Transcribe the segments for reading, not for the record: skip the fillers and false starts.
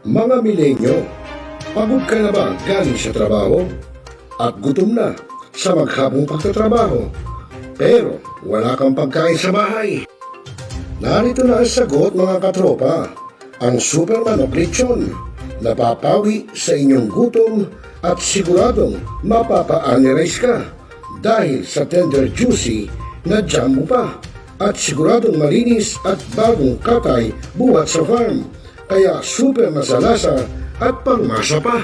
Mga milenyo, pagod ka na ba galing sa trabaho? At gutom na sa maghapong pagtatrabaho, pero wala kang pagkain sa bahay? Narito na ang sagot, mga katropa, ang super manok lechon. Napapawi sa inyong gutom at siguradong mapapa-analyze ka dahil sa tender juicy na jam mo pa at siguradong malinis at bagong katay buhat sa farm. Kaya super masalasa at pangmasa pa.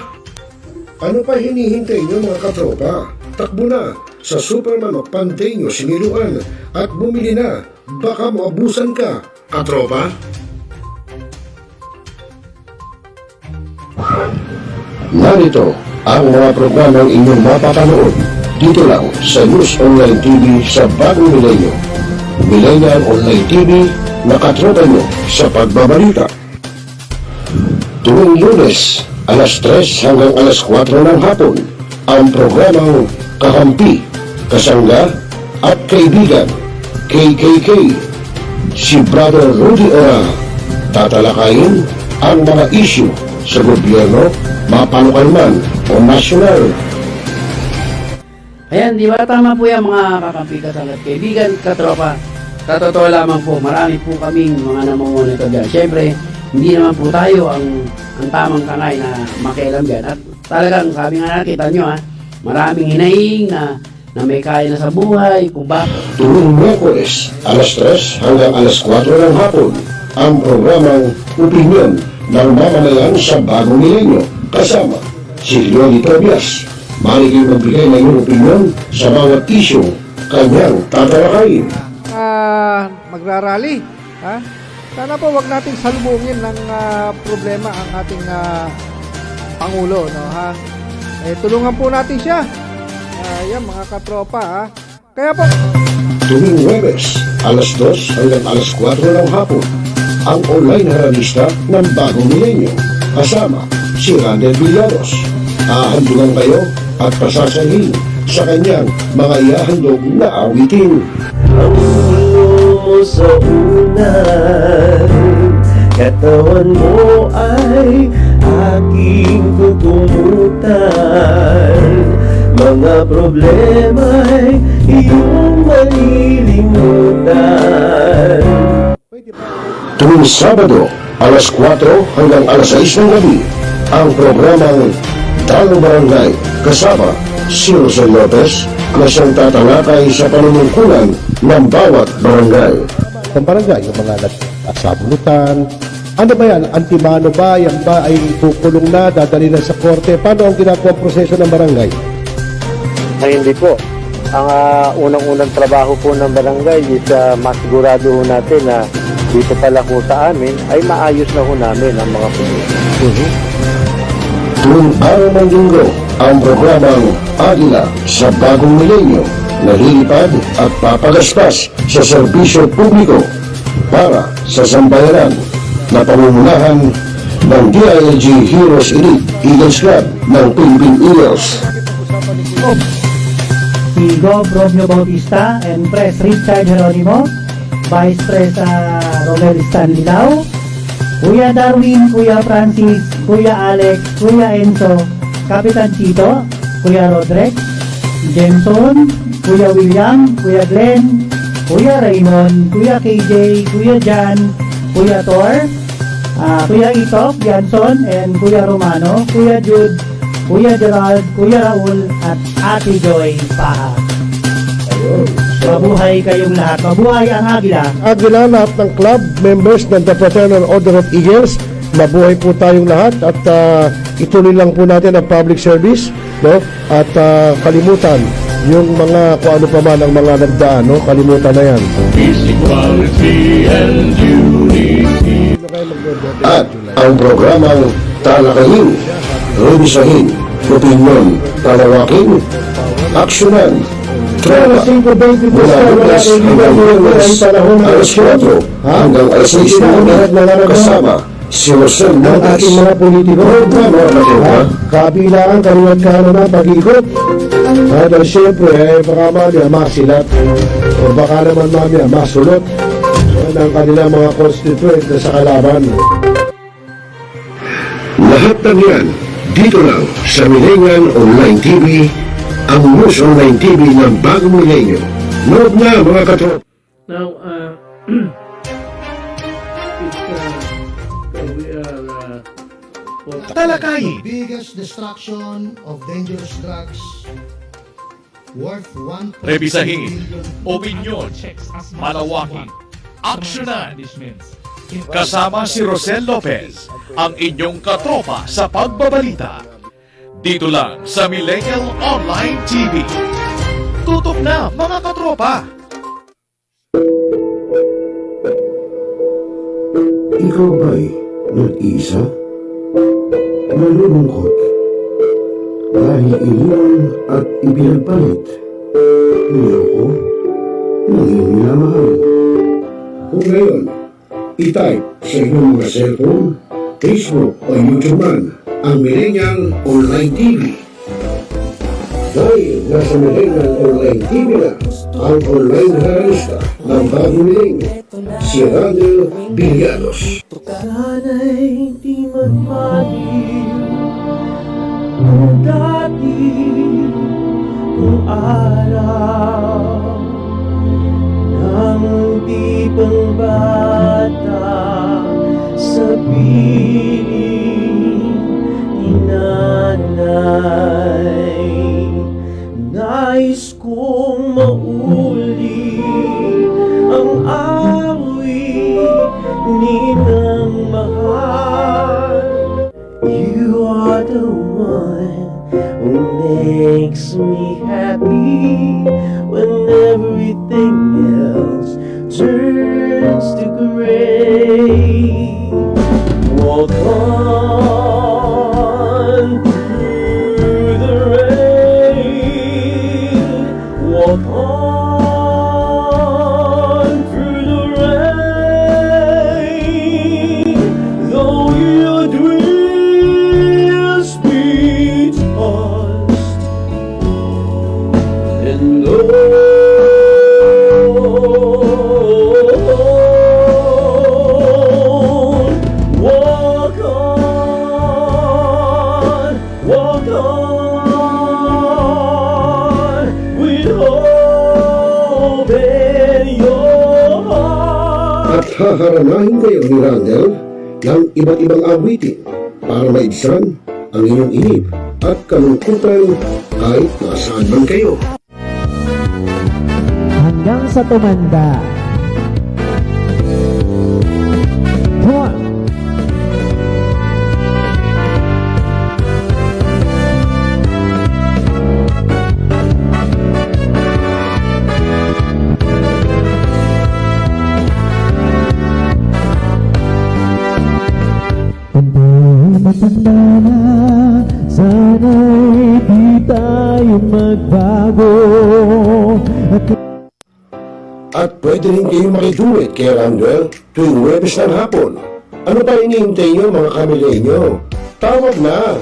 Ano pa hinihintay nyo, mga katropa? Takbo na sa Super Manok Panteño Siniluan at bumili na. Baka maabusan ka, katropa. Narito ang mga programang inyong mapapanood dito lang sa News Online TV sa Bagong Milenyo. Millennial Online TV na katropa nyo sa pagbabalita. Tuwing Lunes, alas 3 hanggang alas 4 ng hapon, ang programang Kakampi, Kasangga at Kaibigan, KKK, si Brother Rudy Ora, tatalakayin ang mga issue sa gobyerno, mapalokal man o nasyonal. Ayan, di ba tama po yan, mga kakampi, kasangga at kaibigan, katropa. Sa totoo lamang po, marami po kaming mga namumonitor dyan. Siyempre, hindi naman po tayo ang tamang kanay na makialam dyan. At talagang sabi nga nakita nyo maraming hinaing na may kaya na sa buhay, kung bakit. Tuwing Miyerkules, alas 3 hanggang alas 4 ng hapon, ang programang Opinyon ng Mamamayan sa Bagong Milenyo, kasama si Leonie Tobias. Mali kayo magbigay ng iyong opinyon sa bawat issue kanyang tatalakayin. Magrarally, ha? Sana po wag nating salubungin ng problema ang ating Pangulo, no, ha? Tulungan po natin siya. Yan, mga katropa, ha? Kaya po, Tuwing Huwebes, alas 2 hanggang alas 4 ng hapon, ang online haralista ng Bagong Milenyo, kasama si Randel Villaros. Hahandugan kayo at pasasahin sa kanyang mga ihahandog na awitin. Ang ulo sa unan, katawan mo ay aking tutumutan. Mga problema'y iyong malilimutan. Tuwing Sabado, alas 4 hanggang alas 6 ng gabi, ang programang Dalong Barangay, kasama si Jose Lopez, na siyang tatalakay sa panunungkulan ng bawat barangay. Ang barangay, yung mga nag-asabulutan. Ano ba yan? Antimano ba? Yan ba ay kukulong na, dadali na sa korte? Paano ang ginagawa proseso ng barangay? Ay, hindi po. Ang unang-unang trabaho po ng barangay is masigurado ho natin na dito pala po sa amin ay maayos na ho namin ang mga problema. Tuwing araw ng linggo, ang programang Agila sa Bagong Milenyo, nalilipad at papagaspas sa serbisyo publiko para sa sambayanan na pamumunahan ng DILG Heroes Elite Eagles Club ng Philippine Eagles. Si Gov. Romeo Bautista and Pres. Richard Geronimo, Vice Pres. Romel Stanlilao, Kuya Darwin, Kuya Francis, Kuya Alex, Kuya Enzo, Kapitan Chito, Kuya Rodrek, Jenson, Kuya William, Kuya Glenn, Kuya Raymond, Kuya KJ, Kuya Jan, Kuya Tor, Kuya Itop, Janson, and Kuya Romano, Kuya Jude, Kuya Gerald, Kuya Raul, at Ate Joy Paha. Mabuhay kayong lahat. Mabuhay ang Agila. Agila, lahat ng club members ng the Fraternal Order of Eagles, mabuhay po tayong lahat at ituloy lang po natin ang public service, no? At kalimutan yung mga kung ano pa man ang mga nagdaan, no? Kalimutan na yan. Equality and unity. At ang programang talakayin, revisahin, opinyon, palawakin, aksyonan, tropa, mula Lunes hanggang Lunes, alas 4 hanggang alas 6 na kasama si Jose Ang ating mga politiko, kabilaan kami at kanan na pag-ikot. At siyempre, baka mamaya masilat o baka naman mamaya masulot ng kanilang mga constituent na sa kalaban. Lahat ng yan, dito lang sa Millennial Online TV, ang news online TV ng bagong milenyo. Nood na mga katropa. Now, we are Talakayin. Biggest destruction of dangerous drugs worth 1. Rebisahin, opinyon, malawakin, aksyonan. Kasama si Rosel Lopez, ang inyong katropa sa pagbabalita. Dito lang sa Millennial Online TV. Tutok na mga katropa! Ikaw ba'y nag-iisa? Nalulungkot? Dahil iniwan at ipinagpalit? Niloko? Naging minamahal? Kung ngayon, i-type sa inyong mga cellphone, Facebook o YouTube man ang Millennial Online TV. Dahil nasa Millennial Online TV na ang online realista ng bagong milenyo, si Randall Villanos. sana'y di magmaliw kung dati kung araw nang di pang bata sa piling ni nanay. Nais kong mauli ang awit ninang mahal. You are the one who makes me happy when everything else turns to gray. Walk on through the rain. Walk on through the rain. Though your dreams be tossed and alone, walk on with hope in your heart. At haharanahin kayo ni Randall ng iba't ibang awitin para maibsan ang inyong inip at kalungkutan kahit nasaan man kayo. Hanggang sa tumanda. Come on. Matanda na, sana'y di tayo magbago. At pwede rin kayong makiduwit kay Randall tuwing Huwebes ng hapon. Ano pa hinihintay nyo mga kamilenyo? Tawag na!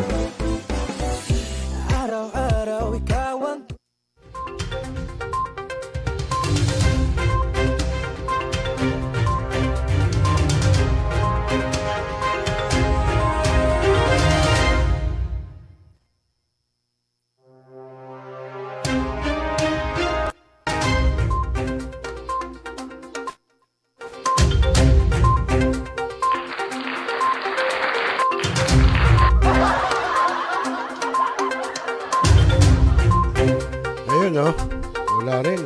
Ayun, no? Wala rin.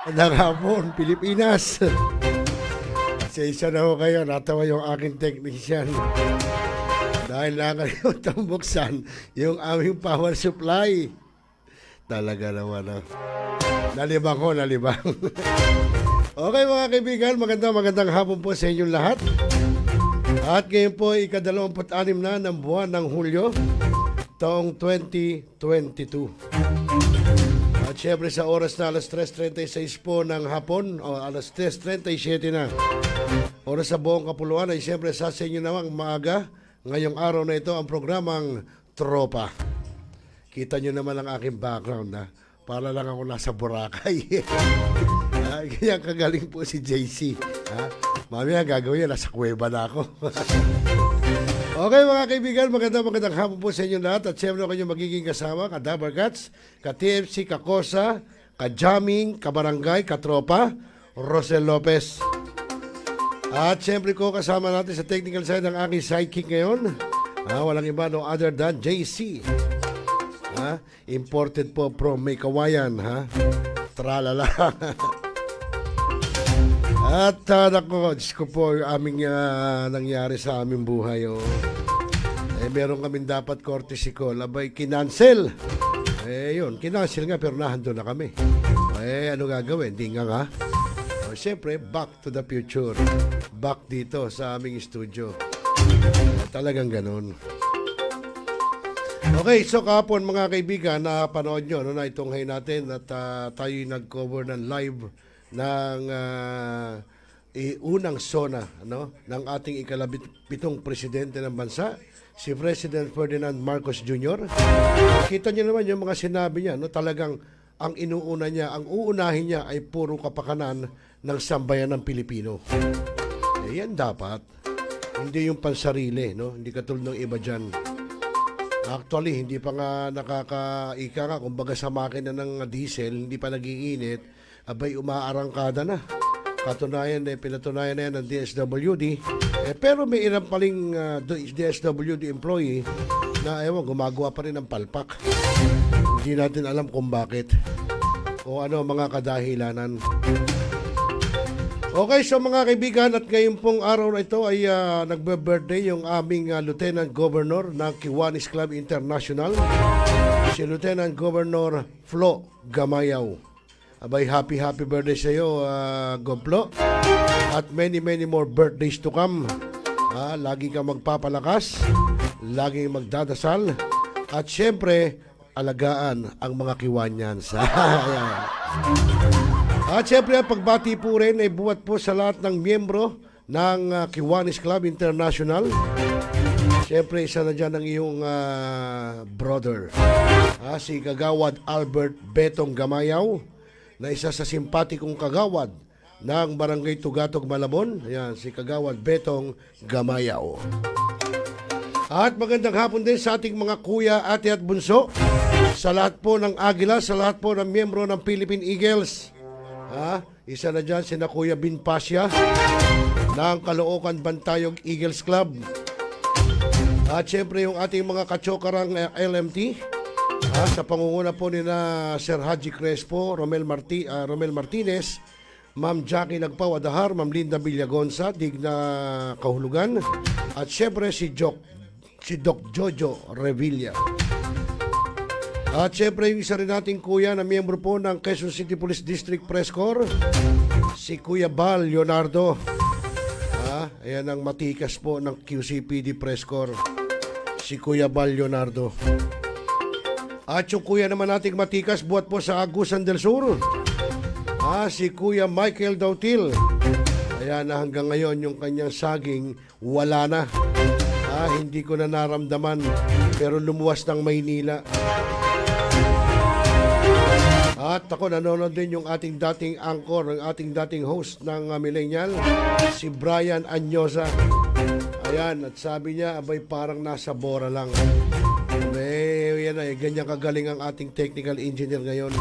Magandang hapon, Pilipinas. Pasensya na ho kayo, natawa yung aking technician. Dahil nakalimutan buksan yung aming power supply. Talaga naman, nalibang ko, nalibang. Okay mga kaibigan, magandang hapon po sa inyong lahat. At ngayon po, ika-26 na ng buwan ng Hulyo, taong 2022. At syempre sa oras na alas 3:36 po ng hapon, o alas 3:37 na, oras sa buong kapuluan, ay syempre sa inyo namang maaga, ngayong araw na ito ang programang Tropa. Kita nyo naman ang aking background ha. Para lang ako nasa Boracay. Kaya kagaling po si JC. Ha? Mamaya gagawin yan, nasa kuweba na ako. Okay mga kaibigan, magandang hapon po sa inyo lahat. At siyempre kayo magiging kasama, ka-Dabarkats, ka-TFC, ka-Kosa, ka-Jamming, ka-Barangay, ka-Tropa, Rosel Lopez. At siyempre ko kasama natin sa technical side ang aking sidekick ngayon. Walang iba no other than JC. Imported po from May Kawayan. Tralala. At nako, Diyos ko po, aming nangyari sa aming buhay. Meron kaming dapat courtesy call. Abay, kinancel. Yun, kinancel nga pero nahando na kami. Ano gagawin? Di nga. Siyempre, back to the future. Back dito sa aming studio. Talagang ganun. Okay, so kahapon mga kaibigan, napanood nyo na itunghay natin at tayo nag-cover ng live ng unang zona ng ating ikalabitong presidente ng bansa, si President Ferdinand Marcos Jr. Kita nyo naman yung mga sinabi niya, talagang ang inuuna niya, ang uunahin niya ay puro kapakanan ng sambayan ng Pilipino. Yan dapat. Hindi yung pansarili, hindi katulad ng iba dyan. Actually, hindi pa nga nakakaika nga, kumbaga sa makina ng diesel, hindi pa nag-iinit, abay umaarangkada na. Katunayan, pinatunayan na yan ng DSWD. Pero may ilang paling DSWD employee na gumagawa pa rin ng palpak. Hindi natin alam kung bakit o ano mga kadahilanan. Okay, so mga kaibigan, at ngayon pong araw na ito ay nagbe-birthday yung aming Lieutenant Governor ng Kiwanis Club International, si Lieutenant Governor Flo Gamayaw. Abay, happy birthday sa iyo, Goplo. At many more birthdays to come. Lagi kang magpapalakas, lagi magdadasal, at syempre, alagaan ang mga Kiwanyans. At syempre, ang pagbati po rin ay buwat po sa lahat ng miyembro ng Kiwanis Club International. Syempre, isa na dyan ang iyong brother, si Kagawad Albert Betong Gamayaw, na isa sa simpatikong kagawad ng Barangay Tugatog, Malabon. Ayan, si Kagawad Betong Gamayaw. At magandang hapon din sa ating mga kuya, ate at bunso, sa lahat po ng Agila, sa lahat po ng miyembro ng Philippine Eagles. Isa na dyan, sina Kuya Bin Pasya ng Caloocan Bantayog Eagles Club. At syempre yung ating mga kachokarang LMT, sa pangunguna po ni na Sir Haji Crespo, Romel Martinez, Ma'am Jackie Nagpaw Adahar, Ma'am Linda Villagonza, Digna Kahulugan, at syempre si Doc Jojo Revilla. At syempre yung isa rin nating kuya na miyembro po ng Quezon City Police District Press Corps, si Kuya Bal Leonardo. Ayan ang matikas po ng QCPD Press Corps, si Kuya Bal Leonardo. At yung kuya naman nating matikas buhat po sa Agusan del Sur, si Kuya Michael Dautil. Ayan na hanggang ngayon yung kanyang saging wala na. Hindi ko na naramdaman pero lumuwas ng Maynila. At ako, nanonood din yung ating dating anchor, ang ating dating host ng Millennial, si Brian Anyosa. Ayan, at sabi niya, abay parang nasa Bora lang. Ganyan kagaling ang ating technical engineer ngayon.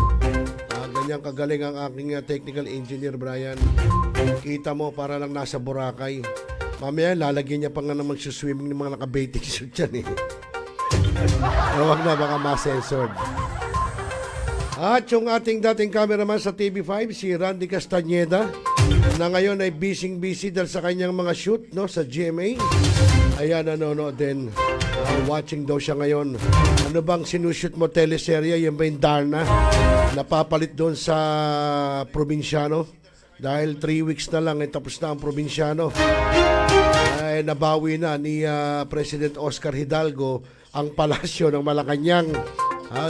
Ganyan kagaling ang aking technical engineer, Brian. Kita mo, para lang nasa Boracay. Mamaya, lalagyan niya pa nga na magsuswimming ng mga naka-bathing suit yan Huwag na, baka ma-censored. At yung ating dating cameraman sa TV5, si Randy Castañeda, na ngayon ay busy dahil sa kanyang mga shoot sa GMA. Ayan, nanonood din. Watching daw siya ngayon. Ano bang sinushoot mo teleserye? Yan ba yung Darna? Napapalit doon sa probinsyano. Dahil 3 weeks na lang, tapos na ang probinsyano. Ay nabawi na ni President Oscar Hidalgo ang palasyo ng Malacanang.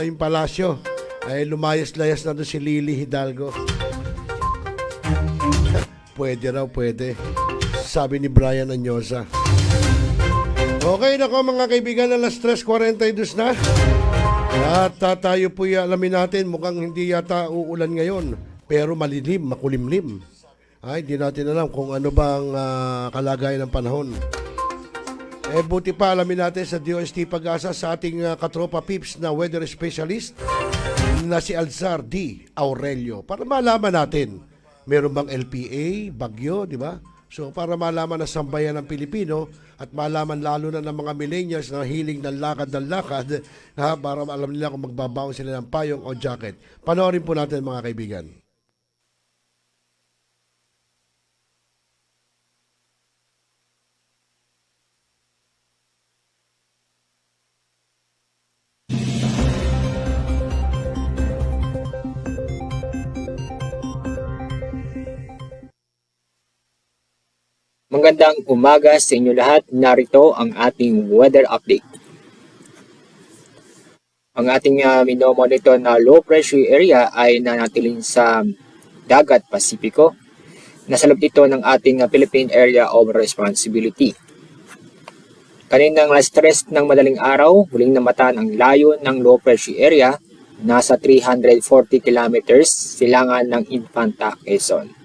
Yung palasyo. Ay lumayas-layas na doon si Lily Hidalgo. Pwede raw, pwede. Sabi ni Brian Anyosa. Okay na ko mga kaibigan, alas 3:42 na. At tayo po alamin natin, mukhang hindi yata uulan ngayon, pero malilim, makulimlim. Ay, hindi natin alam kung ano bang kalagayan ng panahon. Buti pa alamin natin sa DOST PagAsa sa ating katropa Pips na weather specialist na si Alzar D. Aurelio. Para malaman natin, meron bang LPA, bagyo, di ba? So para malaman na sambayan ng Pilipino at malaman lalo na ng mga millennials na hiling ng lakad, para alam nila kung magbabaon sila ng payong o jacket. Panoorin po natin mga kaibigan. Magandang umaga sa inyo lahat. Narito ang ating weather update. Ang ating minomonitor na low pressure area ay nanatiling sa dagat Pasipiko. Nasa loob dito ng ating Philippine Area of Responsibility. Kaninang alas 3 ng madaling araw, huling namatan ang layo ng low pressure area, nasa 340 kilometers silangan ng Infanta, Quezon.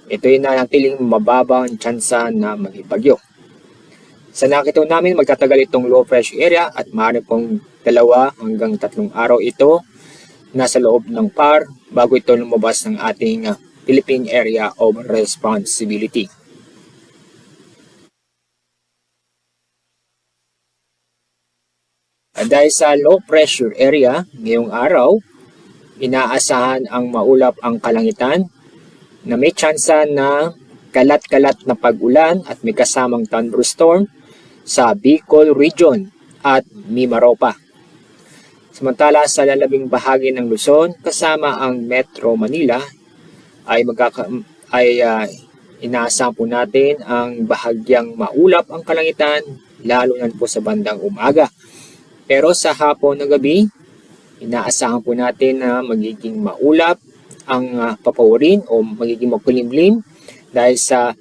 Ito ay nanatiling mababa ang tsansa na maging Sa nakita namin, magtatagal itong low pressure area at maaari pong 2 hanggang 3 araw ito nasa loob ng PAR bago ito lumabas ng ating Philippine Area of Responsibility. At dahil sa low pressure area, ngayong araw, inaasahan ang maulap ang kalangitan na may tsansa na kalat-kalat na pag-ulan at may kasamang thunderstorm sa Bicol Region at Mimaropa. Samantala sa lalabing bahagi ng Luzon kasama ang Metro Manila ay inaasahan po natin ang bahagyang maulap ang kalangitan lalo na po sa bandang umaga. Pero sa hapon ng gabi, inaasahan po natin na magiging maulap ang papawirin o magiging makulimlim dahil sa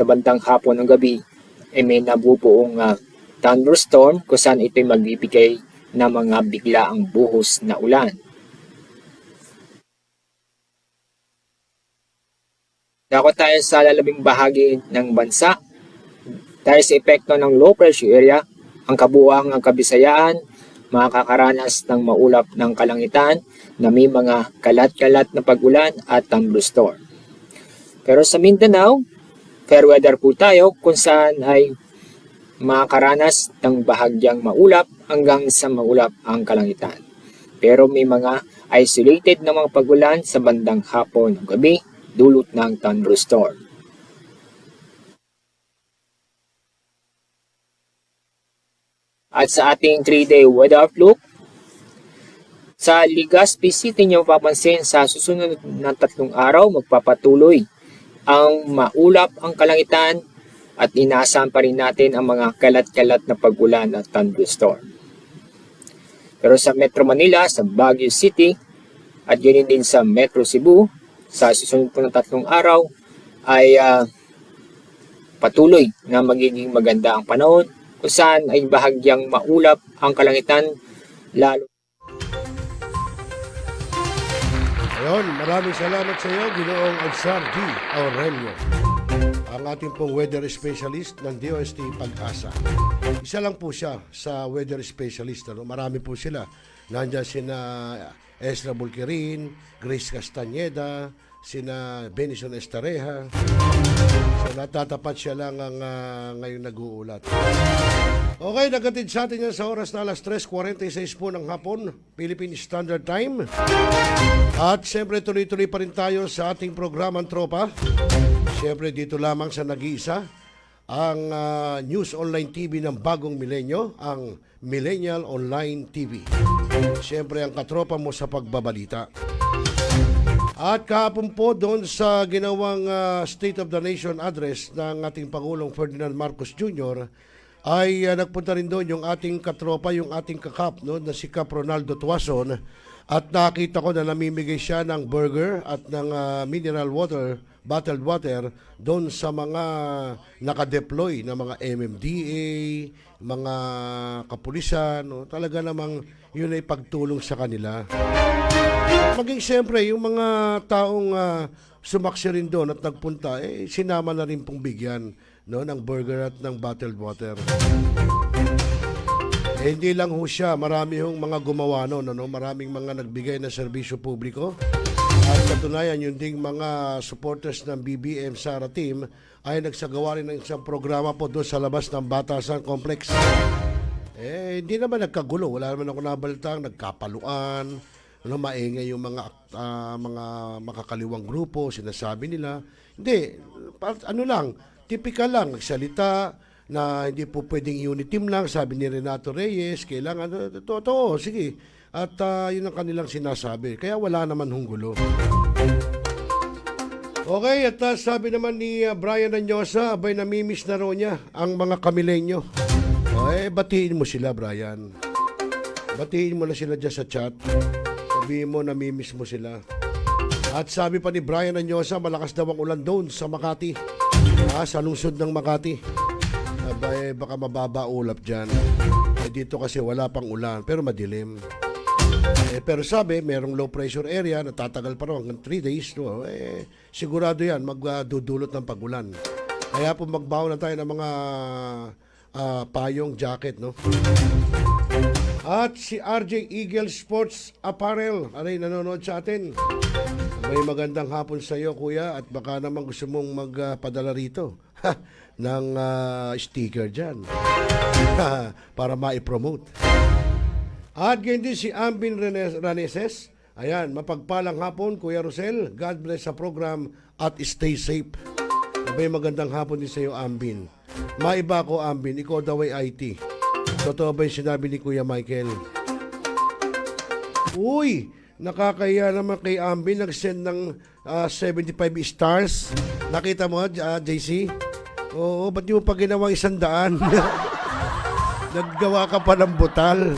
bandang hapon ng gabi may nabubuong thunderstorm kung saan ito'y magbibigay ng mga biglaang buhos na ulan. Dako tayo sa lalabing bahagi ng bansa. Dahil sa epekto ng low pressure area, ang kabuuang Kabisayaan makakaranas ng maulap ng kalangitan na may mga kalat-kalat na pag-ulan at thunderstorm. Pero sa Mindanao, fair weather po tayo kung saan ay makakaranas ng bahagyang maulap hanggang sa maulap ang kalangitan. Pero may mga isolated na mga pag-ulan sa bandang hapon o gabi dulot ng thunderstorm. At sa ating 3-day weather outlook, sa Legazpi City niyo mapapansin sa susunod na 3 araw magpapatuloy ang maulap ang kalangitan at inaasahan pa rin natin ang mga kalat-kalat na pag-ulan at thunderstorm. Pero sa Metro Manila, sa Baguio City at ganoon din sa Metro Cebu, sa susunod po ng 3 araw ay patuloy na magiging maganda ang panahon kung saan ay bahagyang maulap ang kalangitan lalo. Ayun, maraming salamat sa iyo, Ginoong Alzar D. Aurelio, ang ating pong weather specialist ng DOST PagAsa. Isa lang po siya sa weather specialist. Marami po sila. Nandiyan sina Ezra Bulquerin, Grace Castañeda, sina Benison Estareja. So natatapat siya lang ang ngayon nag-uulat. Okay, nagatid sa atin yan sa oras na alas 3:46 po ng hapon, Philippine Standard Time. At siyempre tuloy-tuloy pa rin tayo sa ating programang Tropa. Siyempre dito lamang sa nag-iisa, ang News Online TV ng bagong milenyo, ang Millennial Online TV. Siyempre ang katropa mo sa pagbabalita. At kahapon po doon sa ginawang State of the Nation address ng ating Pangulong Ferdinand Marcos Jr. ay nagpunta rin doon yung ating katropa, yung ating kakap, no, na si Kap Ronaldo Tuason. At nakita ko na namimigay siya ng burger at ng mineral water bottled water doon sa mga nakadeploy na mga MMDA, mga kapulisan, no? Talaga namang yun ay pagtulong sa kanila. Maging siyempre, yung mga taong sumaksi rin doon at nagpunta, sinama na rin pong bigyan, no, ng burger at ng bottled water. Hindi lang ho siya, marami hong mga gumawa no, maraming mga nagbigay na serbisyo publiko. At katunayan, yung ding mga supporters ng BBM Sara Team ay nagsagawa rin ng isang programa po doon sa labas ng Batasan Complex. Hindi naman nagkagulo, wala naman ako nabalita, nagkapaluan, maingay yung mga makakaliwang grupo, sinasabi nila. Hindi, ano lang, typical lang, nagsalita, na hindi po pwedeng unit team lang, sabi ni Renato Reyes, kailangan, totoo, sige. At yun ang kanilang sinasabi. Kaya wala naman hong gulo. Okay, at sabi naman ni Brian Anyosa, abay namimiss na raw niya ang mga Kamilenyo. Batiin mo sila, Brian. Batiin mo na sila dyan sa chat. Sabihin mo, namimiss mo sila. At sabi pa ni Brian Anyosa, malakas daw ang ulan doon sa Makati. Sa lungsod ng Makati. Baka mababa ulap dyan. Dito kasi wala pang ulan, pero madilim. Pero sabi, merong low pressure area, natatagal pa raw hanggang 3 days. No? Sigurado yan, magdudulot ng pagulan. Kaya po magbaon na tayo ng mga payong jacket. No? At si RJ Eagle Sports Apparel, aray, nanonood sa atin. May magandang hapon sa iyo, kuya, at baka naman gusto mong magpadala rito ng sticker dyan para ma-promote. At ganyan din si Ambin Raneses. Ayan, mapagpalang hapon, Kuya Rosel. God bless sa program at stay safe. May magandang hapon din sa iyo, Ambin. Maiba ko, Ambin, ikaw daw ay IT. Totoo ba yung sinabi ni Kuya Michael? Uy, nakakaya naman kay Ambin, nag-send ng 75 stars. Nakita mo, JC? Oo, ba't di mo pa ginawang 100? Naggawa ka pa ng butal.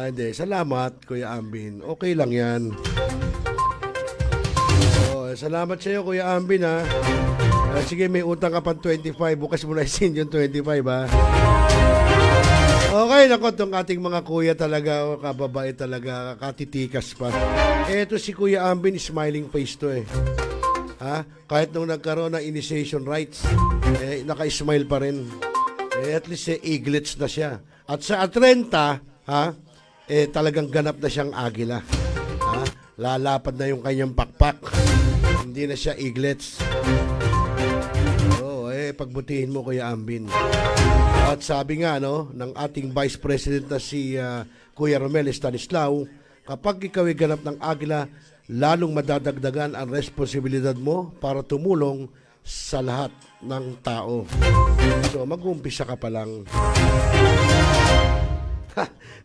Hindi. Salamat, Kuya Ambin. Okay lang yan. Salamat sa iyo, Kuya Ambin, ha. Sige, may utang ka pang 25. Bukas mo na isin yung 25, ha. Okay, nako, itong ating mga kuya talaga, kababait talaga, katitikas pa. Eto si Kuya Ambin, smiling face to, eh. Ha? Kahit nung nagkaroon ng initiation rights, naka-smile pa rin. At least eaglets na siya. At sa 30, ha, talagang ganap na siyang agila. Ha? Lalapad na yung kanyang pakpak. Hindi na siya eaglets. Pagbutihin mo, Kuya Ambin. At sabi nga, no, ng ating Vice President na si Kuya Romel Stanislao, kapag ikaw ay ganap ng agila, lalong madadagdagan ang responsibilidad mo para tumulong sa lahat ng tao. So, mag-umpisa ka pa lang.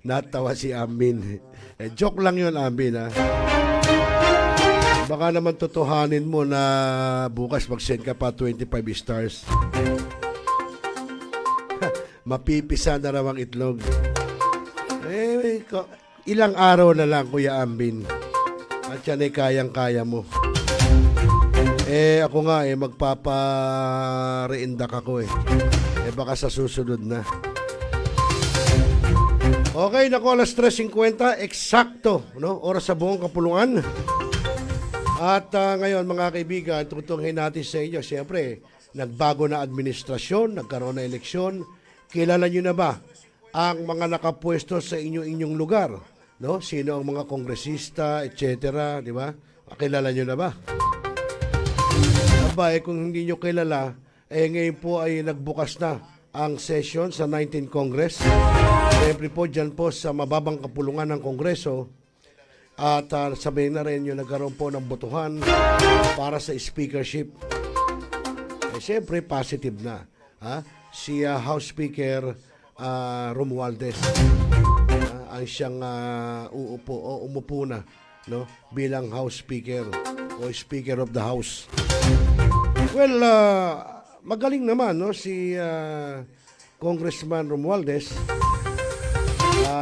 Natawa si Ambin. Joke lang yun, Ambin, ha? Baka naman totohanin mo na bukas mag-send ka pa 25 stars. Mapipisa na raw ang itlog. Ilang araw na lang, Kuya Ambin. At yan ay kayang-kaya mo. Ako nga, magpapa-reindak ako, baka sa susunod na. Okay, naku, alas 3:50, eksakto, no? Oras sa buong kapulungan. At ngayon, mga kaibigan, tutunghin natin sa inyo, siyempre, nagbago na administrasyon, nagkaroon na eleksyon. Kilala nyo na ba ang mga nakapwesto sa inyong lugar? No? Sino ang mga kongresista, etc. Di ba? Kilala nyo na ba? Aba, kung hindi nyo kilala, ngayon po ay nagbukas na ang session sa 19th Congress. Siyempre po, dyan po sa mababang kapulungan ng Kongreso. At sabihin na rin yung nagkaroon po ng botohan para sa speakership. Siyempre, positive na. Ha? Si House Speaker Romualdez ang siyang umupo na, no? Bilang House Speaker o Speaker of the House. Well, magaling naman, no? Si Congressman Romualdez.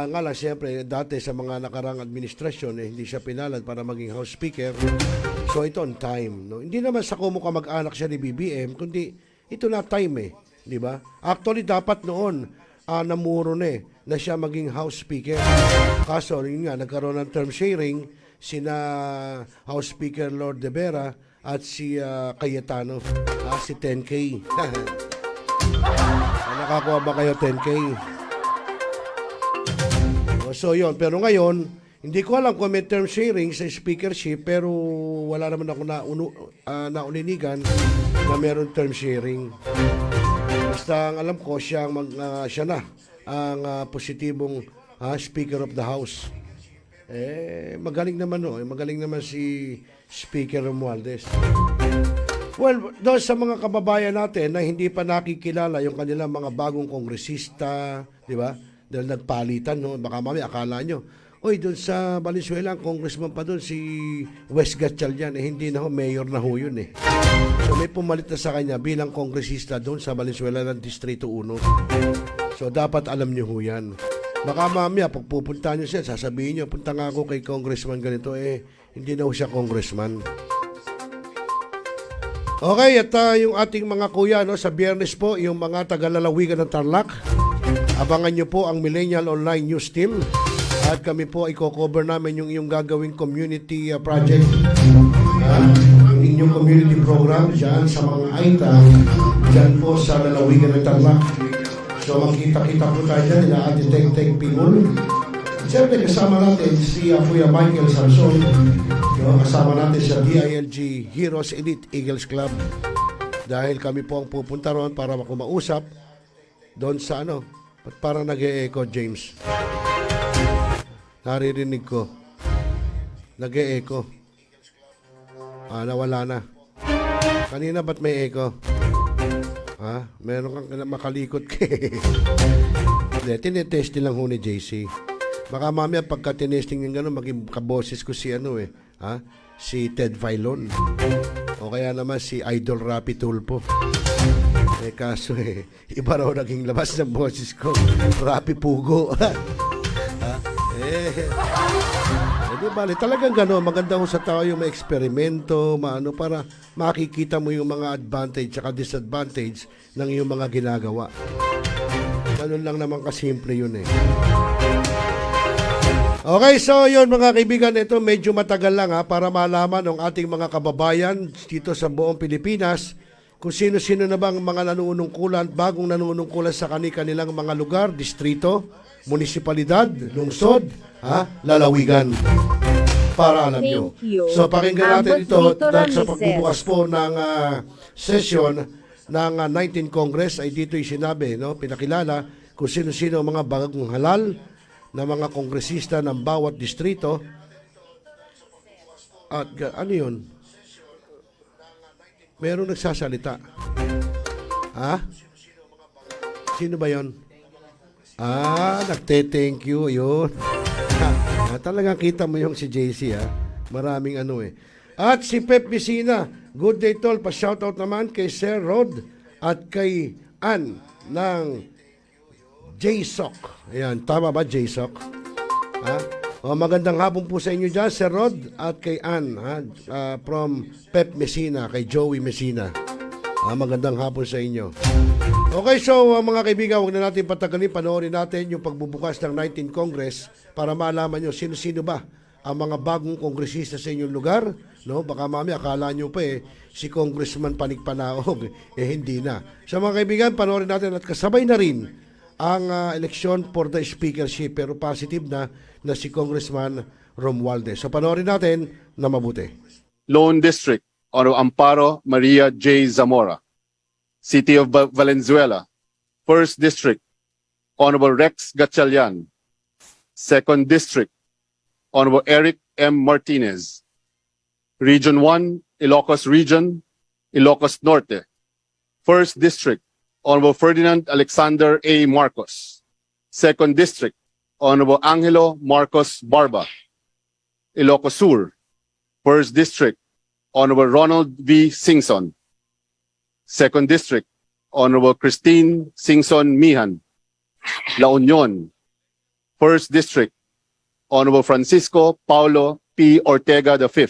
Nga lang, siyempre, dati sa mga nakarang administrasyon, hindi siya pinalad para maging House Speaker. So, ito on time. No? Hindi naman sa kamag-anak siya ni BBM, kundi ito na time Di ba? Actually, dapat noon, namuro na siya maging House Speaker. Kaso, yun nga, nagkaroon ng term sharing sina House Speaker Lord De Vera at si Cayetano, si 10K. Nakakuha ba kayo 10K? So yun, pero ngayon, hindi ko alam kung may term sharing sa speakership, pero wala naman ako nauninigan na meron term sharing. Basta ang alam ko, siya na ang positibong Speaker of the House. Magaling naman magaling naman si Speaker Romualdez. Well, doon sa mga kababayan natin na hindi pa nakikilala yung kanilang mga bagong kongresista, di ba? Dahil nagpalitan, baka mamaya akala nyo, doon sa Valenzuela, ang congressman pa doon, si Wes Gatchalian, hindi na mayor na yun So may pumalit na sa kanya bilang kongresista doon sa Valenzuela ng Distrito 1. So dapat alam nyo yan. Baka mamaya, pag pupunta nyo siya, sasabihin nyo, punta nga ako kay congressman ganito, hindi na siya congressman. Okay, at yung ating mga kuya, sa Biyernes po, yung mga taga-lalawigan ng Tarlac, abangan nyo po ang Millennial Online News Team at kami po ay cover namin yung iyong gagawing community project, ang inyong community program dyan sa mga AITA, dyan po sa lalawigan ng Tarlac. So makita-kita po tayo dyan nila Ate Teng Pingul. Siyempre kasama natin si Kuya Michael Samson, kasama natin sa DILG Heroes Elite Eagles Club, dahil kami po ang pupunta ron para makumausap doon sa Ba't parang nag-e-echo, James? Naririnig ko. Nag-e-echo. Nawala na. Kanina ba't may echo? Meron kang makalikot Hindi, tinetesting lang ho ni JC. Baka mamaya pagka tinesting yung gano'n, maging kaboses ko si si Ted Filon. O kaya naman si Idol Rapi Tulpo. Kaso iba raw naging labas ng boses ko. Rapi Pugo. Di bali, talagang gano'n. Maganda ho sa tao yung may eksperimento, para makikita mo yung mga advantage at disadvantage ng iyong mga ginagawa. Ganun lang naman kasimple yun Okay, so yun mga kaibigan, ito medyo matagal lang para malaman ng ating mga kababayan dito sa buong Pilipinas kung sino-sino na bang mga nanunungkulan, bagong nanunungkulan sa kanilang mga lugar, distrito, munisipalidad, lungsod, lalawigan. Para alam nyo. So pakinggan natin ito dahil sa pagbubukas po ng session ng 19 Congress ay dito'y sinabi, pinakilala kung sino-sino mga bagong halal na mga kongresista ng bawat distrito. At ano yun? Merong nagsasalita. Sino ba yun? Nagte-thank you. Yun. Talagang kita mo yung si JC. Maraming At si Pep Messina. Good day tol. Pa-shoutout naman kay Sir Rod at kay Ann ng JSOC. Ayan, tama ba JSOC? Magandang hapon po sa inyo dyan, Sir Rod, at kay Ann, from Pep Messina, kay Joey Messina. Magandang hapon sa inyo. Okay, so mga kaibigan, huwag na natin patagalin, panoorin natin yung pagbubukas ng 19 Congress para malaman nyo sino-sino ba ang mga bagong kongresista sa inyong lugar. Baka mamaya akala nyo pa si Congressman Panik Panaog, hindi na. So mga kaibigan, panoorin natin at kasabay na rin ang eleksyon for the speakership, pero positive na si Congressman Romualdez. So panoorin natin na mabuti. Lone District, Honorable Amparo Maria J. Zamora. City of Valenzuela, 1st District, Honorable Rex Gatchalian. 2nd District, Honorable Eric M. Martinez. Region 1, Ilocos Region, Ilocos Norte. 1st District, Honorable Ferdinand Alexander A. Marcos. 2nd District, Honorable Angelo Marcos Barba. Ilocos Sur. 1st District, Honorable Ronald V. Singson. 2nd District, Honorable Christine Singson Mihan. La Union. First District, Honorable Francisco Paulo P. Ortega V.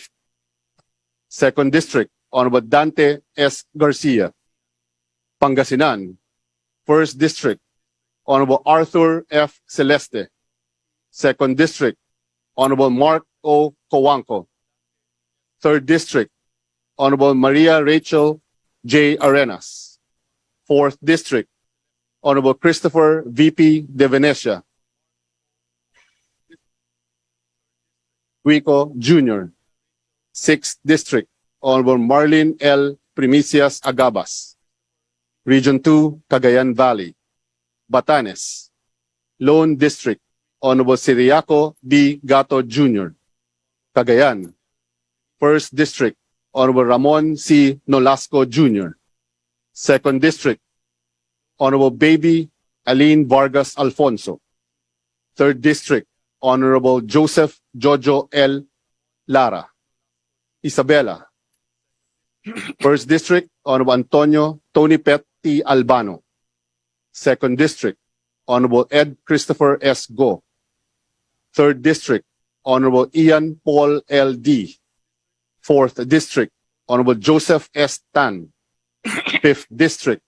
Second District, Honorable Dante S. Garcia. Pangasinan, First District, Honorable Arthur F. Celeste. Second District, Honorable Mark O. Coanco. Third District, Honorable Maria Rachel J. Arenas. Fourth District, Honorable Christopher V.P. De Venecia. Rico Jr. Sixth District, Honorable Marlene L. Primicias Agabas. Region 2, Cagayan Valley. Batanes, Lone District, Honorable Siriaco B. Gato Jr. Cagayan. First District, Honorable Ramon C. Nolasco Jr. Second District, Honorable Baby Aline Vargas Alfonso. Third District, Honorable Joseph Jojo L. Lara. Isabela. First District, Honorable Antonio Tony Pet T. Albano. Second District, Honorable Ed Christopher S. Go. Third District, Honorable Ian Paul L. D. Fourth District, Honorable Joseph S. Tan. Fifth District,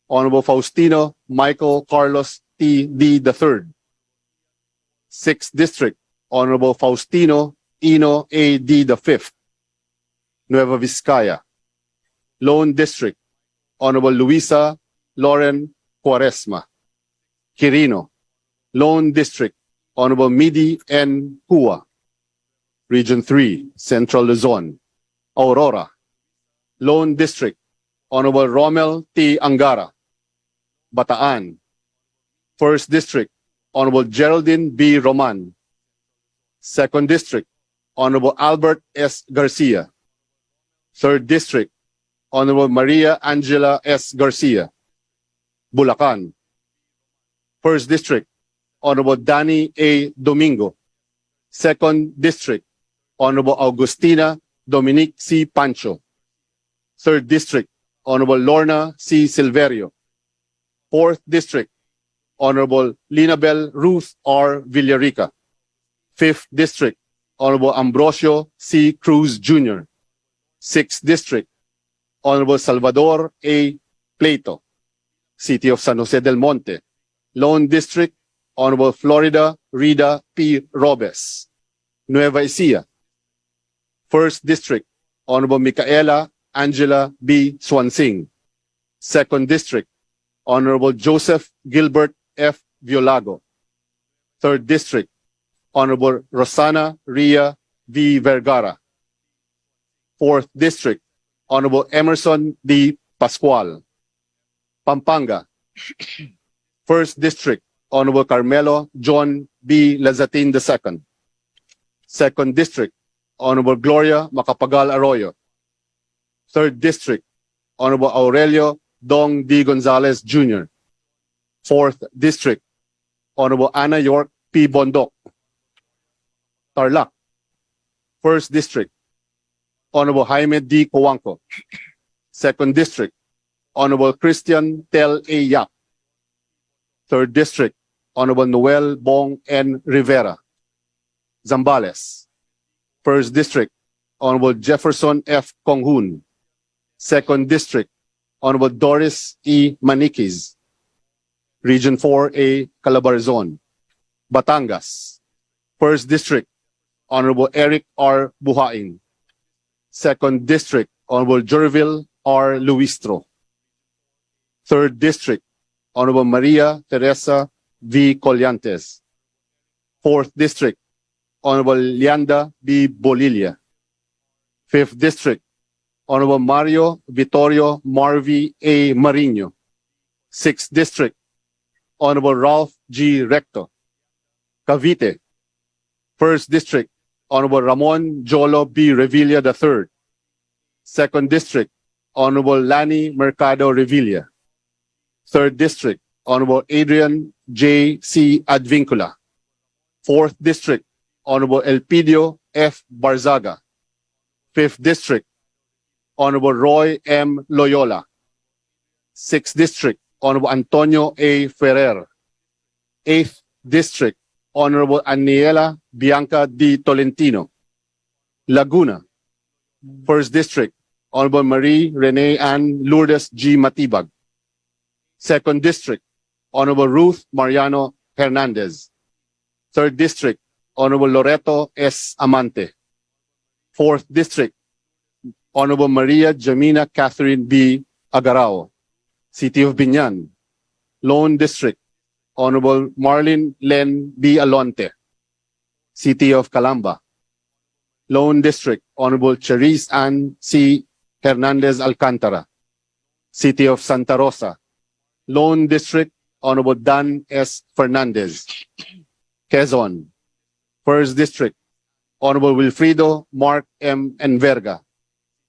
Honorable Faustino Michael Carlos T. D. III. Sixth District, Honorable Faustino Ino A. D. V. Nueva Vizcaya. Lone District, Honorable Luisa Lauren Cuaresma. Quirino. Lone District, Honorable Midi N. Cua. Region 3, Central Luzon. Aurora. Lone District, Honorable Romel T. Angara. Bataan. First District, Honorable Geraldine B. Roman. Second District, Honorable Albert S. Garcia. Third District, Honorable Maria Angela S. Garcia. Bulacan. First District, Honorable Danny A. Domingo. Second District, Honorable Augustina Dominique C. Pancho. Third District, Honorable Lorna C. Silverio. Fourth District, Honorable Linabel Ruth R. Villarica. Fifth District, Honorable Ambrosio C. Cruz Jr. Sixth District, Honorable Salvador A. Plato. City of San Jose del Monte. Lone District, Honorable Florida Rida P. Robes. Nueva Ecija. First District, Honorable Micaela Angela B. Swansing. Second District, Honorable Joseph Gilbert F. Violago. Third District, Honorable Rosana Ria V. Vergara. Fourth District, Honorable Emerson D. Pascual. Pampanga. First District, Honorable Carmelo John B. Lazatin II. Second District, Honorable Gloria Macapagal Arroyo. Third District, Honorable Aurelio Dong D. Gonzalez Jr. Fourth District, Honorable Anna York P. Bondok. Tarlac. First District, Honorable Jaime D. Coanco. Second District, Honorable Christian Tel A. Yap. Third District, Honorable Noel Bong N. Rivera. Zambales. First District, Honorable Jefferson F. Konghun. Second District, Honorable Doris E. Maniquis. Region 4A, Calabarzon. Batangas. First District, Honorable Eric R. Buhain. Second District, Honorable Jervil R. Luistro. Third District, Honorable Maria Teresa V. Collantes. Fourth District, Honorable Lianda B. Bolilia. Fifth District, Honorable Mario Vittorio Marvi A. Marino. Sixth District, Honorable Ralph G. Recto. Cavite. First District, Honorable Ramon Jolo B. Revilla III. Second District, Honorable Lani Mercado Revilla. Third District, Honorable Adrian J. C. Advincula. Fourth District, Honorable Elpidio F. Barzaga. Fifth District, Honorable Roy M. Loyola. Sixth District, Honorable Antonio A. Ferrer. Eighth District, Honorable Aniela Bianca D. Tolentino. Laguna, 1st District, Honorable Marie Rene Ann Lourdes G. Matibag. 2nd District, Honorable Ruth Mariano Hernandez. 3rd District, Honorable Loreto S. Amante. 4th District, Honorable Maria Jamina Catherine B. Agarao. City of Binyan. Lone District, Honorable Marlene Len B. Alonte. City of Calamba. Lone District, Honorable Cherise Ann C. Hernandez Alcantara. City of Santa Rosa. Lone District, Honorable Dan S. Fernandez. Quezon. 1st District, Honorable Wilfrido Mark M. Enverga.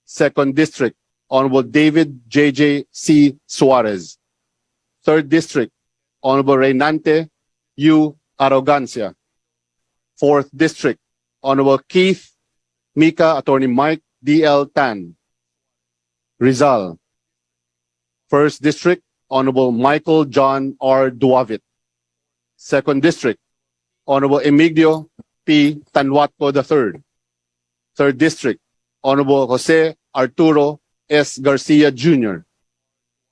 2nd District, Honorable David J.J. C. Suarez. 3rd District, Honorable Reynante U. Arrogancia. 4th District, Honorable Keith Mika Attorney Mike D.L. Tan. Rizal. 1st District, Honorable Michael John R. Duavit. 2nd District, Honorable Emigdio P. Tanwatco III. 3rd District, Honorable Jose Arturo S. Garcia Jr.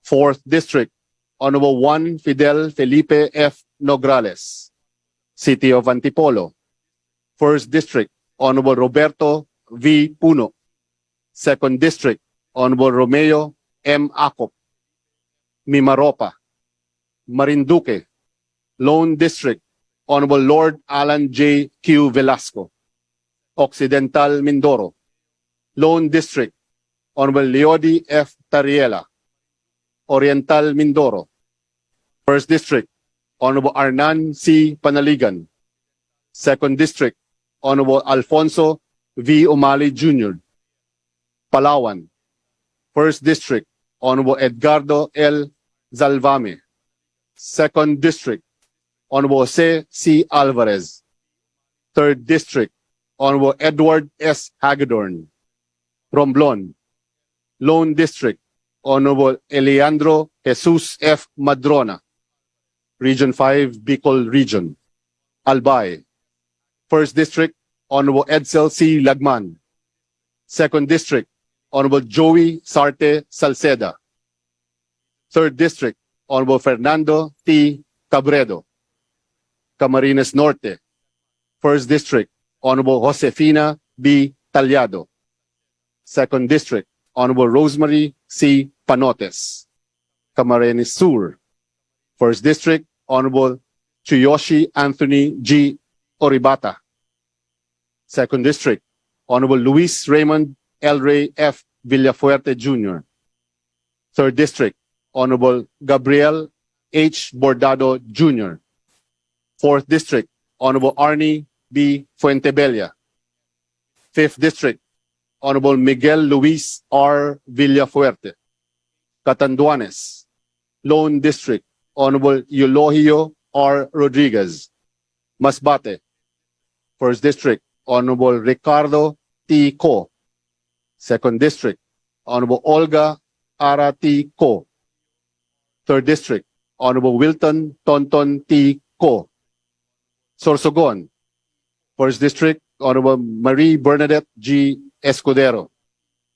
4th District, Honorable Juan Fidel Felipe F. Nograles. City of Antipolo. 1st District, Honorable Roberto V. Puno. 2nd District, Honorable Romeo M. Acop. Mimaropa. Marinduque. Lone District, Honorable Lord Alan J. Q. Velasco. Occidental Mindoro. Lone District, Honorable Leody F. Tariela. Oriental Mindoro. 1st District, Honorable Arnan C. Panaligan. 2nd District, Honorable Alfonso V. Umali Jr. Palawan. 1st District, Honorable Edgardo L. Zalvame. 2nd District, Honorable Jose C. Alvarez. 3rd District, Honorable Edward S. Hagedorn. Romblon. Lone District, Honorable Eleandro Jesus F. Madrona. Region 5, Bicol Region. Albay. 1st District, Honorable Edsel C. Lagman. 2nd District, Honorable Joey Sarte Salceda. 3rd District, Honorable Fernando T. Cabredo. Camarines Norte. 1st District, Honorable Josefina B. Tallado. 2nd District, Honorable Rosemary C. Panotes. Camarines Sur. 1st District, Honorable Chuyoshi Anthony G. Oribata. 2nd District, Honorable Luis Raymond L. Ray F. Villafuerte Jr. 3rd District, Honorable Gabriel H. Bordado Jr. 4th District, Honorable Arnie B. Fuentebella. 5th District, Honorable Miguel Luis R. Villafuerte. Catanduanes. Lone District, Honorable Eulogio R. Rodriguez. Masbate. 1st District, Honorable Ricardo T. Co. 2nd District, Honorable Olga Ara T. Co. 3rd District, Honorable Wilton Tonton T. Co. Sorsogon. 1st District, Honorable Marie Bernadette G. Escudero.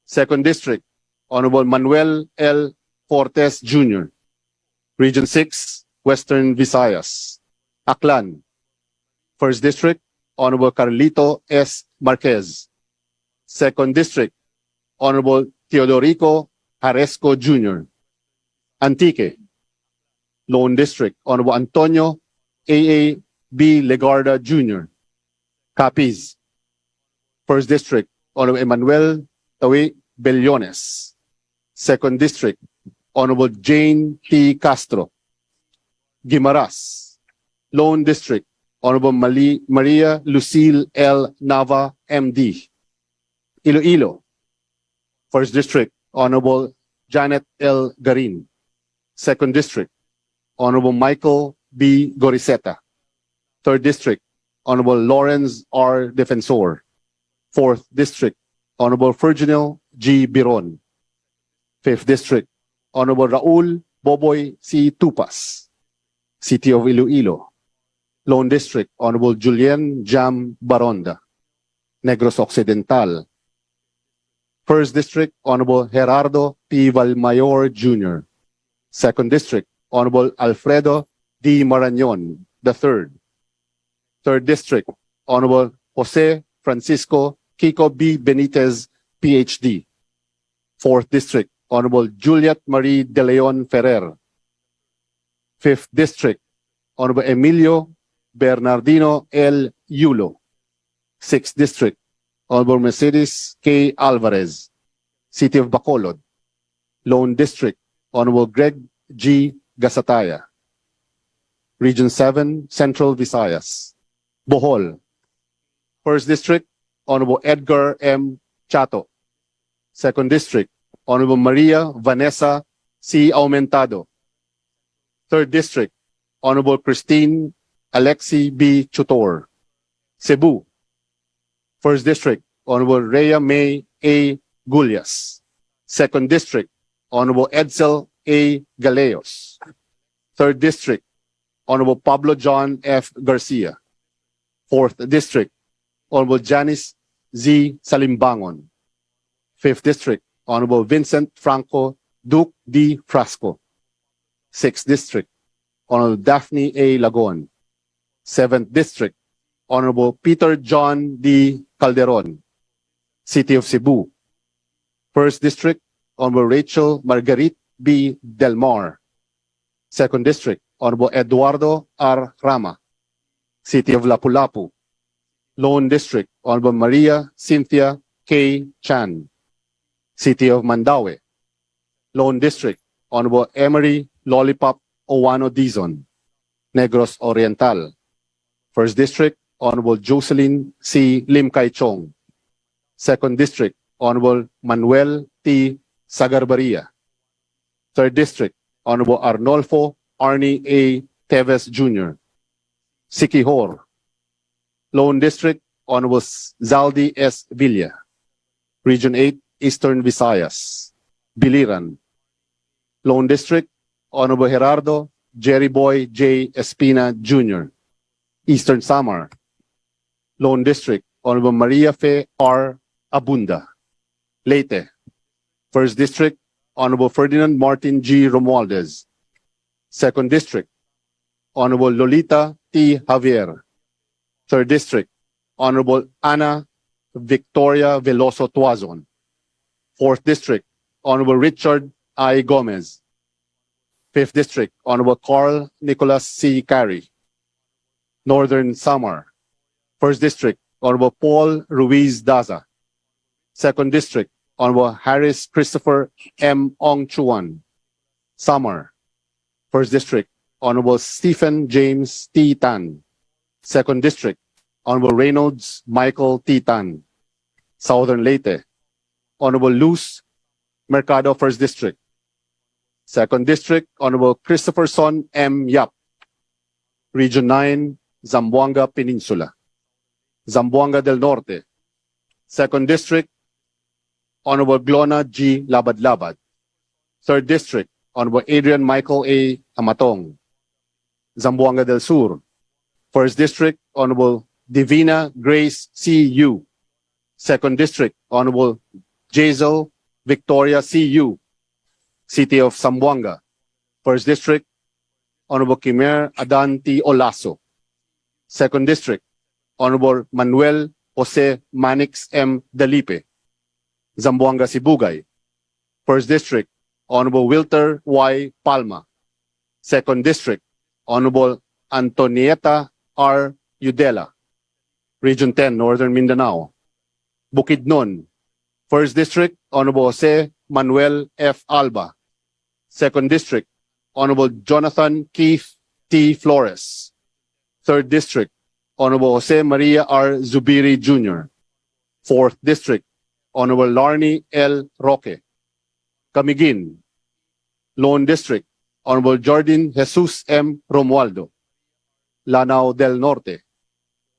2nd District, Honorable Manuel L. Fortes Jr. Region 6, Western Visayas. Aklan. 1st District, Honorable Carlito S. Marquez. 2nd District, Honorable Teodorico Haresco Jr. Antique. Lone District, Honorable Antonio A. B. Legarda Jr. Capiz. 1st District, Honorable Emmanuel Tawi Bellones. 2nd District, Honorable Jane T. Castro. Guimaras. Lone District, Honorable Maria Lucille L. Nava, MD. Iloilo. 1st District, Honorable Janet L. Garin. 2nd District, Honorable Michael B. Goriseta. 3rd District, Honorable Lawrence R. Defensor. 4th District, Honorable Virginal G. Biron. 5th District, Honorable Raul Boboy C. Tupas. City of Iloilo. Lone District, Honorable Julien Jam Baronda, Negros Occidental. First District, Honorable Gerardo P. Valmayor Jr. Second District, Honorable Alfredo D. Marañon III. Third District, Honorable Jose Francisco Kiko B. Benitez, PhD. Fourth District, Honorable Juliet Marie De Leon Ferrer. Fifth District, Honorable Emilio Bernardino L. Yulo. Sixth District, Honorable Mercedes K. Alvarez, City of Bacolod. Lone District, Honorable Greg G. Gasataya. Region 7, Central Visayas. Bohol. First District, Honorable Edgar M. Chato. Second District, Honorable Maria Vanessa C. Aumentado. Third District, Honorable Christine Alexi B. Chutor. Cebu. First District, Honorable Rhea May A. Gulyas. Second District, Honorable Edsel A. Galeos. Third District, Honorable Pablo John F. Garcia. Fourth District, Honorable Janice Z. Salimbangon. Fifth District, Honorable Vincent Franco Duke D. Frasco. Sixth District, Honorable Daphne A. Lagon. Seventh District, Honorable Peter John D. Calderon, City of Cebu. First District, Honorable Rachel Marguerite B. Del Mar. Second District, Honorable Eduardo R. Rama, City of Lapu-Lapu. Lone District, Honorable Maria Cynthia K. Chan, City of Mandaue. Lone District, Honorable Emery Lollipop Owano Dizon, Negros Oriental. First District, Honorable Jocelyn C. Lim Kai Chong. Second District, Honorable Manuel T. Sagarbaria. Third District, Honorable Arnolfo Arnie A. Teves Jr. Siquijor. Lone District, Honorable Zaldi S. Villa. Region 8, Eastern Visayas. Biliran. Lone District, Honorable Gerardo Jerry Boy J. Espina Jr. Eastern Samar. Lone District, Honorable Maria Fe R. Abunda. Leyte. First District, Honorable Ferdinand Martin G. Romualdez. Second District, Honorable Lolita T. Javier. Third District, Honorable Ana Victoria Veloso Tuazon. Fourth District, Honorable Richard I. Gomez. Fifth District, Honorable Carl Nicholas C. Carey. Northern Samar. First District, Honorable Paul Ruiz Daza. Second District, Honorable Harris Christopher M. Ong Chuan. Samar. First District, Honorable Stephen James T. Tan. Second District, Honorable Reynolds Michael T. Tan. Southern Leyte, Honorable Luz Mercado, First District. Second District, Honorable Christopher Son M. Yap. Region 9, Zamboanga Peninsula. Zamboanga del Norte. Second District, Honorable Glona G. Labad-Labad. Third District, Honorable Adrian Michael A. Amatong. Zamboanga del Sur. First District, Honorable Divina Grace C. U. Second District, Honorable Jazel Victoria C. U. City of Zamboanga. First District, Honorable Kimer Adan T. Olaso. Second District, Honorable Manuel Jose Manix M. Dalipe. Zamboanga Sibugay. First District, Honorable Wilter Y. Palma. Second District, Honorable Antonieta R. Udela. Region 10, Northern Mindanao. Bukidnon. First District, Honorable Jose Manuel F. Alba. Second District, Honorable Jonathan Keith T. Flores. Third District, Honorable Jose Maria R. Zubiri Jr. Fourth District, Honorable Larnie L. Roque. Camiguin. Lone District, Honorable Jordan Jesus M. Romualdo. Lanao del Norte.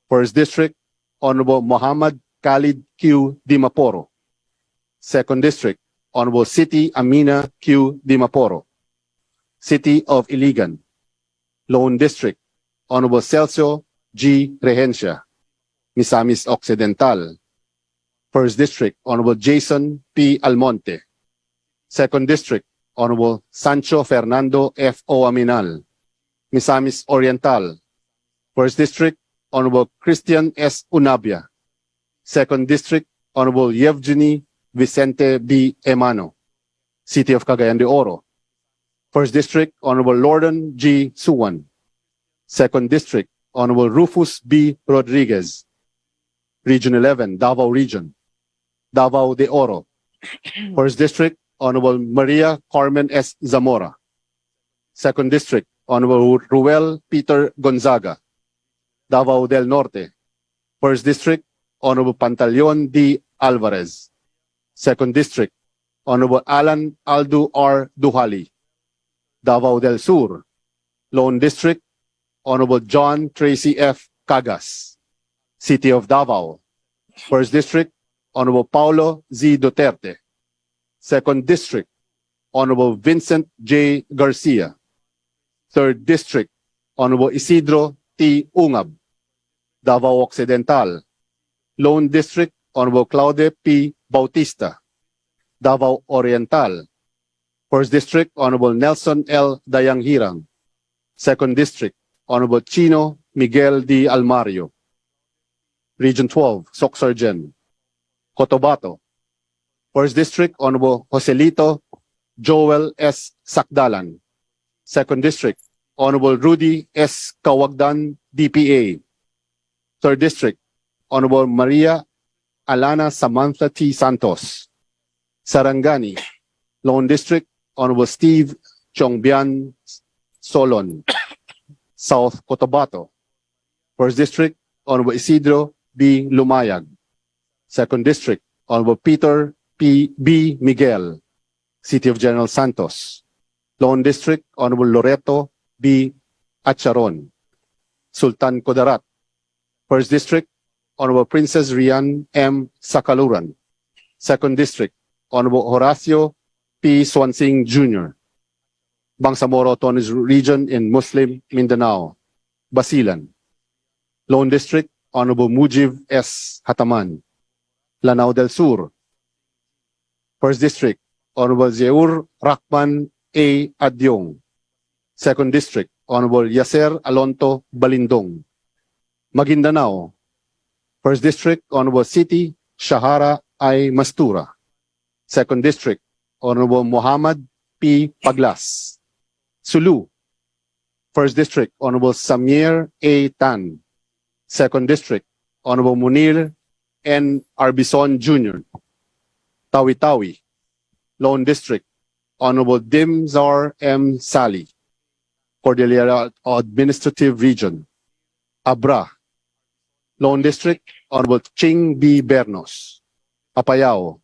First District, Honorable Muhammad Khalid Q. Dimaporo. Second District, Honorable City Amina Q. Dimaporo. City of Iligan. Lone District, Honorable Celso G. Regencia, Misamis Occidental. First District, Honorable Jason P. Almonte. Second District, Honorable Sancho Fernando F. O. Aminal, Misamis Oriental. First District, Honorable Christian S. Unabia. Second District, Honorable Yevgeny Vicente B. Emano, City of Cagayan de Oro. First District, Honorable Lorden G. Suwan. Second District, Honorable Rufus B. Rodriguez. Region 11, Davao Region, Davao de Oro. First District, Honorable Maria Carmen S. Zamora. Second District, Honorable Ruel Peter Gonzaga, Davao del Norte. First District, Honorable Pantaleon D. Alvarez. Second District, Honorable Alan Aldo R. Duhali, Davao del Sur. Lone District, Honorable John Tracy F. Cagas, City of Davao. First District, Honorable Paulo Z. Duterte. Second District, Honorable Vincent J. Garcia. Third District, Honorable Isidro T. Ungab, Davao Occidental. Lone District, Honorable Claude P. Bautista, Davao Oriental. First District, Honorable Nelson L. Dayanghirang. Second District, Honorable Chino Miguel D. Almario. Region 12, Soxargen, Cotabato. First District, Honorable Joselito Joel S. Sakdalan. Second District, Honorable Rudy S. Kawagdan, DPA. Third District, Honorable Maria Alana Samantha T. Santos, Sarangani. Lone District, Honorable Steve Chongbian Solon, South Cotabato. First District, Honorable Isidro B. Lumayag. Second District, Honorable Peter P. B. Miguel, City of General Santos. Lone District, Honorable Loreto B. Acharon, Sultan Kudarat. First District, Honorable Princess Rian M. Sakaluran. Second District, Honorable Horacio P. Swansing Jr., Bangsamoro Autonomous Region in Muslim Mindanao, Basilan. Lone District, Honorable Mujib S. Hataman, Lanao del Sur. First District, Honorable Zeur Rakman A. Adyong. Second District, Honorable Yaser Alonto Balindong, Maguindanao. First District, Honorable City Shahara I. Mastura. Second District, Honorable Muhammad P. Paglas, Sulu. First District, Honorable Samir A. Tan. Second District, Honorable Munir N. Arbison Jr., Tawi-Tawi. Lone District, Honorable Dimzar M. Sali, Cordillera Administrative Region, Abra. Lone District, Honorable Ching B. Bernos, Apayao.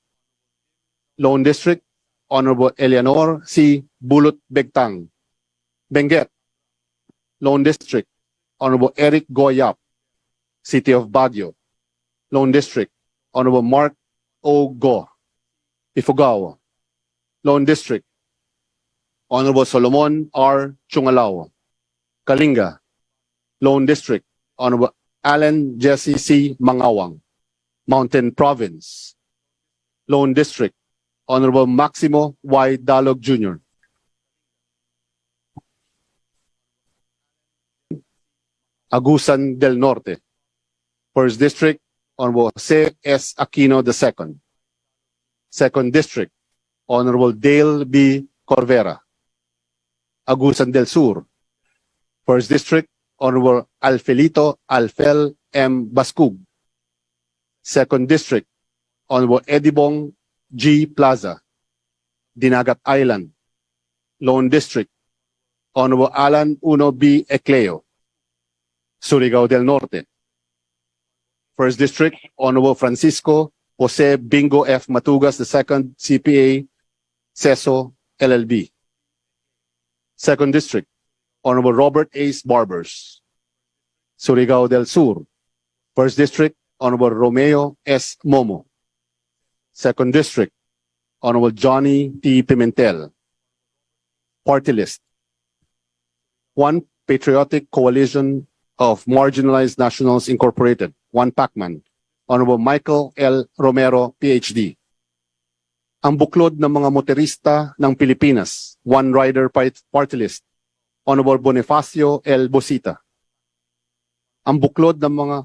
Lone District, Honorable Eleanor C. Bulot Begtang, Benguet. Lone District, Honorable Eric Goyap, City of Baguio. Lone District, Honorable Mark O. Go, Ifugao. Lone District, Honorable Solomon R. Chungalao, Kalinga. Lone District, Honorable Allen Jesse C. Mangawang, Mountain Province. Lone District, Honorable Maximo Y. Dalog Jr., Agusan del Norte. First District, Honorable Jose S. Aquino II. Second District, Honorable Dale B. Corvera, Agusan del Sur. First District, Honorable Alfelito Alfel M. Bascug. Second District, Honorable Edibong G. Plaza, Dinagat Island. Lone District, Honorable Alan Uno B. Ecleo, Surigao del Norte. First District, Honorable Francisco Jose Bingo F. Matugas II, CPA, CESO, LLB. Second District, Honorable Robert Ace Barbers, Surigao del Sur. First District, Honorable Romeo S. Momo. Second District, Honorable Johnny T. Pimentel. Party List: One Patriotic Coalition of Marginalized Nationals Incorporated, 1 Pacman, Honorable Michael L. Romero, PhD. Ang buklod ng mga motorista ng Pilipinas, 1 Rider Party List, Honorable Bonifacio L. Bosita. Ang buklod ng mga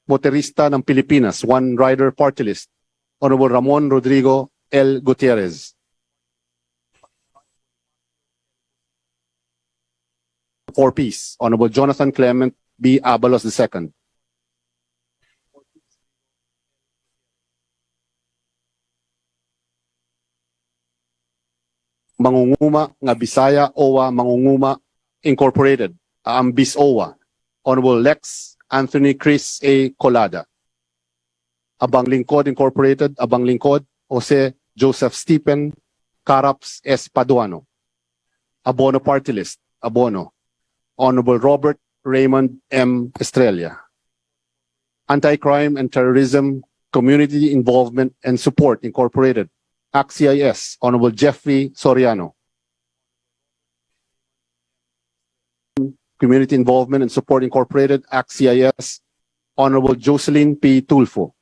motorista ng Pilipinas, 1 Rider Party List, Honorable Ramon Rodrigo L. Gutierrez. For Peace, Honorable Jonathan Clement B. Abalos II. Mangunguma nga Bisaya OWA Mangunguma Incorporated, ang BIS-OWA, Honorable Lex Anthony Chris A. Colada. Abang Lingkod Incorporated, Abang Lingkod Jose Joseph Stephen Caraps S. Paduano. Abono Party List, Abono, Honorable Robert Raymond M. Estrella. Anti-Crime and Terrorism Community Involvement and Support Incorporated, ACT-CIS, Honorable Jeffrey Soriano. Community Involvement and Support Incorporated, ACT-CIS, Honorable Jocelyn P. Tulfo.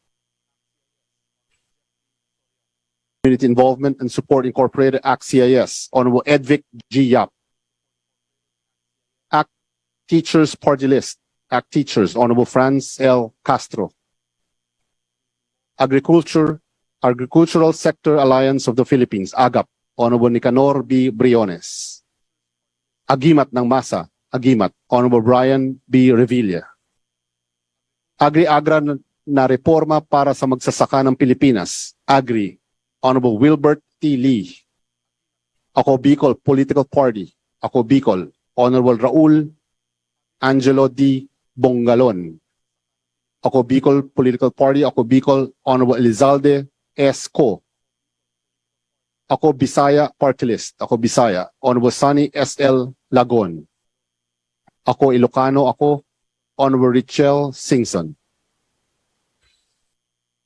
Community Involvement and Support Incorporated, ACT-CIS, Honorable Edvic G. Yap. ACT Teachers Party List, ACT Teachers, Honorable Franz L. Castro. Agricultural Sector Alliance of the Philippines, AGAP, Honorable Nicanor B. Briones. Agimat ng Masa, Agimat, Honorable Brian B. Revilla. Agri-Agra na reforma para sa magsasaka ng Pilipinas, Agri, Honorable Wilbert T. Lee. Ako Bicol Political Party, Ako Bicol, Honorable Raul Angelo D. Bongalon. Ako Bicol Political Party, Ako Bicol, Honorable Elizalde S. Co. Ako Bisaya Party List, Ako Bisaya, Honorable Sunny S. L. Lagon. Ako Ilocano, Ako Honorable Richel Singson.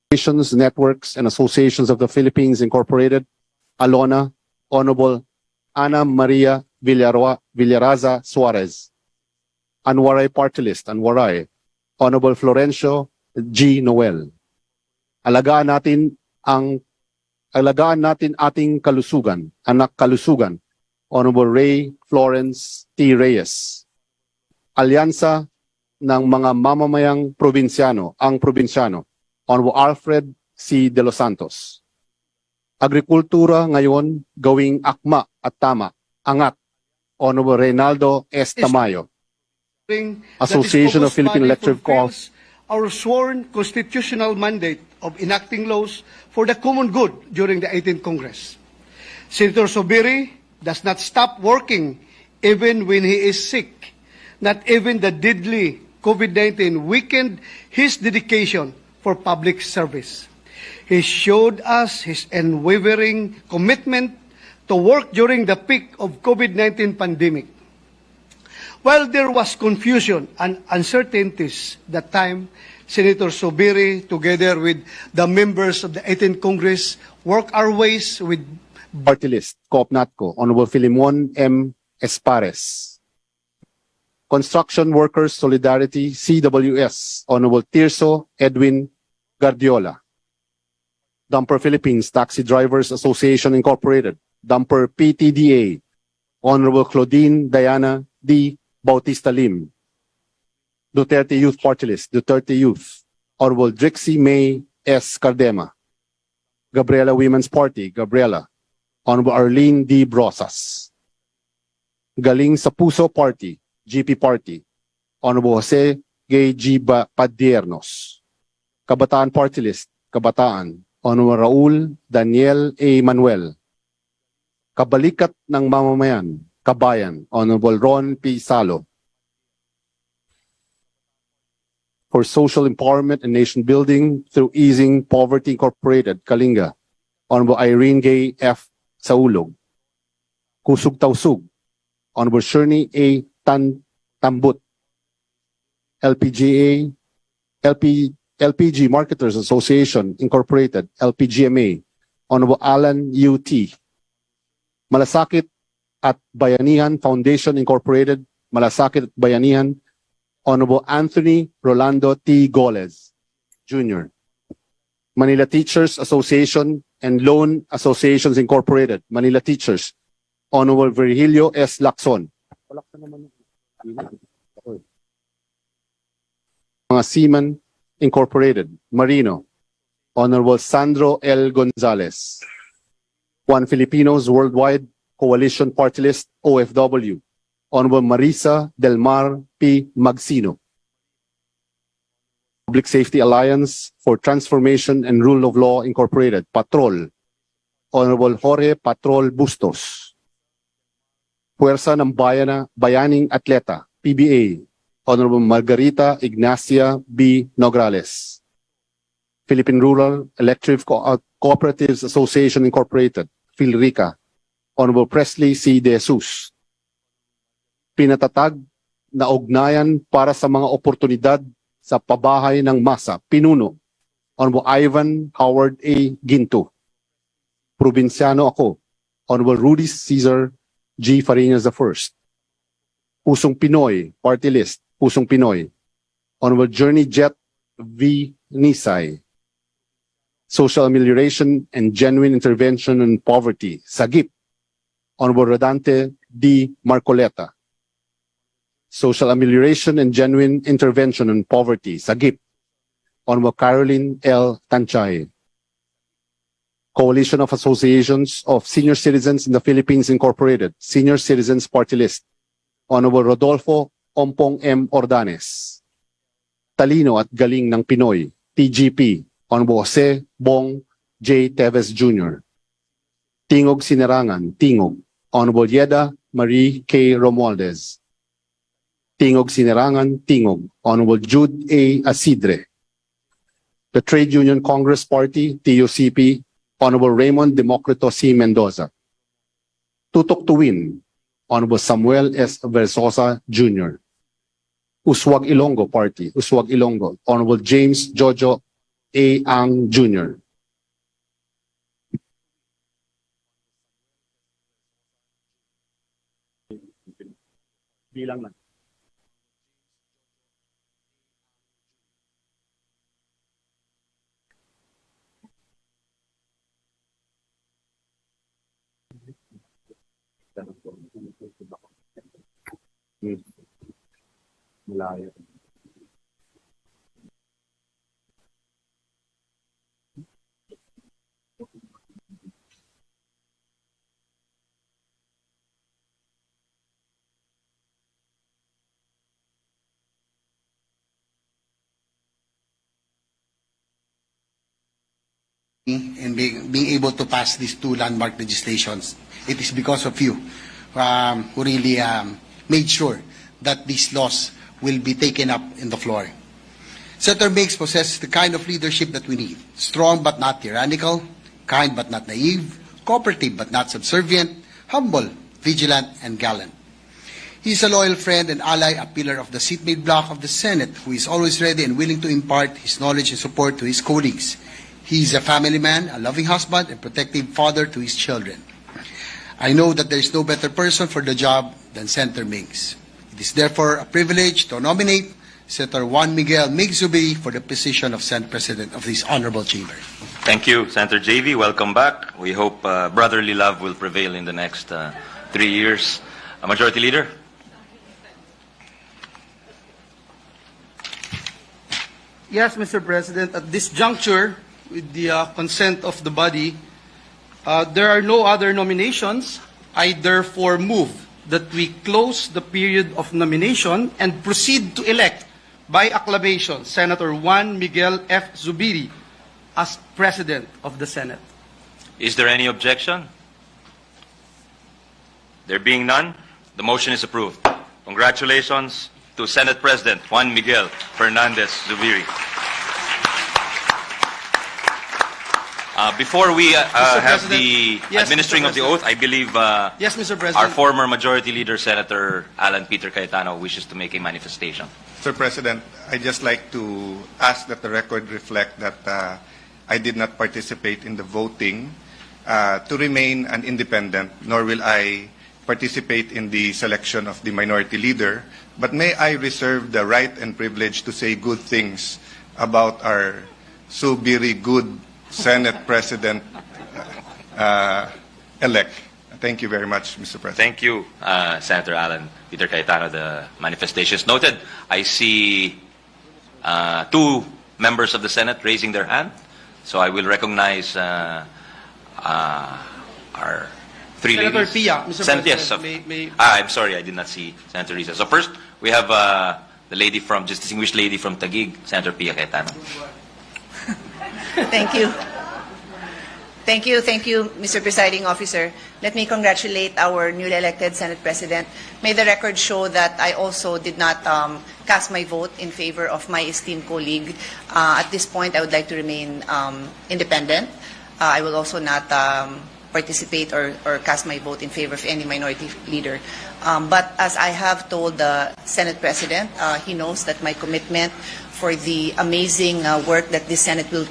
Networks and Associations of the Philippines Incorporated, Alona, Honorable Ana Maria Villaraza Suarez. Anwaray Party List, Anwaray, Honorable Florencio G. Noel. Alagaan natin ating kalusugan, anak kalusugan, Honorable Ray Florence T. Reyes. Alyansa ng mga mamamayang probinsyano, ang probinsyano, Honorable Alfred C. De Los Santos. Agrikultura ngayon gawing akma at tama, angat, Honorable Reynaldo S. Tamayo. Association of Philippine Electric Corps. Our sworn constitutional mandate of enacting laws for the common good during the 18th Congress. Senator Sobiri does not stop working even when he is sick. Not even the deadly COVID-19 weakened his dedication for public service. He showed us his unwavering commitment to work during the peak of COVID-19 pandemic. While there was confusion and uncertainties that time, Senator Sobiri, together with the members of the 18th Congress, worked our ways with Party List, COP-NATCO, Honorable Filimon M. Espares. Construction Workers Solidarity, CWS, Honorable Tirso Edwin Guardiola. Dumper Philippines Taxi Drivers Association Incorporated, Dumper PTDA, Honorable Claudine Diana D. Bautista Lim. Duterte Youth Party List, Duterte Youth, Honorable Drixie May S. Cardema. Gabriela Women's Party, Gabriela, Honorable Arlene D. Brosas. Galing sa Puso Party, GP Party, Honorable Jose Gay G. Padiernos. Kabataan Party List, Kabataan, Honorable Raul Daniel A. Manuel. Kabalikat ng Mamamayan, Kabayan, Honorable Ron P. Salo. For Social Empowerment and Nation Building through Easing Poverty Incorporated, Kalinga, Honorable Irene Gay F. Saulog. Kusug Tausug, Honorable Shirley A. Tambut. LPG Marketers Association Incorporated, LPGMA, Honorable Alan U.T. Malasakit at Bayanihan Foundation Incorporated, Malasakit at Bayanihan, Honorable Anthony Rolando T. Goles, Jr. Manila Teachers Association and Loan Associations Incorporated, Manila Teachers, Honorable Virgilio S. Lacson. Mga Seaman Incorporated, Marino, Honorable Sandro L. Gonzalez. One Filipinos Worldwide Coalition Party List, OFW, Honorable Marisa Del Mar P. Magsino. Public Safety Alliance for Transformation and Rule of Law Incorporated, Patrol, Honorable Jorge Patrol Bustos. Puwersa ng Bayaning Atleta, PBA, Honorable Margarita Ignacia B. Nograles. Philippine Rural Electric Cooperatives Association Incorporated, Philrica, Honorable Presley C. De Jesus. Pinatatag na ugnayan para sa mga oportunidad sa pabahay ng masa, pinuno, Honorable Ivan Howard A. Ginto. Probinsyano ako, Honorable Rudy Cesar G. Farinas I. Pusong Pinoy, Party List, Pusong Pinoy, Honorable Journey Jet V. Nisay. Social Amelioration and Genuine Intervention on Poverty, SAGIP, Honorable Rodante D. Marcoleta. Social Amelioration and Genuine Intervention on Poverty, SAGIP, Honorable Caroline L. Tanchay. Coalition of Associations of Senior Citizens in the Philippines Incorporated, Senior Citizens Party List, Honorable Rodolfo Ompong M. Ordanes. Talino at Galing ng Pinoy, TGP, Honorable Jose Bong J. Teves Jr. Tingog Sinerangan, Tingog, Honorable Yeda Marie K. Romualdez. Tingog Sinerangan, Tingog, Honorable Jude A. Asidre. The Trade Union Congress Party, TUCP, Honorable Raymond Democrito C. Mendoza. Tutok to Win, Honorable Samuel S. Versosa Jr. Uswag Ilonggo Party, Uswag Ilonggo, Honorable James Jojo A. Ang Jr. Bilang na. Malayo. And being able to pass these two landmark legislations. It is because of you who really made sure that these laws will be taken up in the floor. Senator Meigs possesses the kind of leadership that we need. Strong but not tyrannical, kind but not naive, cooperative but not subservient, humble, vigilant, and gallant. He is a loyal friend and ally, a pillar of the seatmate bloc of the Senate, who is always ready and willing to impart his knowledge and support to his colleagues. He is a family man, a loving husband, and protective father to his children. I know that there is no better person for the job than Senator Meigs. It is therefore a privilege to nominate Senator Juan Miguel Meigs Zubiri for the position of Senate President of this honorable chamber. Thank you, Senator JV. Welcome back. We hope brotherly love will prevail in the next 3 years. Majority Leader. Yes, Mr. President, at this juncture, with the consent of the body, there are no other nominations. I therefore move that we close the period of nomination and proceed to elect by acclamation Senator Juan Miguel F. Zubiri as President of the Senate. Is there any objection? There being none, the motion is approved. Congratulations to Senate President Juan Miguel Fernandez Zubiri. Before we have the administering of the oath, I believe yes, Mr. President. our former Majority Leader, Senator Alan Peter Cayetano, wishes to make a manifestation. Mr. President, I'd just like to ask that the record reflect that I did not participate in the voting to remain an independent, nor will I participate in the selection of the minority leader, but may I reserve the right and privilege to say good things about our so very good Senate President elect. Thank you very much, Mr. President. Thank you, Senator Alan Peter Cayetano. The manifestation is noted. I see two members of the Senate raising their hand, so I will recognize our three Senator ladies. P.A., Mr. Yes, President, I'm sorry, I did not see Senator Risa. So first, we have the lady from, just distinguished lady from Taguig, Senator Pia Cayetano. Thank you. Thank you, Mr. Presiding Officer. Let me congratulate our newly elected Senate President. May the record show that I also did not cast my vote in favor of my esteemed colleague. At this point, I would like to remain independent. I will also not participate or cast my vote in favor of any minority leader. But as I have told the Senate President, he knows that my commitment for the amazing work that this Senate will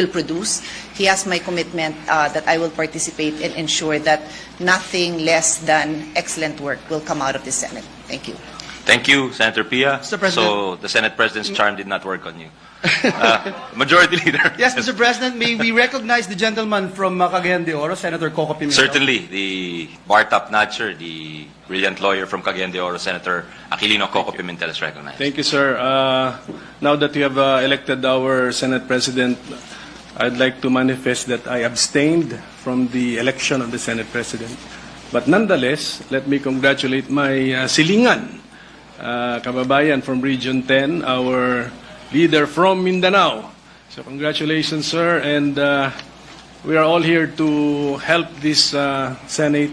produce. He has my commitment that I will participate and ensure that nothing less than excellent work will come out of the Senate. Thank you. Thank you, Senator Pia. Mr. President. So the Senate President's charm did not work on you. Majority Leader. Yes, Mr. President, may we recognize the gentleman from Cagayan de Oro, Senator Coco Pimentel? Certainly, the bar top notcher, the brilliant lawyer from Cagayan de Oro, Senator Aquilino Coco Pimentel is recognized. Thank you, sir. Now that you have elected our Senate President, I'd like to manifest that I abstained from the election of the Senate President. But nonetheless, let me congratulate my silingan, kababayan from Region 10, our leader from Mindanao. So congratulations, sir, and we are all here to help this Senate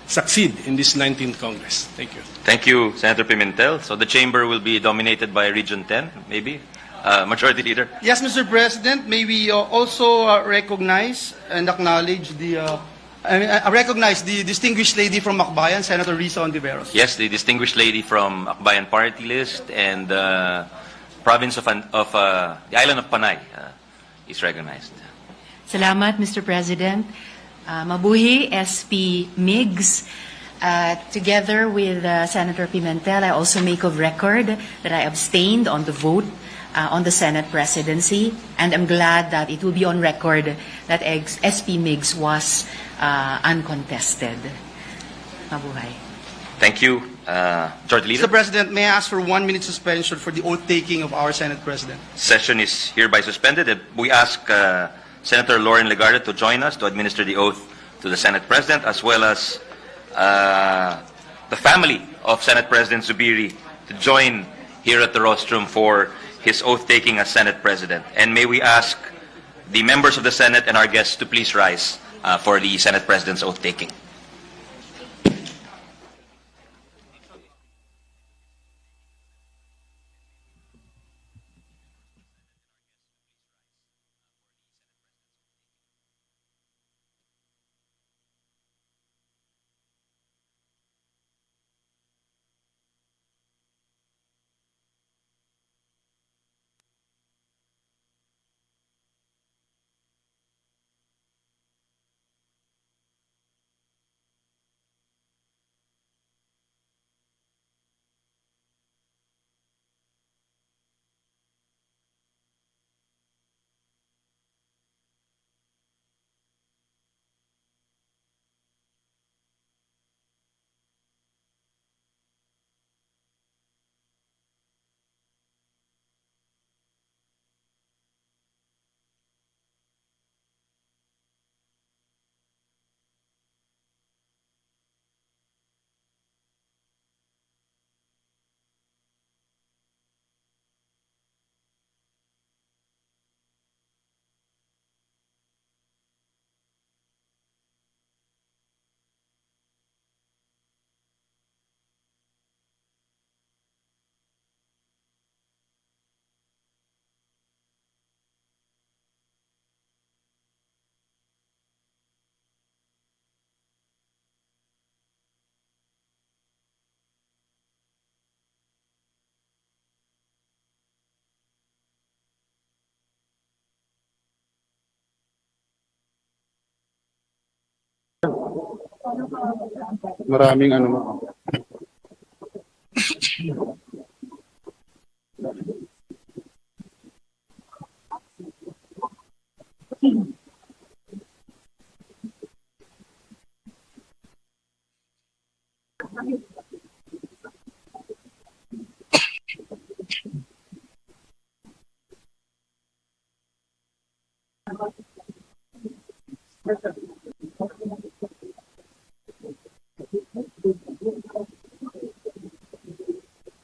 succeed in this 19th Congress. Thank you. Thank you, Senator Pimentel. So the chamber will be dominated by Region 10, maybe? Majority Leader. Yes, Mr. President, may we also recognize and acknowledge recognize the distinguished lady from Macbayan, Senator Risa Ontiveros. Yes, the distinguished lady from Akbayan Party List and province of the island of Panay is recognized. Salamat, Mr. President. Mabuhi, SP Migs. Together with Senator Pimentel, I also make of record that I abstained on the vote on the Senate presidency, and I'm glad that it will be on record that SP Migs was uncontested. Mabuhay. Thank you. Majority Leader. Mr. President, may I ask for 1 minute suspension for the oath-taking of our Senate President? Session is hereby suspended. And we ask Senator Lauren Legarda to join us to administer the oath to the Senate President, as well as the family of Senate President Zubiri to join here at the rostrum for his oath-taking as Senate President. And may we ask the members of the Senate and our guests to please rise for the Senate President's oath-taking. Maraming ano.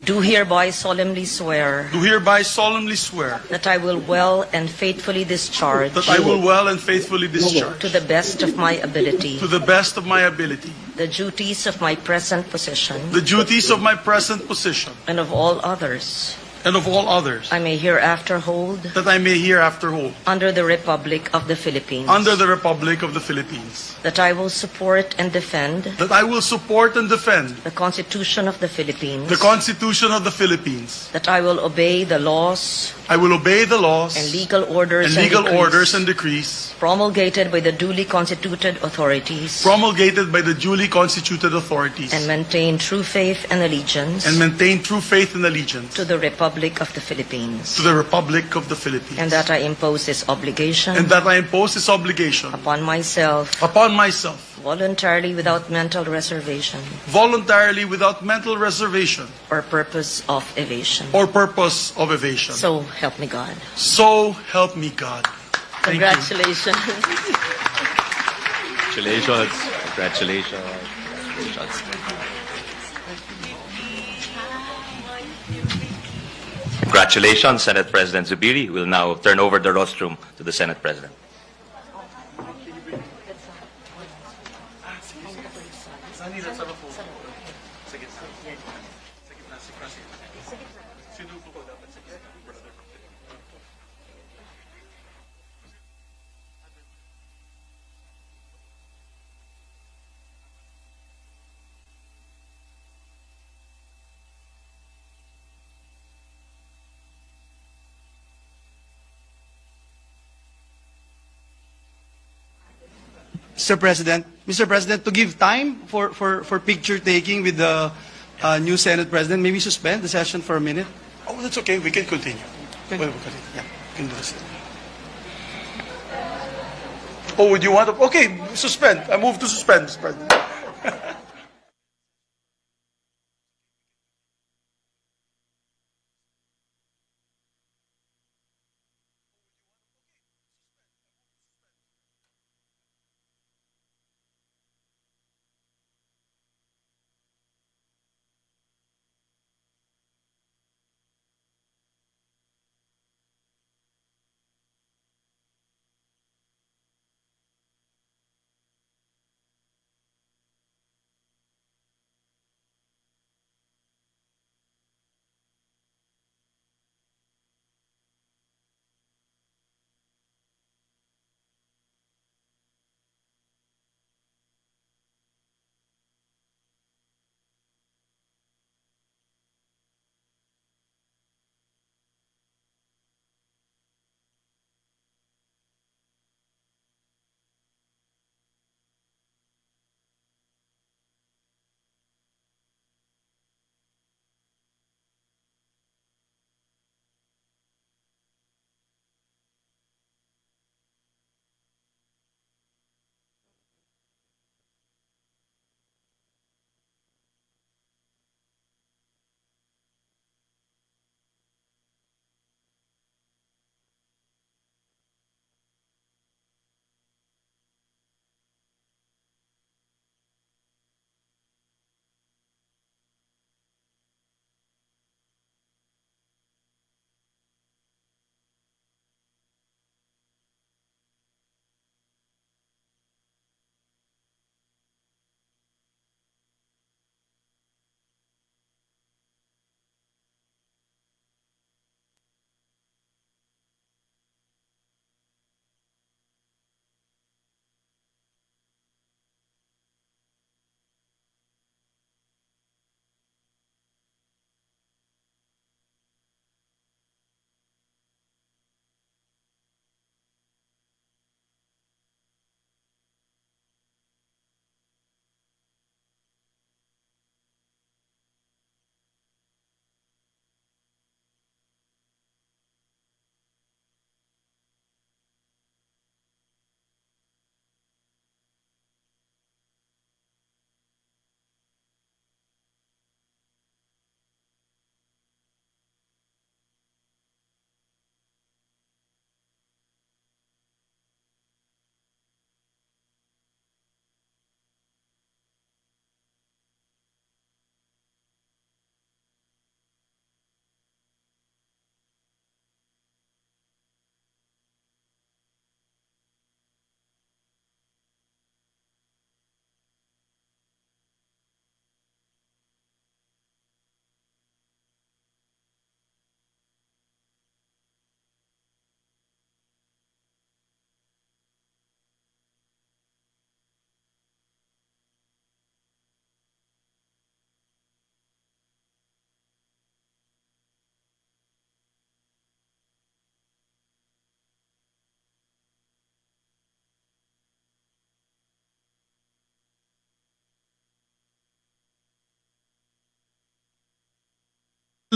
Do hereby solemnly swear Do hereby solemnly swear that I will well and faithfully discharge that I will well and faithfully discharge to the best of my ability to the best of my ability the duties of my present position the duties of my present position and of all others and of all others I may hereafter hold that I may hereafter hold under the Republic of the Philippines. under the Republic of the Philippines. That I will support and defend That I will support and defend the Constitution of the Philippines. the Constitution of the Philippines. That I will obey the laws I will obey the laws and legal orders and decrees promulgated by the duly constituted authorities promulgated by the duly constituted authorities and maintain true faith and allegiance and maintain true faith and allegiance to the Republic of the Philippines. to the Republic of the Philippines. And that I impose this obligation And that I impose this obligation upon myself voluntarily without mental reservation voluntarily without mental reservation or purpose of evasion. or purpose of evasion. So help me God. So help me God. Thank you. Congratulations. Congratulations. Congratulations. Congratulations. Congratulations, Senate President Zubiri. We'll now turn over the rostrum to the Senate President. Mr. President, to give time for picture taking with the new Senate President, maybe suspend the session for a minute. Oh, that's okay. We can continue. Okay. Well, yeah, we can do this. Oh, would you want to? Okay, suspend. I move to suspend, Mr. President.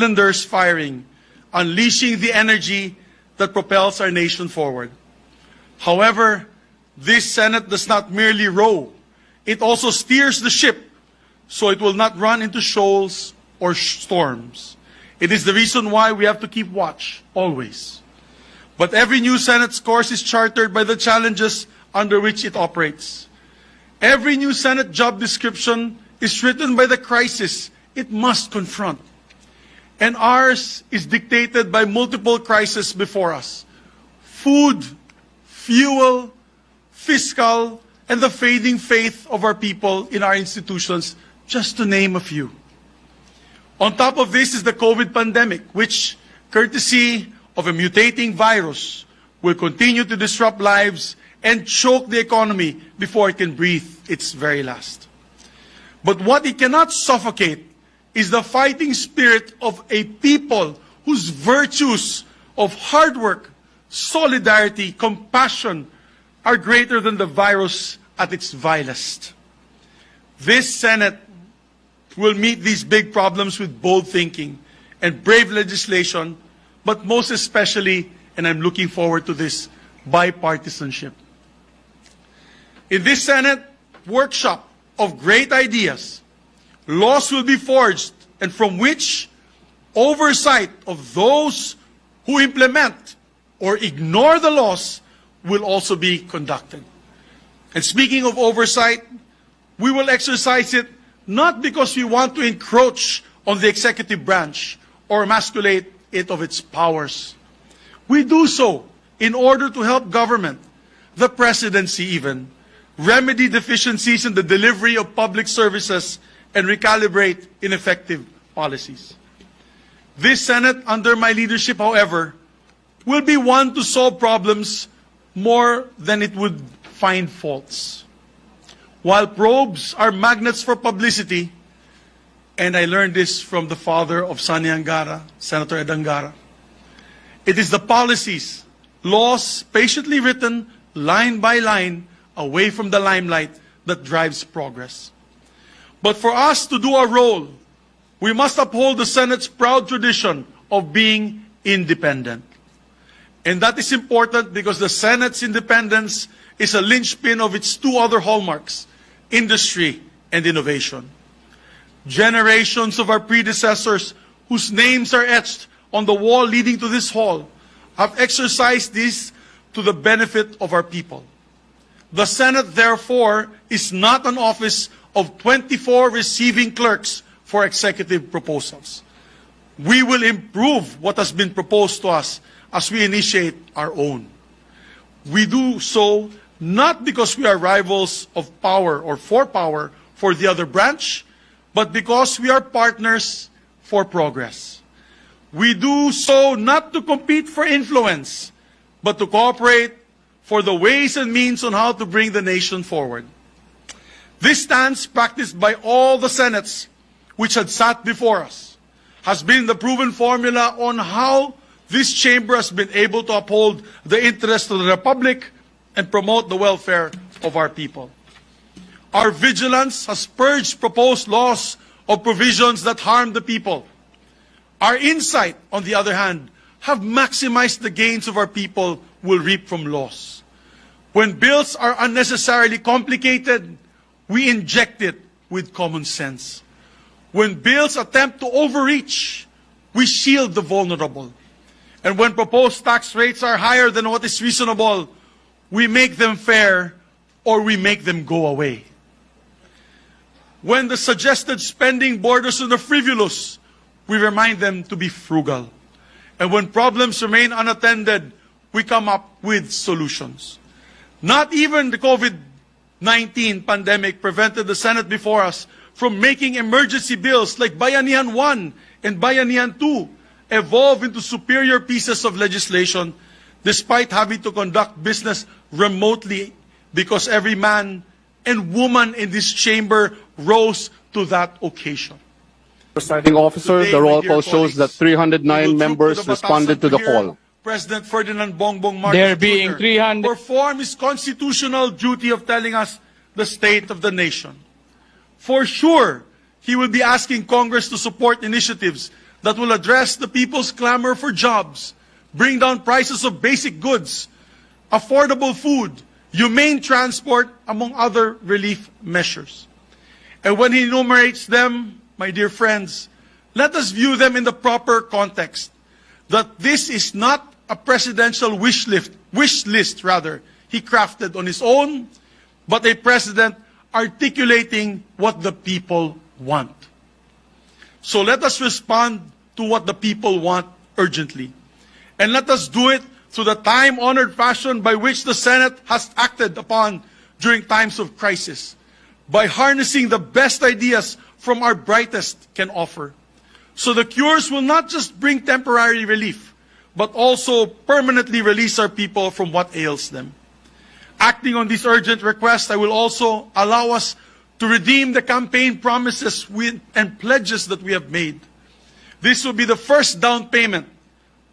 cylinders firing, unleashing the energy that propels our nation forward. However, this Senate does not merely row. It also steers the ship so it will not run into shoals or storms. It is the reason why we have to keep watch, always. But every new Senate's course is chartered by the challenges under which it operates. Every new Senate job description is written by the crisis it must confront. And ours is dictated by multiple crises before us: food, fuel, fiscal, and the fading faith of our people in our institutions, just to name a few. On top of this is the COVID pandemic, which, courtesy of a mutating virus, will continue to disrupt lives and choke the economy before it can breathe its very last. But what it cannot suffocate is the fighting spirit of a people whose virtues of hard work, solidarity, compassion are greater than the virus at its vilest. This Senate will meet these big problems with bold thinking and brave legislation, but most especially, and I'm looking forward to this, bipartisanship. In this Senate workshop of great ideas, laws will be forged, and from which oversight of those who implement or ignore the laws will also be conducted. And speaking of oversight, we will exercise it not because we want to encroach on the executive branch or emasculate it of its powers. We do so in order to help government, the presidency even, remedy deficiencies in the delivery of public services and recalibrate ineffective policies. This Senate, under my leadership, however, will be one to solve problems more than it would find faults. While probes are magnets for publicity, and I learned this from the father of Sani Angara, Senator Ed Angara, it is the policies, laws patiently written line by line away from the limelight that drives progress. But for us to do our role, we must uphold the Senate's proud tradition of being independent. And that is important because the Senate's independence is a linchpin of its two other hallmarks: industry and innovation. Generations of our predecessors, whose names are etched on the wall leading to this hall, have exercised this to the benefit of our people. The Senate, therefore, is not an office of 24 receiving clerks for executive proposals. We will improve what has been proposed to us as we initiate our own. We do so not because we are rivals of power or for the other branch, but because we are partners for progress. We do so not to compete for influence, but to cooperate for the ways and means on how to bring the nation forward. This stance, practiced by all the Senates which had sat before us, has been the proven formula on how this chamber has been able to uphold the interests of the Republic and promote the welfare of our people. Our vigilance has purged proposed laws of provisions that harm the people. Our insight, on the other hand, have maximized the gains of our people will reap from laws. When bills are unnecessarily complicated, we inject it with common sense. When bills attempt to overreach, we shield the vulnerable. And when proposed tax rates are higher than what is reasonable, we make them fair or we make them go away. When the suggested spending borders on the frivolous, we remind them to be frugal. And when problems remain unattended, we come up with solutions. Not even the COVID-19 pandemic prevented the Senate before us from making emergency bills like Bayanihan 1 and Bayanihan 2 evolve into superior pieces of legislation despite having to conduct business remotely because every man and woman in this chamber rose to that occasion. Presiding officer, Today, the roll my dear call shows that colleagues, 309 members responded to the call. President Ferdinand Bongbong Marcos There being Jr. 300 perform his constitutional duty of telling us the state of the nation. For sure, he will be asking Congress to support initiatives that will address the people's clamor for jobs, bring down prices of basic goods, affordable food, humane transport, among other relief measures. And when he enumerates them, my dear friends, let us view them in the proper context, that this is not a presidential wish list he crafted on his own, but a president articulating what the people want. So let us respond to what the people want urgently. And let us do it through the time-honored fashion by which the Senate has acted upon during times of crisis, by harnessing the best ideas from our brightest can offer. So the cures will not just bring temporary relief, but also permanently release our people from what ails them. Acting on this urgent request, I will also allow us to redeem the campaign promises and pledges that we have made. This will be the first down payment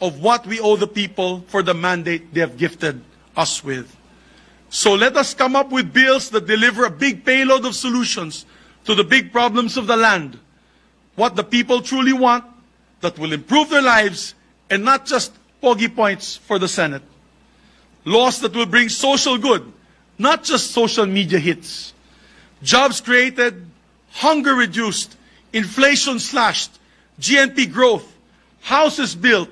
of what we owe the people for the mandate they have gifted us with. So let us come up with bills that deliver a big payload of solutions to the big problems of the land, what the people truly want, that will improve their lives, and not just pogi points for the Senate. Laws that will bring social good, not just social media hits. Jobs created, hunger reduced, inflation slashed, GNP growth, houses built,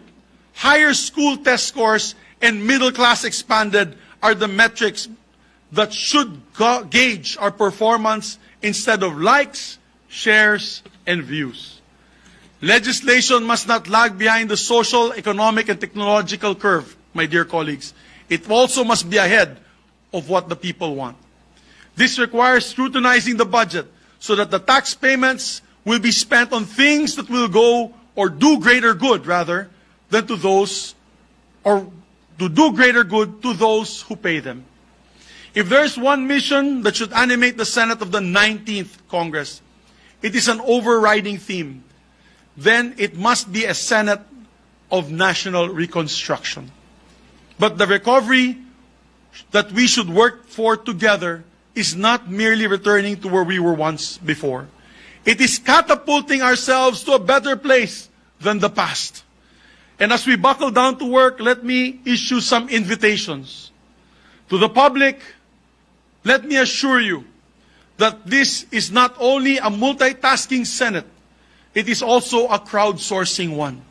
higher school test scores, and middle class expanded are the metrics that should gauge our performance instead of likes, shares, and views. Legislation must not lag behind the social, economic, and technological curve, my dear colleagues. It also must be ahead of what the people want. This requires scrutinizing the budget so that the tax payments will be spent on things that will go or do greater good rather than to those, or to do greater good to those who pay them. If there's one mission that should animate the Senate of the 19th Congress, it is an overriding theme. Then it must be a Senate of national reconstruction. But the recovery that we should work for together is not merely returning to where we were once before. It is catapulting ourselves to a better place than the past. And as we buckle down to work, let me issue some invitations. To the public, let me assure you that this is not only a multitasking Senate, it is also a crowdsourcing one.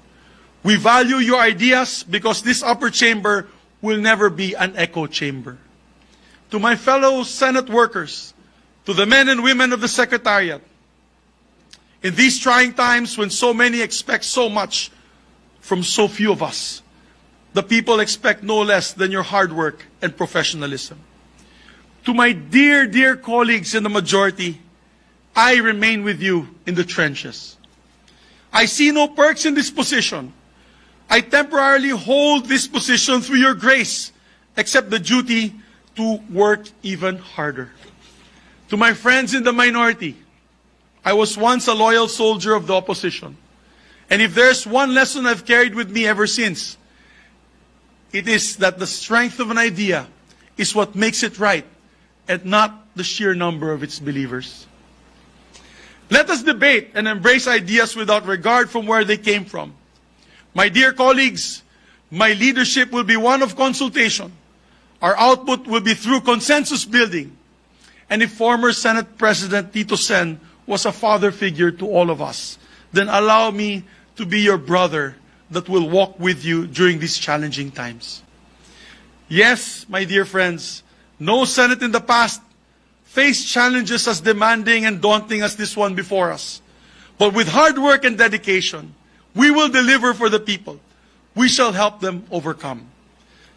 We value your ideas because this upper chamber will never be an echo chamber. To my fellow Senate workers, to the men and women of the Secretariat, in these trying times when so many expect so much from so few of us, the people expect no less than your hard work and professionalism. To my dear, dear colleagues in the majority, I remain with you in the trenches. I see no perks in this position. I temporarily hold this position through your grace, except the duty to work even harder. To my friends in the minority, I was once a loyal soldier of the opposition. And if there's one lesson I've carried with me ever since, it is that the strength of an idea is what makes it right, and not the sheer number of its believers. Let us debate and embrace ideas without regard from where they came from. My dear colleagues, my leadership will be one of consultation. Our output will be through consensus building. And if former Senate President Tito Sen was a father figure to all of us, then allow me to be your brother that will walk with you during these challenging times. Yes, my dear friends, no Senate in the past faced challenges as demanding and daunting as this one before us. But with hard work and dedication, we will deliver for the people. We shall help them overcome.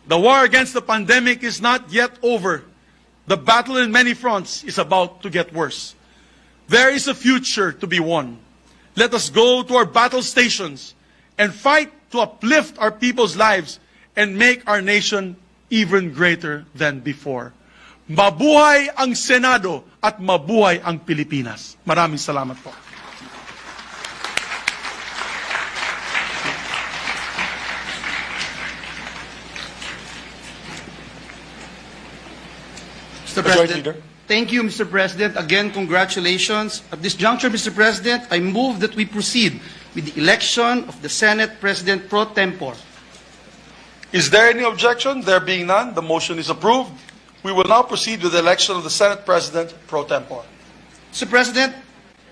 The war against the pandemic is not yet over. The battle in many fronts is about to get worse. There is a future to be won. Let us go to our battle stations and fight to uplift our people's lives and make our nation even greater than before. Mabuhay ang Senado at mabuhay ang Pilipinas. Maraming salamat po. Mr. President. Thank you, Mr. President. Again, congratulations. At this juncture, Mr. President, I move that we proceed with the election of the Senate President pro tempore. Is there any objection? There being none, the motion is approved. We will now proceed with the election of the Senate President pro tempore. Mr. President,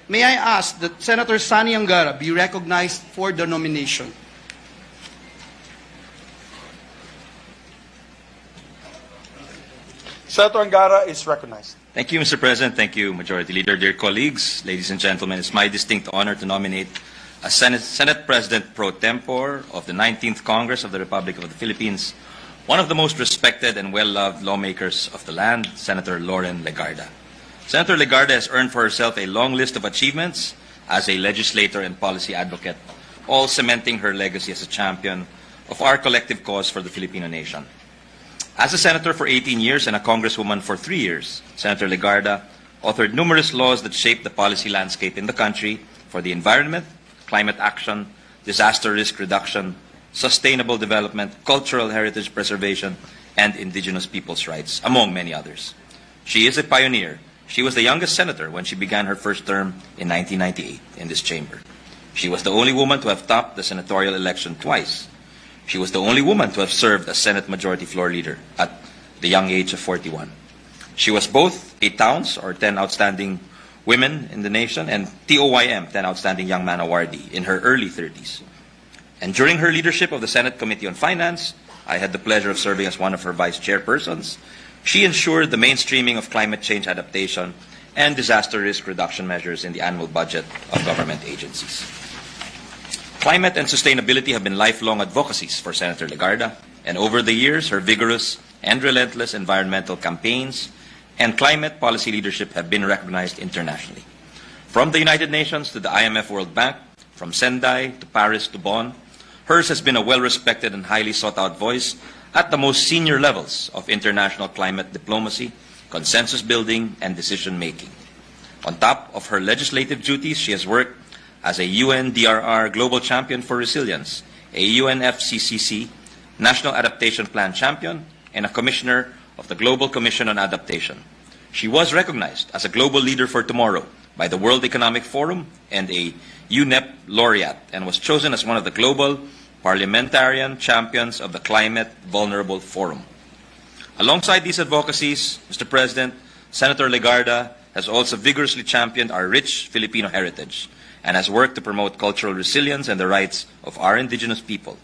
may I ask that Senator Sani Angara be recognized for the nomination? Senator Angara is recognized. Thank you, Mr. President. Thank you, Majority Leader. Dear colleagues, ladies and gentlemen, it's my distinct honor to nominate as Senate President pro tempore of the 19th Congress of the Republic of the Philippines, one of the most respected and well-loved lawmakers of the land, Senator Loren Legarda. Senator Legarda has earned for herself a long list of achievements as a legislator and policy advocate, all cementing her legacy as a champion of our collective cause for the Filipino nation. As a senator for 18 years and a congresswoman for 3 years, Senator Legarda authored numerous laws that shaped the policy landscape in the country for the environment, climate action, disaster risk reduction, sustainable development, cultural heritage preservation, and indigenous peoples' rights, among many others. She is a pioneer. She was the youngest senator when she began her first term in 1998 in this chamber. She was the only woman to have topped the senatorial election twice. She was the only woman to have served as Senate Majority Floor Leader at the young age of 41. She was both a TOWNS, or 10 Outstanding Women in the Nation, and TOYM, 10 Outstanding Young Man Awardee, in her early 30s. And during her leadership of the Senate Committee on Finance, I had the pleasure of serving as one of her vice chairpersons. She ensured the mainstreaming of climate change adaptation and disaster risk reduction measures in the annual budget of government agencies. Climate and sustainability have been lifelong advocacies for Senator Legarda, and over the years, her vigorous and relentless environmental campaigns and climate policy leadership have been recognized internationally. From the United Nations to the IMF World Bank, from Sendai to Paris to Bonn, hers has been a well-respected and highly sought-out voice at the most senior levels of international climate diplomacy, consensus building, and decision-making. On top of her legislative duties, she has worked as a UNDRR Global Champion for Resilience, a UNFCCC National Adaptation Plan Champion, and a Commissioner of the Global Commission on Adaptation. She was recognized as a Global Leader for Tomorrow by the World Economic Forum and a UNEP laureate, and was chosen as one of the global parliamentarian champions of the Climate Vulnerable Forum. Alongside these advocacies, Mr. President, Senator Legarda has also vigorously championed our rich Filipino heritage and has worked to promote cultural resilience and the rights of our indigenous people.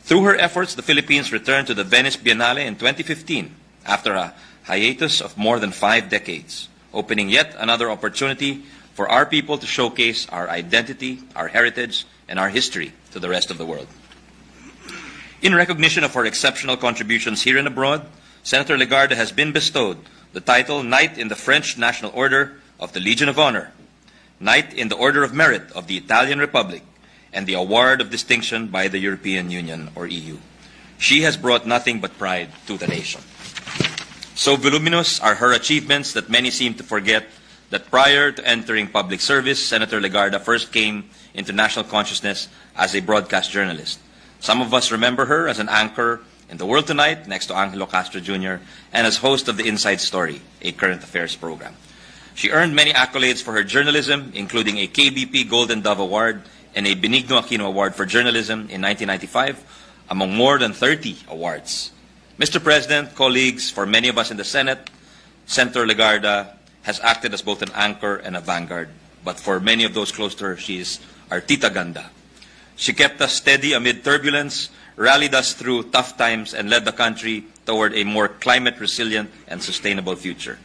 Through her efforts, the Philippines returned to the Venice Biennale in 2015 after a hiatus of more than 5 decades, opening yet another opportunity for our people to showcase our identity, our heritage, and our history to the rest of the world. In recognition of her exceptional contributions here and abroad, Senator Legarda has been bestowed the title Knight in the French National Order of the Legion of Honor, Knight in the Order of Merit of the Italian Republic, and the Award of Distinction by the European Union, or EU. She has brought nothing but pride to the nation. So voluminous are her achievements that many seem to forget that prior to entering public service, Senator Legarda first came into national consciousness as a broadcast journalist. Some of us remember her as an anchor in The World Tonight next to Angelo Castro Jr. and as host of The Inside Story, a current affairs program. She earned many accolades for her journalism, including a KBP Golden Dove Award and a Benigno Aquino Award for Journalism in 1995, among more than 30 awards. Mr. President, colleagues, for many of us in the Senate, Senator Legarda has acted as both an anchor and a vanguard. But for many of those close to her, she is our Tita Ganda. She kept us steady amid turbulence, rallied us through tough times, and led the country toward a more climate-resilient and sustainable future.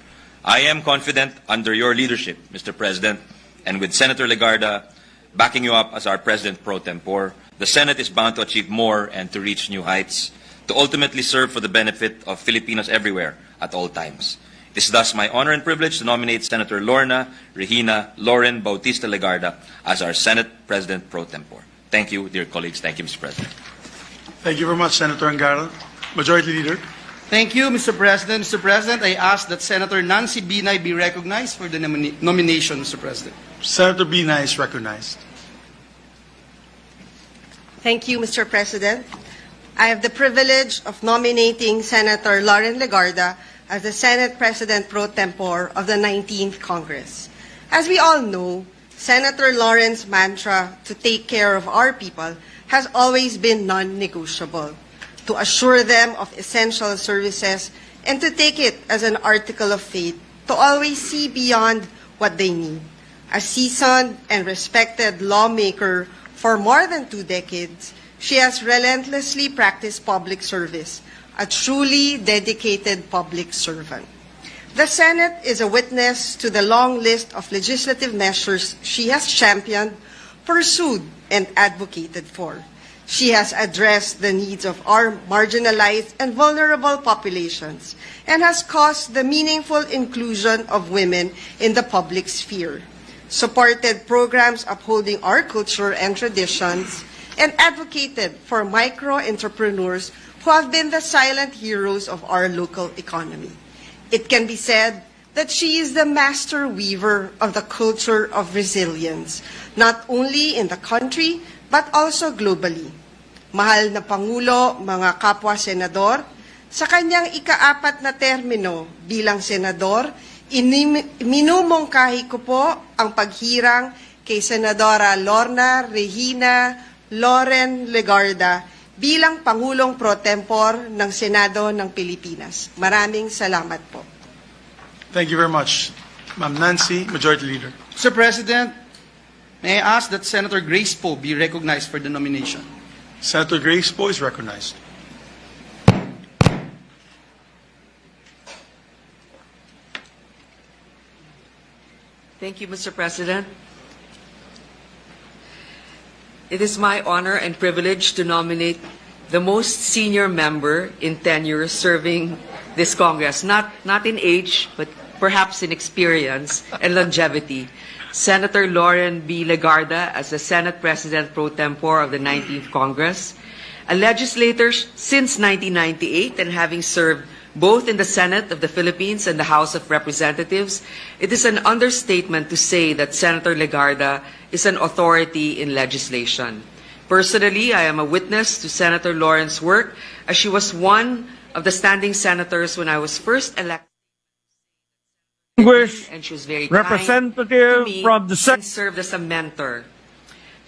I am confident under your leadership, Mr. President, and with Senator Legarda backing you up as our President pro tempore, the Senate is bound to achieve more and to reach new heights, to ultimately serve for the benefit of Filipinos everywhere at all times. It is thus my honor and privilege to nominate Senator Lorna Regina Loren Bautista Legarda as our Senate President pro tempore. Thank you, dear colleagues. Thank you, Mr. President. Thank you very much, Senator Angara. Majority Leader. Thank you, Mr. President. Mr. President, I ask that Senator Nancy Binay be recognized for the nomination, Mr. President. Senator Binay is recognized. Thank you, Mr. President. I have the privilege of nominating Senator Loren Legarda as the Senate President pro tempore of the 19th Congress. As we all know, Senator Lauren's mantra to take care of our people has always been non-negotiable, to assure them of essential services and to take it as an article of faith, to always see beyond what they need. A seasoned and respected lawmaker for more than 2 decades, she has relentlessly practiced public service, a truly dedicated public servant. The Senate is a witness to the long list of legislative measures she has championed, pursued, and advocated for. She has addressed the needs of our marginalized and vulnerable populations and has caused the meaningful inclusion of women in the public sphere, supported programs upholding our culture and traditions, and advocated for micro-entrepreneurs who have been the silent heroes of our local economy. It can be said that she is the master weaver of the culture of resilience, not only in the country, but also globally. Mahal na Pangulo, mga kapwa senador, sa kanyang ika-4 na termino bilang senador, minumungkahi ko po ang paghirang kay Senadora Lorna Regina Loren Legarda bilang Pangulong Pro Tempore ng Senado ng Pilipinas. Maraming salamat po. Thank you very much, Ma'am Nancy, Majority Leader. Mr. President, may I ask that Senator Grace Poe be recognized for the nomination? Senator Grace Poe is recognized. Thank you, Mr. President. It is my honor and privilege to nominate the most senior member in tenure serving this Congress, not in age, but perhaps in experience and longevity, Senator Lauren B. Legarda as the Senate President Pro Tempore of the 19th Congress, a legislator since 1998 and having served both in the Senate of the Philippines and the House of Representatives. It is an understatement to say that Senator Legarda is an authority in legislation. Personally, I am a witness to Senator Lauren's work, as she was one of the standing senators when I was first elected. And she was very Representative kind to me from the and served as a mentor.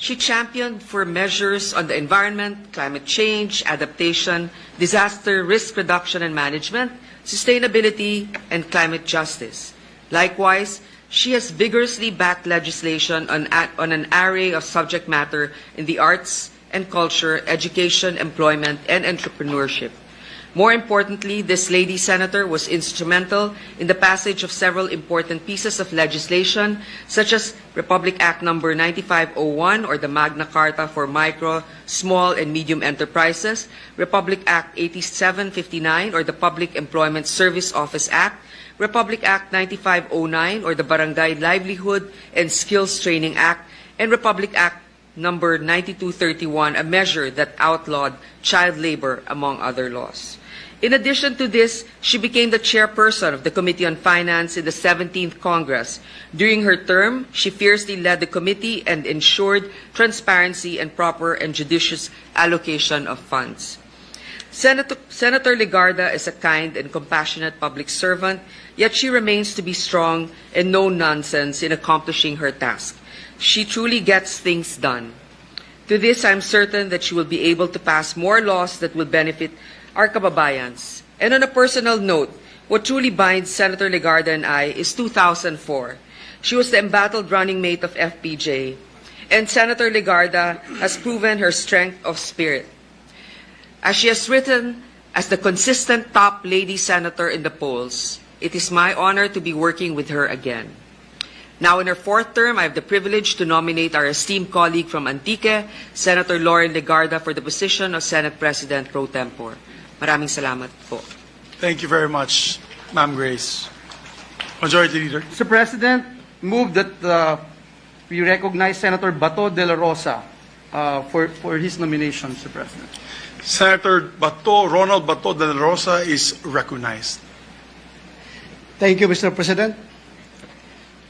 She championed for measures on the environment, climate change, adaptation, disaster risk reduction and management, sustainability, and climate justice. Likewise, she has vigorously backed legislation on an array of subject matter in the arts and culture, education, employment, and entrepreneurship. More importantly, this lady senator was instrumental in the passage of several important pieces of legislation, such as Republic Act No. 9501, or the Magna Carta for Micro, Small, and Medium Enterprises, Republic Act 8759, or the Public Employment Service Office Act, Republic Act 9509, or the Barangay Livelihood and Skills Training Act, and Republic Act No. 9231, a measure that outlawed child labor, among other laws. In addition to this, she became the chairperson of the Committee on Finance in the 17th Congress. During her term, she fiercely led the committee and ensured transparency and proper and judicious allocation of funds. Senator Legarda is a kind and compassionate public servant, yet she remains to be strong and no-nonsense in accomplishing her task. She truly gets things done. To this, I'm certain that she will be able to pass more laws that will benefit our kababayans. And on a personal note, what truly binds Senator Legarda and I is 2004. She was the embattled running mate of FPJ, and Senator Legarda has proven her strength of spirit. As she has written as the consistent top lady senator in the polls, it is my honor to be working with her again. Now in her 4th term, I have the privilege to nominate our esteemed colleague from Antique, Senator Lauren Legarda, for the position of Senate President Pro Tempore. Maraming salamat po. Thank you very much, Ma'am Grace. Majority Leader. Mr. President, move that we recognize Senator Bato de la Rosa for his nomination, Mr. President. Senator Ronald Bato de la Rosa is recognized. Thank you, Mr. President.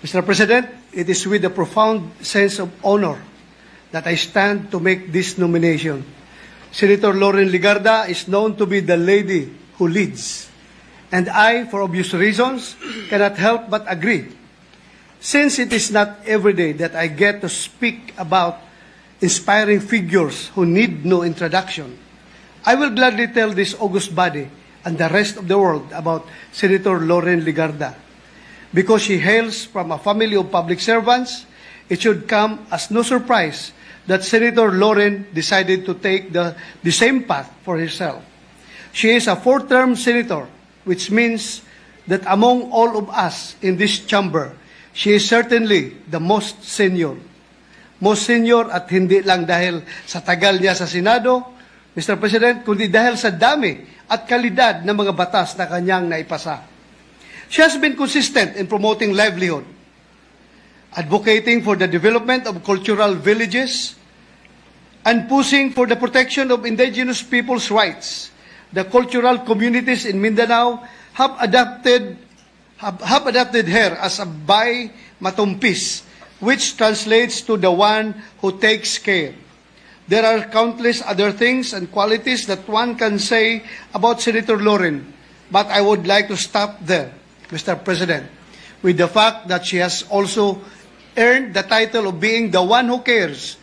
Mr. President, it is with a profound sense of honor that I stand to make this nomination. Senator Lauren Legarda is known to be the lady who leads, and I, for obvious reasons, cannot help but agree. Since it is not every day that I get to speak about inspiring figures who need no introduction, I will gladly tell this august body and the rest of the world about Senator Loren Legarda. Because she hails from a family of public servants, it should come as no surprise that Senator Loren decided to take the same path for herself. She is a fourth-term senator, which means that among all of us in this chamber, she is certainly the most senior. Most senior at hindi lang dahil sa tagal niya sa Senado, Mr. President, kundi dahil sa dami at kalidad ng mga batas na kanyang naipasa. She has been consistent in promoting livelihood, advocating for the development of cultural villages, and pushing for the protection of indigenous people's rights. The cultural communities in Mindanao have adopted her as a bay matumpis, which translates to the one who takes care. There are countless other things and qualities that one can say about Senator Loren, but I would like to stop there, Mr. President, with the fact that she has also earned the title of being the one who cares.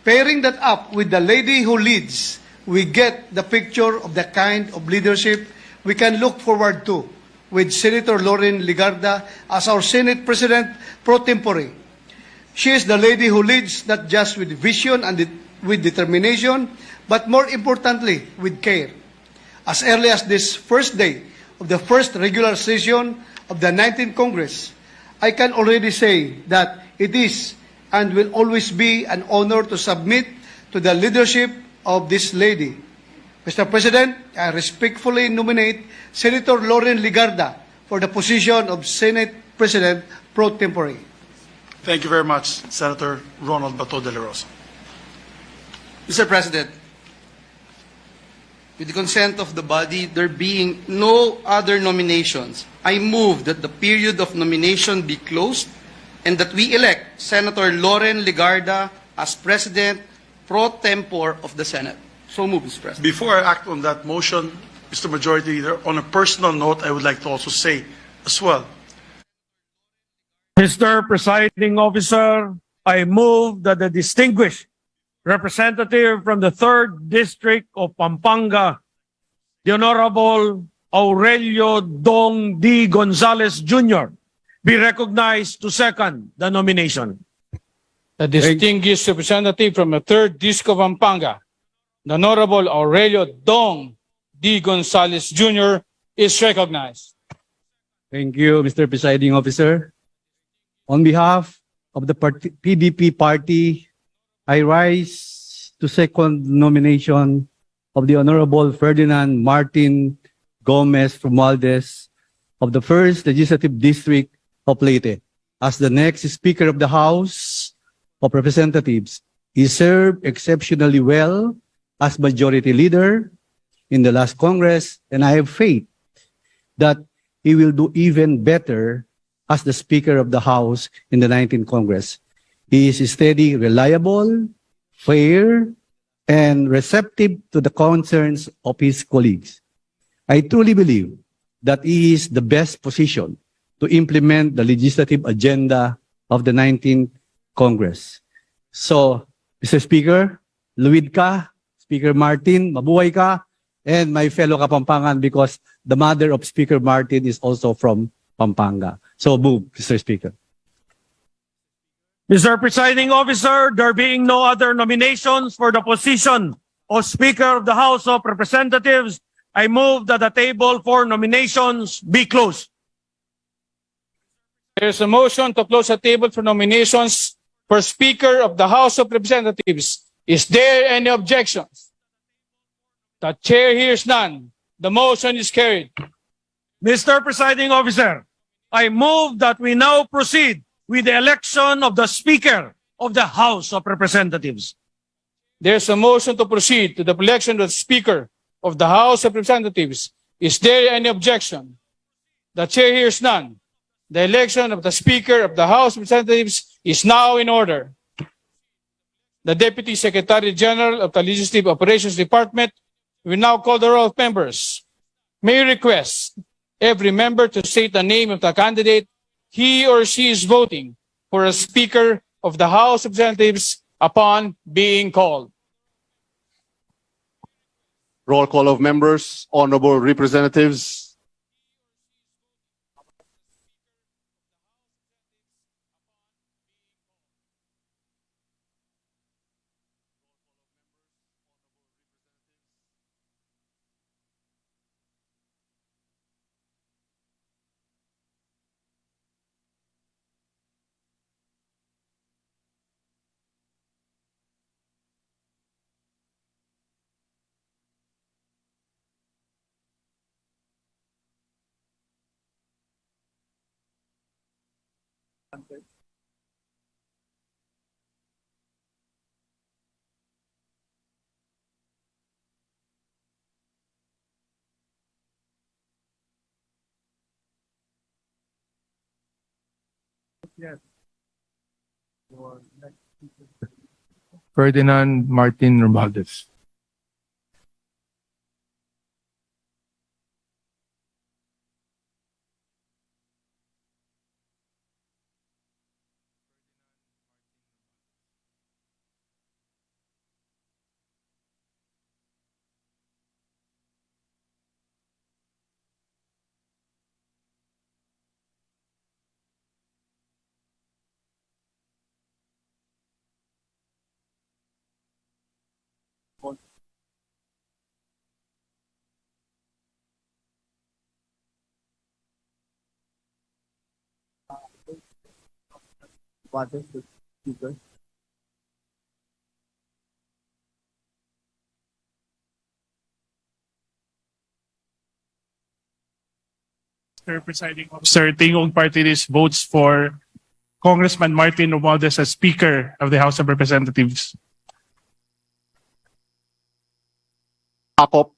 Pairing that up with the lady who leads, we get the picture of the kind of leadership we can look forward to with Senator Loren Legarda as our Senate President pro tempore. She is the lady who leads not just with vision and with determination, but more importantly, with care. As early as this first day of the first regular session of the 19th Congress, I can already say that it is and will always be an honor to submit to the leadership of this lady. Mr. President, I respectfully nominate Senator Loren Legarda for the position of Senate President pro tempore. Thank you very much, Senator Ronald Bato de la Rosa. Mr. President, with the consent of the body, there being no other nominations, I move that the period of nomination be closed and that we elect Senator Loren Legarda as President pro tempore of the Senate. So moved, Mr. President. Before I act on that motion, Mr. Majority Leader, on a personal note, I would like to also say as well. Mr. Presiding Officer, I move that the distinguished representative from the 3rd District of Pampanga, the Honorable Aurelio Dong D. Gonzales Jr., be recognized to second the nomination. The distinguished representative from the 3rd District of Pampanga, the Honorable Aurelio Dong D. Gonzales Jr. is recognized. Thank you, Mr. Presiding Officer. On behalf of the PDP party, I rise to second nomination of the Honorable Ferdinand Martin Gomez Romualdez of the 1st Legislative District of Leyte as the next Speaker of the House of Representatives. He served exceptionally well as Majority Leader in the last Congress, and I have faith that he will do even better as the Speaker of the House in the 19th Congress. He is steady, reliable, fair, and receptive to the concerns of his colleagues. I truly believe that he is the best position to implement the legislative agenda of the 19th Congress. So, Mr. Speaker, luwid ka, Speaker Martin, mabuhay ka, and my fellow Kapampangan, because the mother of Speaker Martin is also from Pampanga. So move, Mr. Speaker. Mr. Presiding Officer, there being no other nominations for the position of Speaker of the House of Representatives, I move that the table for nominations be closed. There is a motion to close the table for nominations for Speaker of the House of Representatives. Is there any objections? The chair hears none. The motion is carried. Mr. Presiding Officer, I move that we now proceed with the election of the Speaker of the House of Representatives. There is a motion to proceed to the election of the Speaker of the House of Representatives. Is there any objection? The chair hears none. The election of the Speaker of the House of Representatives is now in order. The Deputy Secretary General of the Legislative Operations Department will now call the roll of members. May I request every member to state the name of the candidate he or she is voting for a Speaker of the House of Representatives upon being called. Roll call of members, honorable representatives. Ferdinand Martin Romualdez. Mr. Presiding Officer, Tingog Party List votes for Congressman Martin Romualdez as Speaker of the House of Representatives. T.R.O.P.A.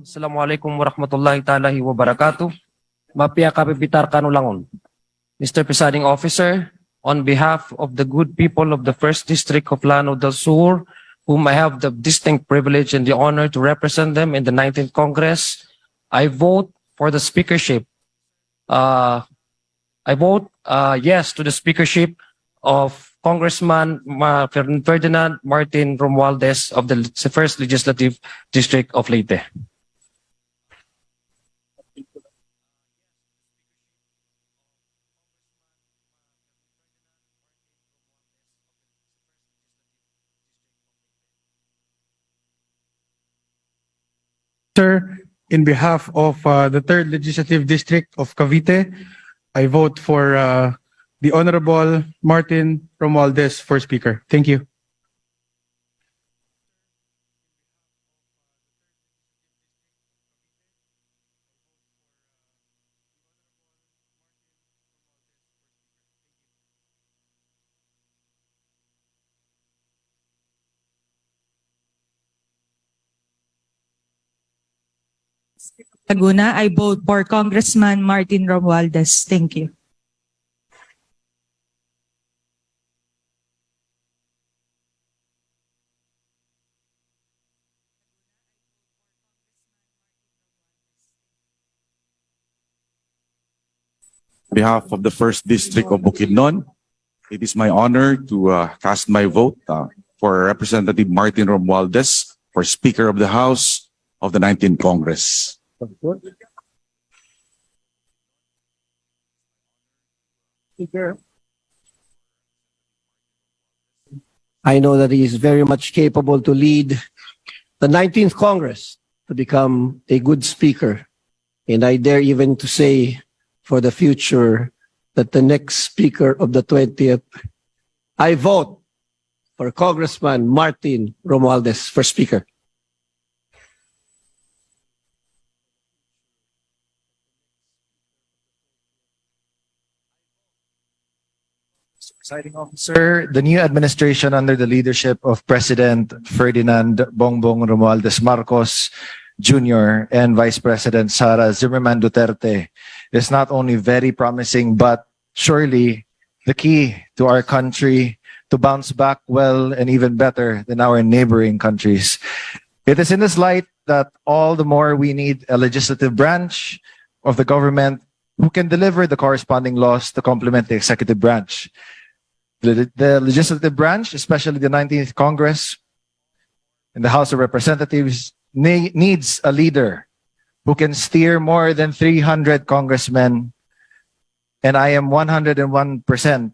Assalamualaikum warahmatullahi ta'ala wabarakatuh. Mapia kapipitar kanulangon. Mr. Presiding Officer, on behalf of the good people of the 1st District of Lanao del Sur, whom I have the distinct privilege and the honor to represent them in the 19th Congress, I vote for the speakership. I vote yes to the speakership of Congressman Ferdinand Martin Romualdez of the 1st Legislative District of Leyte. Sir, in behalf of the 3rd Legislative District of Cavite, I vote for the Honorable Martin Romualdez for Speaker. Thank you. Laguna, I vote for Congressman Martin Romualdez. Thank you. On behalf of the 1st District of Bukidnon, it is my honor to cast my vote for Representative Martin Romualdez for Speaker of the House of the 19th Congress. I know that he is very much capable to lead the 19th Congress to become a good speaker. And I dare even to say for the future that the next speaker of the 20th, I vote for Congressman Martin Romualdez for Speaker. Presiding Officer, the new administration under the leadership of President Ferdinand Bongbong Romualdez Marcos Jr. and Vice President Sara Zimmerman Duterte is not only very promising, but surely the key to our country to bounce back well and even better than our neighboring countries. It is in this light that all the more we need a legislative branch of the government who can deliver the corresponding laws to complement the executive branch. The legislative branch, especially the 19th Congress and the House of Representatives, needs a leader who can steer more than 300 congressmen. And I am 101%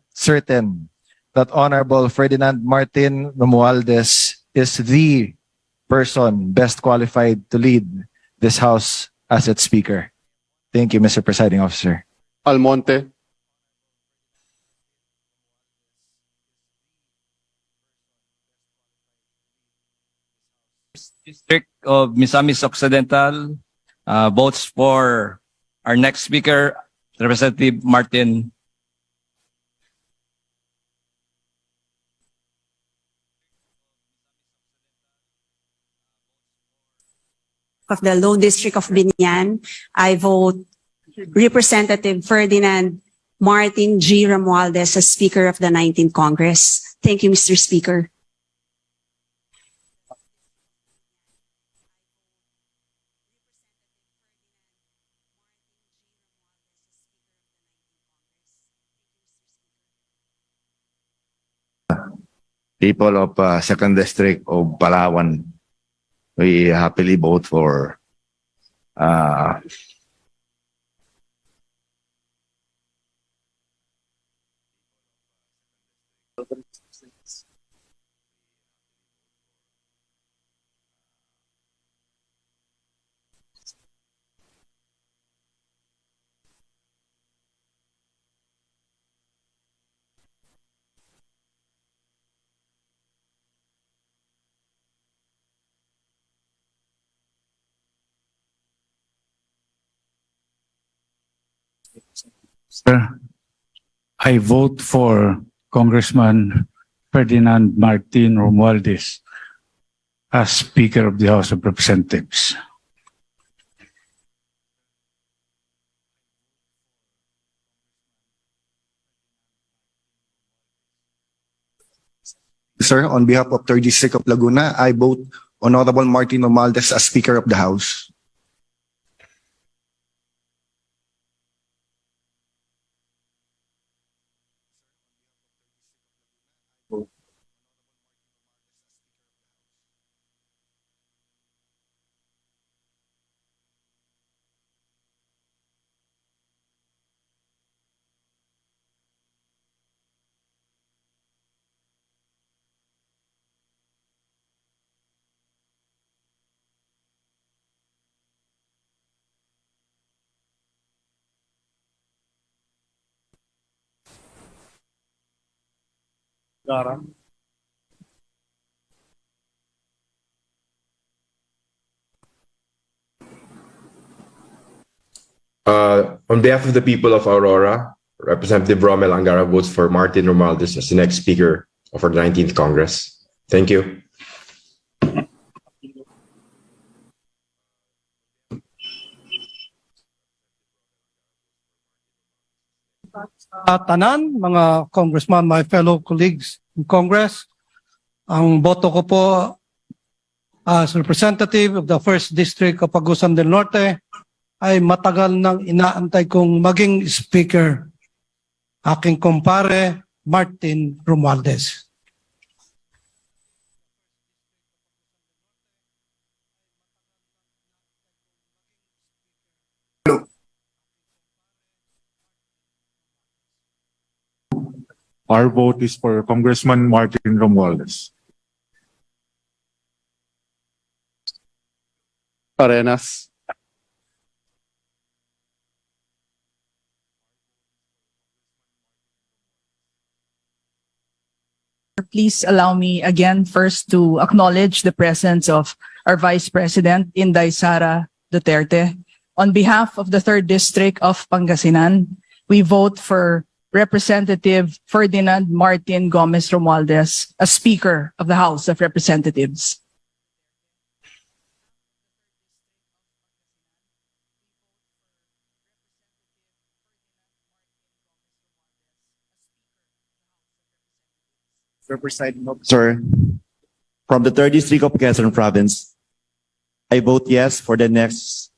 certain that Honorable Ferdinand Martin Romualdez is the person best qualified to lead this House as its Speaker. Thank you, Mr. Presiding Officer. Almonte. District of Misamis Occidental votes for our next speaker, Representative Martin. Of the Lone District of Binyan, I vote Representative Ferdinand Martin G. Romualdez as Speaker of the 19th Congress. Thank you, Mr. Speaker. People of 2nd District of Palawan, we happily vote for Sir, I vote for Congressman Ferdinand Martin Romualdez as Speaker of the House of Representatives. Sir, on behalf of 3rd District of Laguna, I vote Honorable Martin Romualdez as Speaker of the House. On behalf of the people of Aurora, Representative Romel Angara votes for Martin Romualdez as the next Speaker of our 19th Congress. Thank you. Tanan, mga congressman, my fellow colleagues in Congress, ang boto ko po as representative of the 1st District of Agusan del Norte ay matagal nang inaantay kong maging speaker, aking kumpare Martin Romualdez. Our vote is for Congressman Martin Romualdez. Arenas. Please allow me again first to acknowledge the presence of our Vice President, Inday Sara Duterte. On behalf of the 3rd District of Pangasinan, we vote for Representative Ferdinand Martin Gomez Romualdez as Speaker of the House of Representatives. Sir, from the 3rd District of Quezon Province, I vote yes for the next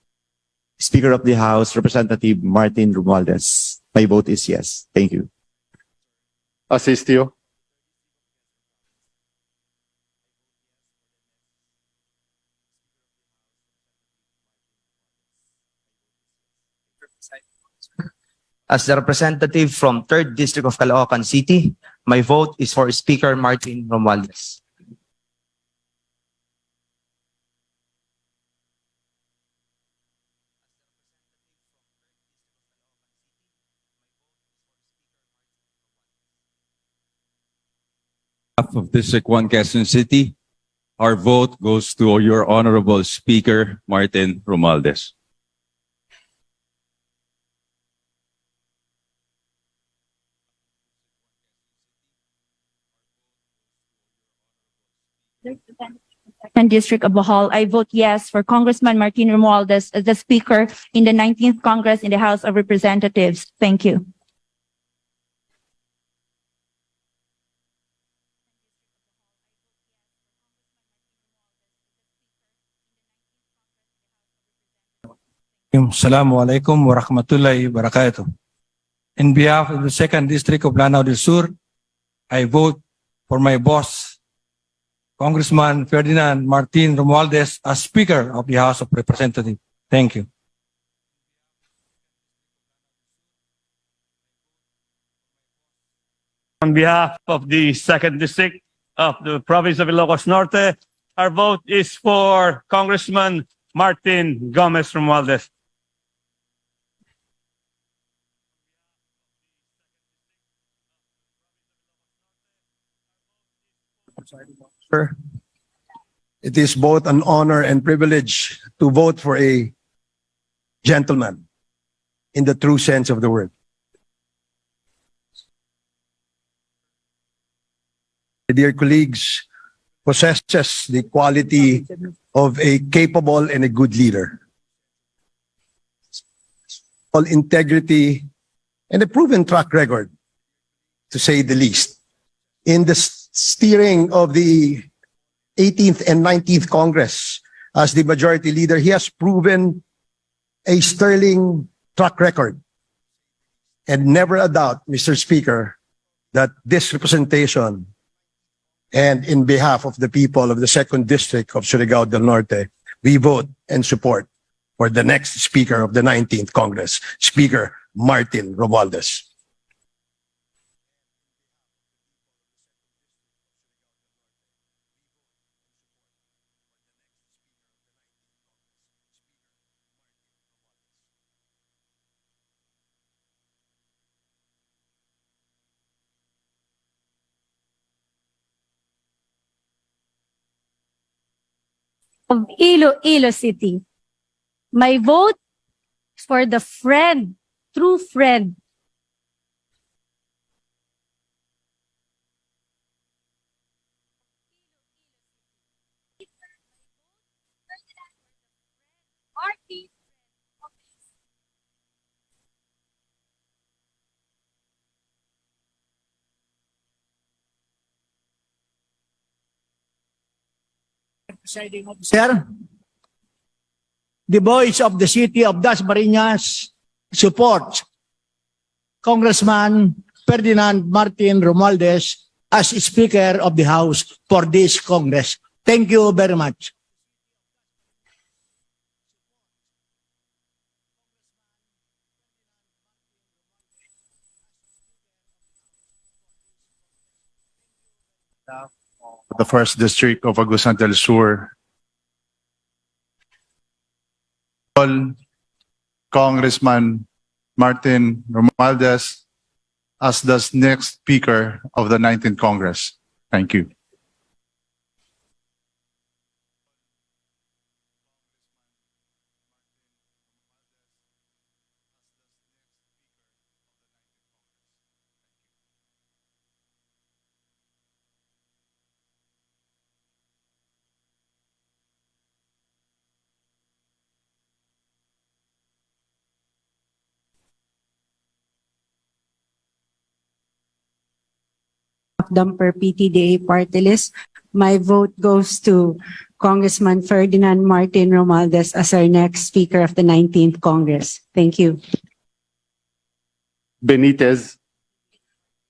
Speaker of the House, Representative Martin Romualdez. My vote is yes. Thank you. Assist you. As the representative from 3rd District of Caloocan City, my vote is for Speaker Martin Romualdez. Behalf of District 1 Quezon City, our vote goes to your Honorable Speaker, Martin Romualdez. And District of Bohol, I vote yes for Congressman Martin Romualdez as the Speaker in the 19th Congress in the House of Representatives. Thank you. Assalamualaikum warahmatullahi wabarakatuh. In behalf of the 2nd District of Lanao del Sur, I vote for my boss, Congressman Ferdinand Martin Romualdez, as Speaker of the House of Representatives. Thank you. On behalf of the 2nd District of the Province of Ilocos Norte, our vote is for Congressman Martin Gomez Romualdez. Sir, it is both an honor and privilege to vote for a gentleman in the true sense of the word. Dear colleagues, possesses the quality of a capable and a good leader. All integrity and a proven track record, to say the least. In the steering of the 18th and 19th Congress as the majority leader, he has proven a sterling track record. And never a doubt, Mr. Speaker, that this representation and in behalf of the people of the 2nd District of Surigao del Norte, we vote and support for the next Speaker of the 19th Congress, Speaker Martin Romualdez. Of Iloilo City, my vote for the friend, true friend, Presiding Officer, the voice of the city of Dasmariñas supports Congressman Ferdinand Martin Romualdez as Speaker of the House for this Congress. Thank you very much. The 1st District of Agusan del Sur, Congressman Martin Romualdez as the next Speaker of the 19th Congress. Thank you. Dumper PTDA party list. My vote goes to Congressman Ferdinand Martin Romualdez as our next Speaker of the 19th Congress. Thank you. Benitez,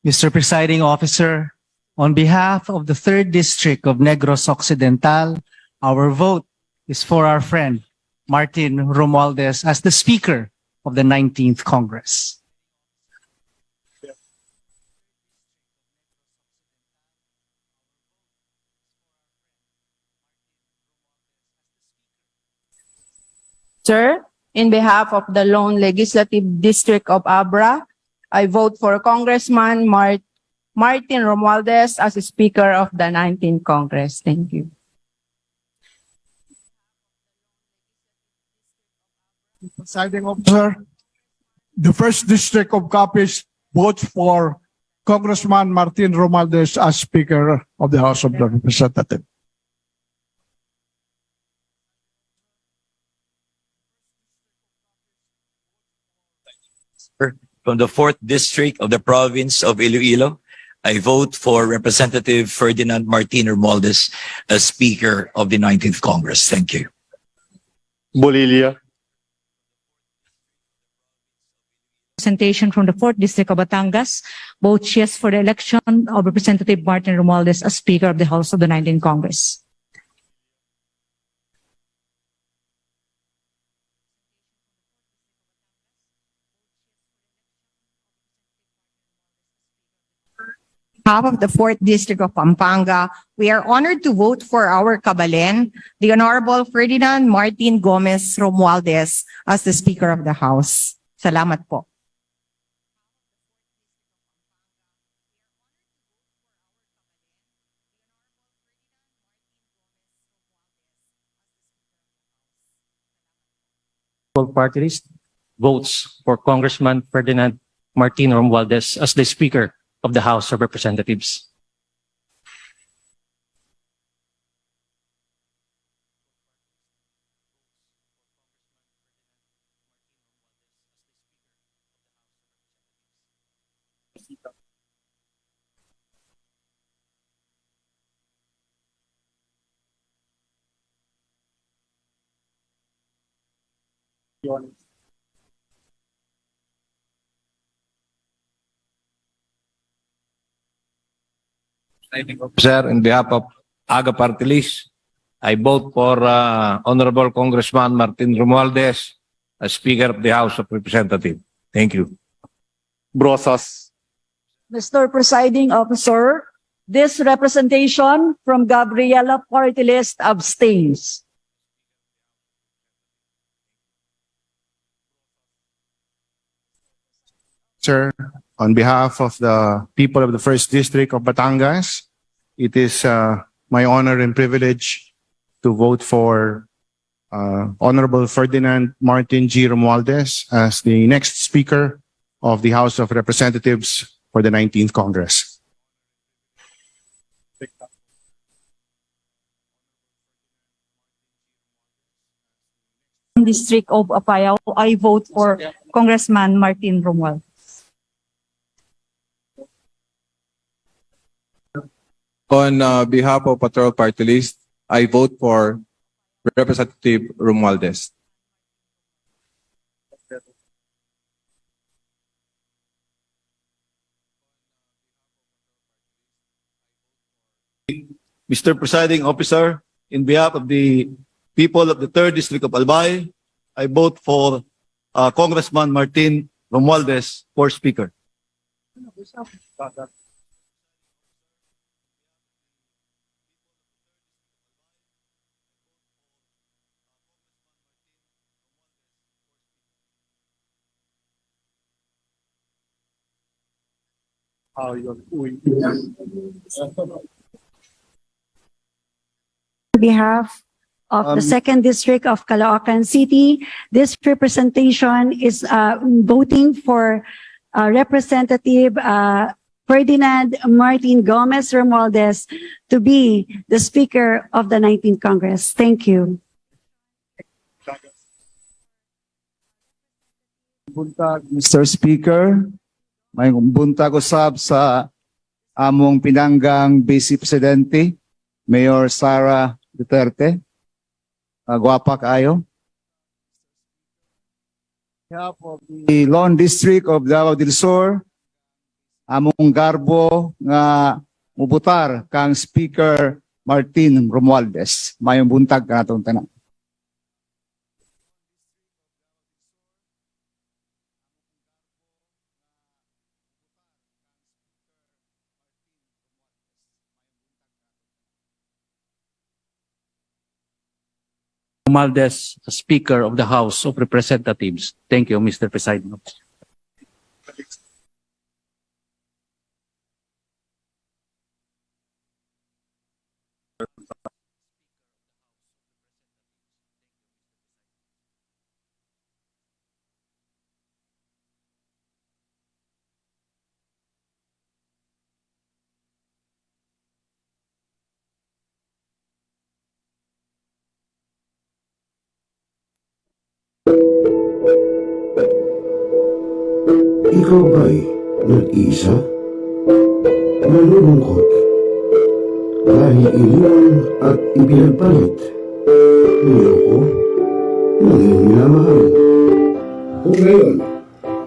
Mr. Presiding Officer, on behalf of the 3rd District of Negros Occidental, our vote is for our friend Martin Romualdez as the Speaker of the 19th Congress. Sir, in behalf of the lone legislative district of Abra, I vote for Congressman Martin Romualdez as Speaker of the 19th Congress. Thank you. Presiding Officer, the first district of Capiz votes for Congressman Martin Romualdez as Speaker of the House of Representatives. From the 4th District of the Province of Iloilo, I vote for Representative Ferdinand Martin Romualdez as Speaker of the 19th Congress. Thank you. Bolilia, Representation from the 4th District of Batangas, votes yes for the election of Representative Martin Romualdez as Speaker of the House of the 19th Congress. Half of the 4th District of Pampanga, we are honored to vote for our Kabalen, the Honorable Ferdinand Martin Gomez Romualdez as the Speaker of the House. Salamat po. Party list votes for Congressman Ferdinand Martin Romualdez as the Speaker of the House of Representatives. Sir, on behalf of AGA Party List, I vote for Honorable Congressman Martin Romualdez as Speaker of the House of Representatives. Thank you. Brosas, Mr. Presiding Officer, this representation from Gabriela Party List abstains. Sir, on behalf of the people of the 1st District of Batangas, it is my honor and privilege to vote for Honorable Ferdinand Martin G. Romualdez as the next Speaker of the House of Representatives for the 19th Congress. District of Apayao, I vote for Congressman Martin Romualdez. On behalf of Patrol Party List, I vote for Representative Romualdez. Mr. Presiding Officer, in behalf of the people of the 3rd District of Albay, I vote for Congressman Martin Romualdez for Speaker. On behalf of the 2nd District of Caloocan City, this representation is voting for Representative Ferdinand Martin Gomez Romualdez to be the Speaker of the 19th Congress. Thank you. Buntag, Mr. Speaker, may buntag usab sa among pinanggang Vice Presidente, Mayor Sara Duterte. Gwapa kaayo. Behalf of the Lone District of Davao del Sur, among garbo nga mubutar kang Speaker Martin Romualdez. Mayong buntag ka natong tanan. Romualdez, Speaker of the House of Representatives. Thank you, Mr. President. Ikaw ba'y nag-iisa? Malulungkot? Dahil iniwan at ipinagpalit? Niloko? Naging minamahal? Kung ngayon,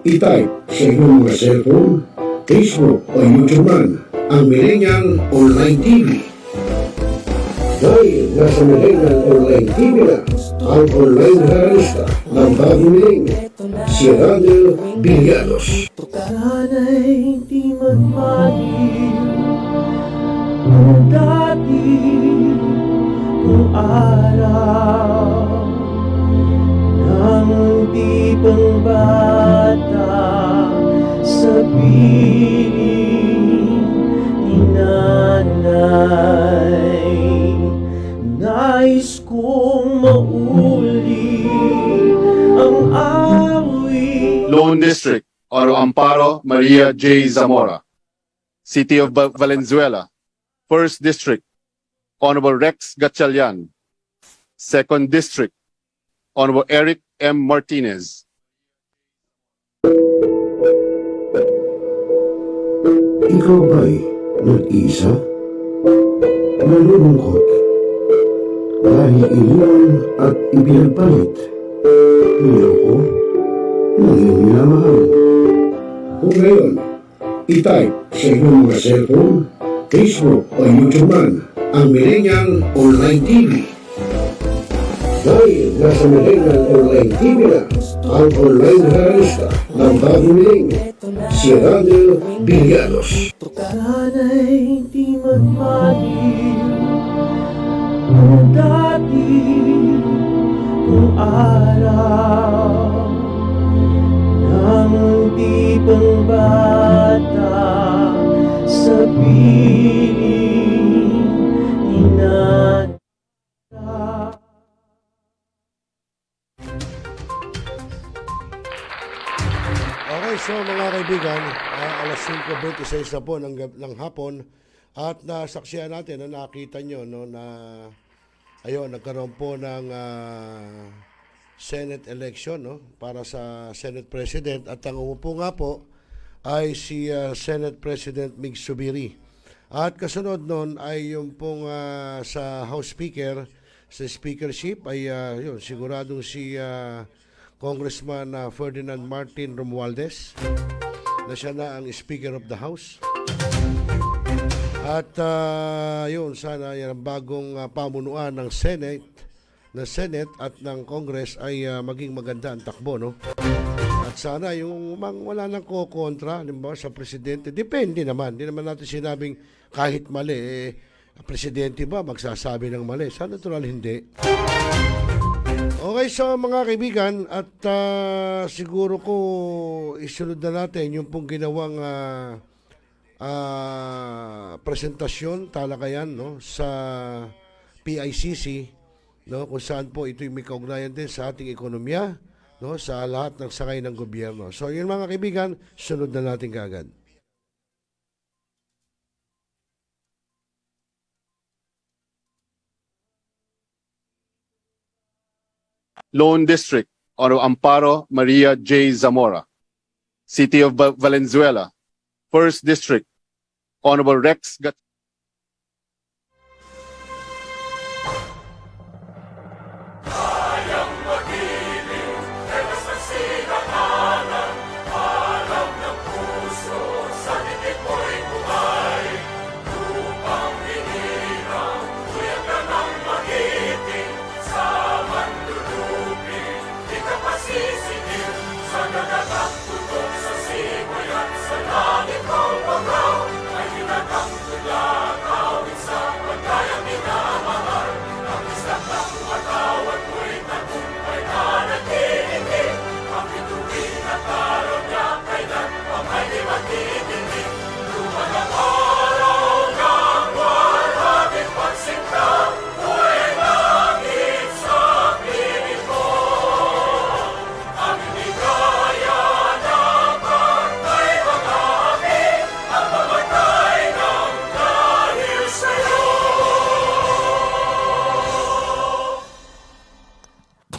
i-type sa iyong mga cellphone, Facebook o YouTube man ang Millennial Online TV. Dahil nasa Millennial Online TV na ang online realista ng bagong milenyo, si Randall Villanos. Sana'y di magmahil kung dati kung araw nang di pang bata sa piling ni nanay. Nais kong mauli ang awit. Lone District, Oro-Amparo, Maria J. Zamora. City of Valenzuela, 1st District, Honorable Rex Gatchalian. 2nd District, Honorable Eric M. Martinez. Ikaw ba'y nag-iisa? Malulungkot? Dahil iniwan at ipinagpalit? Niloko? Naging minamahal? Kung ngayon, i-type sa iyong mga cellphone, Facebook o YouTube man ang Millennial Online TV. Dahil nasa Millennial Online TV na ang online realista ng bagong milenyo, si Randall Villanos. Sana'y di magmahil kung dati kung araw nang di pang bata sa piling ni nanay. Okay, so mga kaibigan, alas 5:26 na po ng hapon at nasaksihan natin, nakita nyo na ayun, nagkaroon po ng Senate election para sa Senate President at ang umupo nga po ay si Senate President Mig Subiri. At kasunod nun ay yung pong sa House Speaker, sa speakership ay yun, siguradong si Congressman Ferdinand Martin Romualdez na siya na ang Speaker of the House. At yun, sana yan ang bagong pamunuan ng Senate at ng Congress ay maging maganda ang takbo, no? At sana yung wala nang kokontra, halimbawa sa presidente, depende naman. Hindi naman natin sinabing kahit mali, presidente ba magsasabi ng mali? Sa natural hindi. Okay, so mga kaibigan, at siguro ko isunod na natin yung pong ginawang presentasyon, talakayan, no, sa PICC, no, kung saan po ito'y may kaugnayan din sa ating ekonomiya, no, sa lahat ng sakay ng gobyerno. So yun mga kaibigan, sunod na natin kaagad. Lone District, Oro-Amparo, Maria J. Zamora. City of Valenzuela, 1st District, Honorable Rex Gat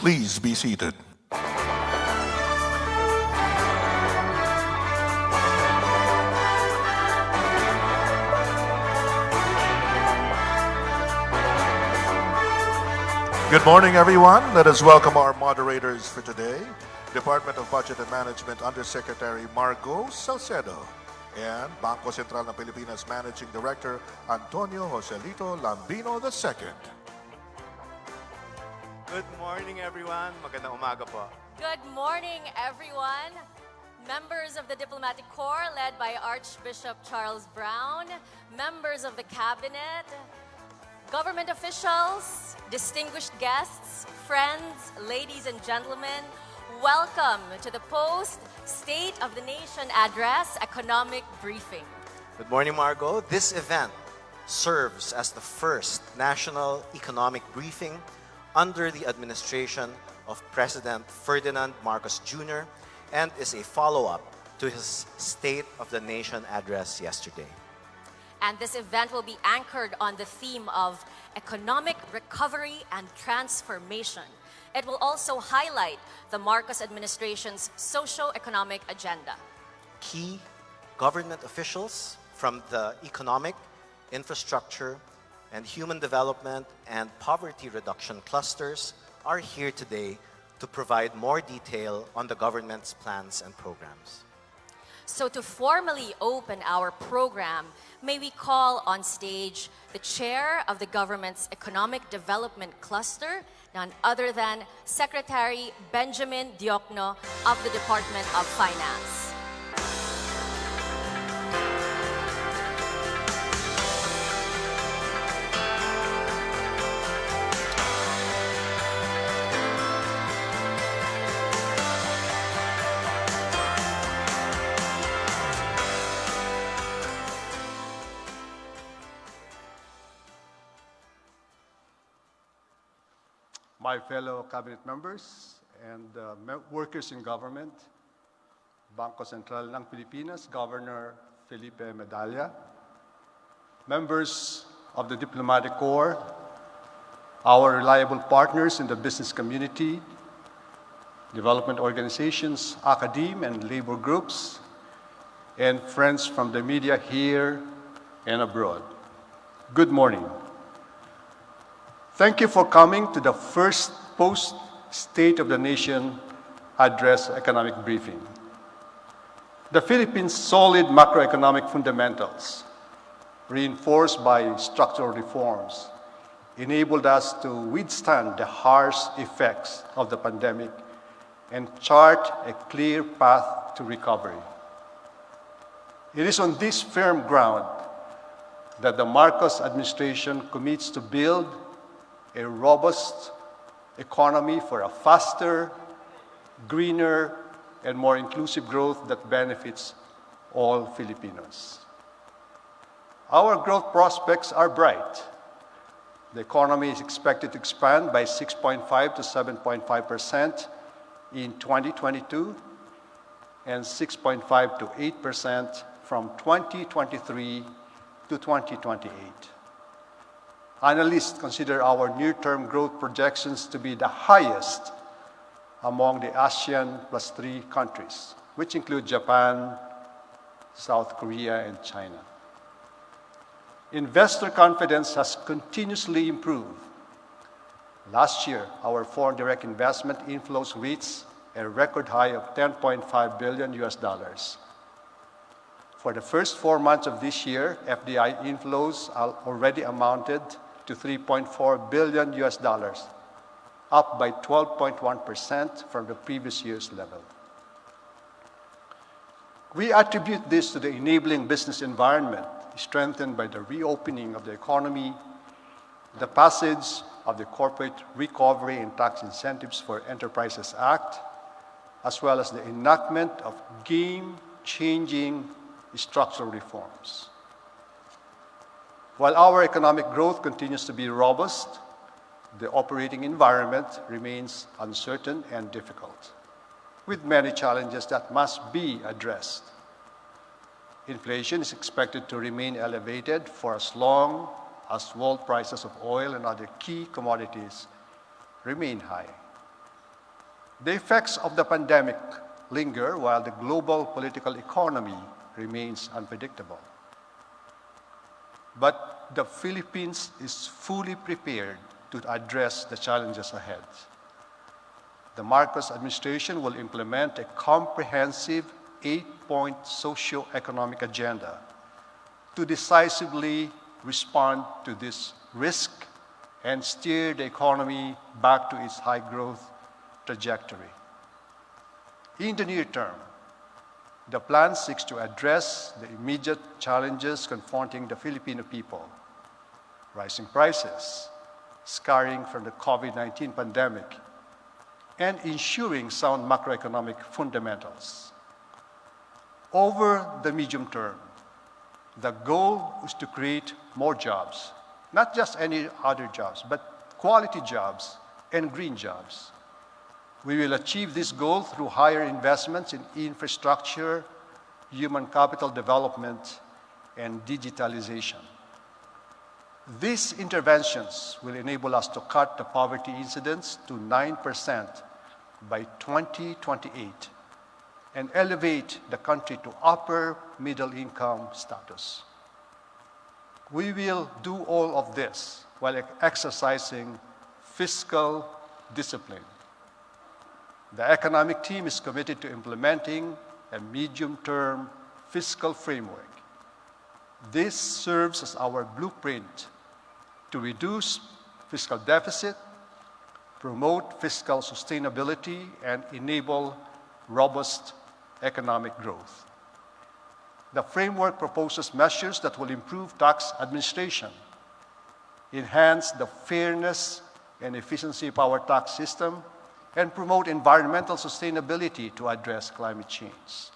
Please be seated. Good morning, everyone. Let us welcome our moderators for today. Department of Budget and Management Undersecretary Margo Salcedo and Bangko Sentral ng Pilipinas Managing Director Antonio Joselito Lambino II. Good morning, everyone. Magandang umaga po. Good morning, everyone. Members of the Diplomatic Corps led by Archbishop Charles Brown, members of the Cabinet, government officials, distinguished guests, friends, ladies and gentlemen, welcome to the Post-State of the Nation Address Economic Briefing. Good morning, Margo. This event serves as the first national economic briefing under the administration of President Ferdinand Marcos Jr. and is a follow-up to his State of the Nation address yesterday. And this event will be anchored on the theme of economic recovery and transformation. It will also highlight the Marcos administration's socio-economic agenda. Key government officials from the economic, infrastructure, and human development and poverty reduction clusters are here today to provide more detail on the government's plans and programs. So to formally open our program, may we call on stage the chair of the government's Economic Development Cluster, none other than Secretary Benjamin Diokno of the Department of Finance. My fellow cabinet members and workers in government, Bangko Sentral ng Pilipinas, Governor Felipe Medalla, members of the Diplomatic Corps, our reliable partners in the business community, development organizations, academe and labor groups, and friends from the media here and abroad. Good morning. Thank you for coming to the first post-State of the Nation Address Economic Briefing. The Philippines' solid macroeconomic fundamentals, reinforced by structural reforms, enabled us to withstand the harsh effects of the pandemic and chart a clear path to recovery. It is on this firm ground that the Marcos administration commits to build a robust economy for a faster, greener, and more inclusive growth that benefits all Filipinos. Our growth prospects are bright. The economy is expected to expand by 6.5 to 7.5% in 2022 and 6.5 to 8% from 2023 to 2028. Analysts consider our near-term growth projections to be the highest among the ASEAN plus 3 countries, which include Japan, South Korea, and China. Investor confidence has continuously improved. Last year, our foreign direct investment inflows reached a record high of $10.5 billion US. For the first 4 months of this year, FDI inflows already amounted to $3.4 billion US, up by 12.1% from the previous year's level. We attribute this to the enabling business environment strengthened by the reopening of the economy, the passage of the Corporate Recovery and Tax Incentives for Enterprises Act, as well as the enactment of game-changing structural reforms. While our economic growth continues to be robust, the operating environment remains uncertain and difficult, with many challenges that must be addressed. Inflation is expected to remain elevated for as long as world prices of oil and other key commodities remain high. The effects of the pandemic linger while the global political economy remains unpredictable. But the Philippines is fully prepared to address the challenges ahead. The Marcos administration will implement a comprehensive 8-point socio-economic agenda to decisively respond to this risk and steer the economy back to its high growth trajectory. In the near term, the plan seeks to address the immediate challenges confronting the Filipino people: rising prices, scarring from the COVID-19 pandemic, and ensuring sound macroeconomic fundamentals. Over the medium term, the goal is to create more jobs, not just any other jobs, but quality jobs and green jobs. We will achieve this goal through higher investments in infrastructure, human capital development, and digitalization. These interventions will enable us to cut the poverty incidence to 9% by 2028 and elevate the country to upper middle income status. We will do all of this while exercising fiscal discipline. The economic team is committed to implementing a medium-term fiscal framework. This serves as our blueprint to reduce fiscal deficit, promote fiscal sustainability, and enable robust economic growth. The framework proposes measures that will improve tax administration, enhance the fairness and efficiency of our tax system, and promote environmental sustainability to address climate change.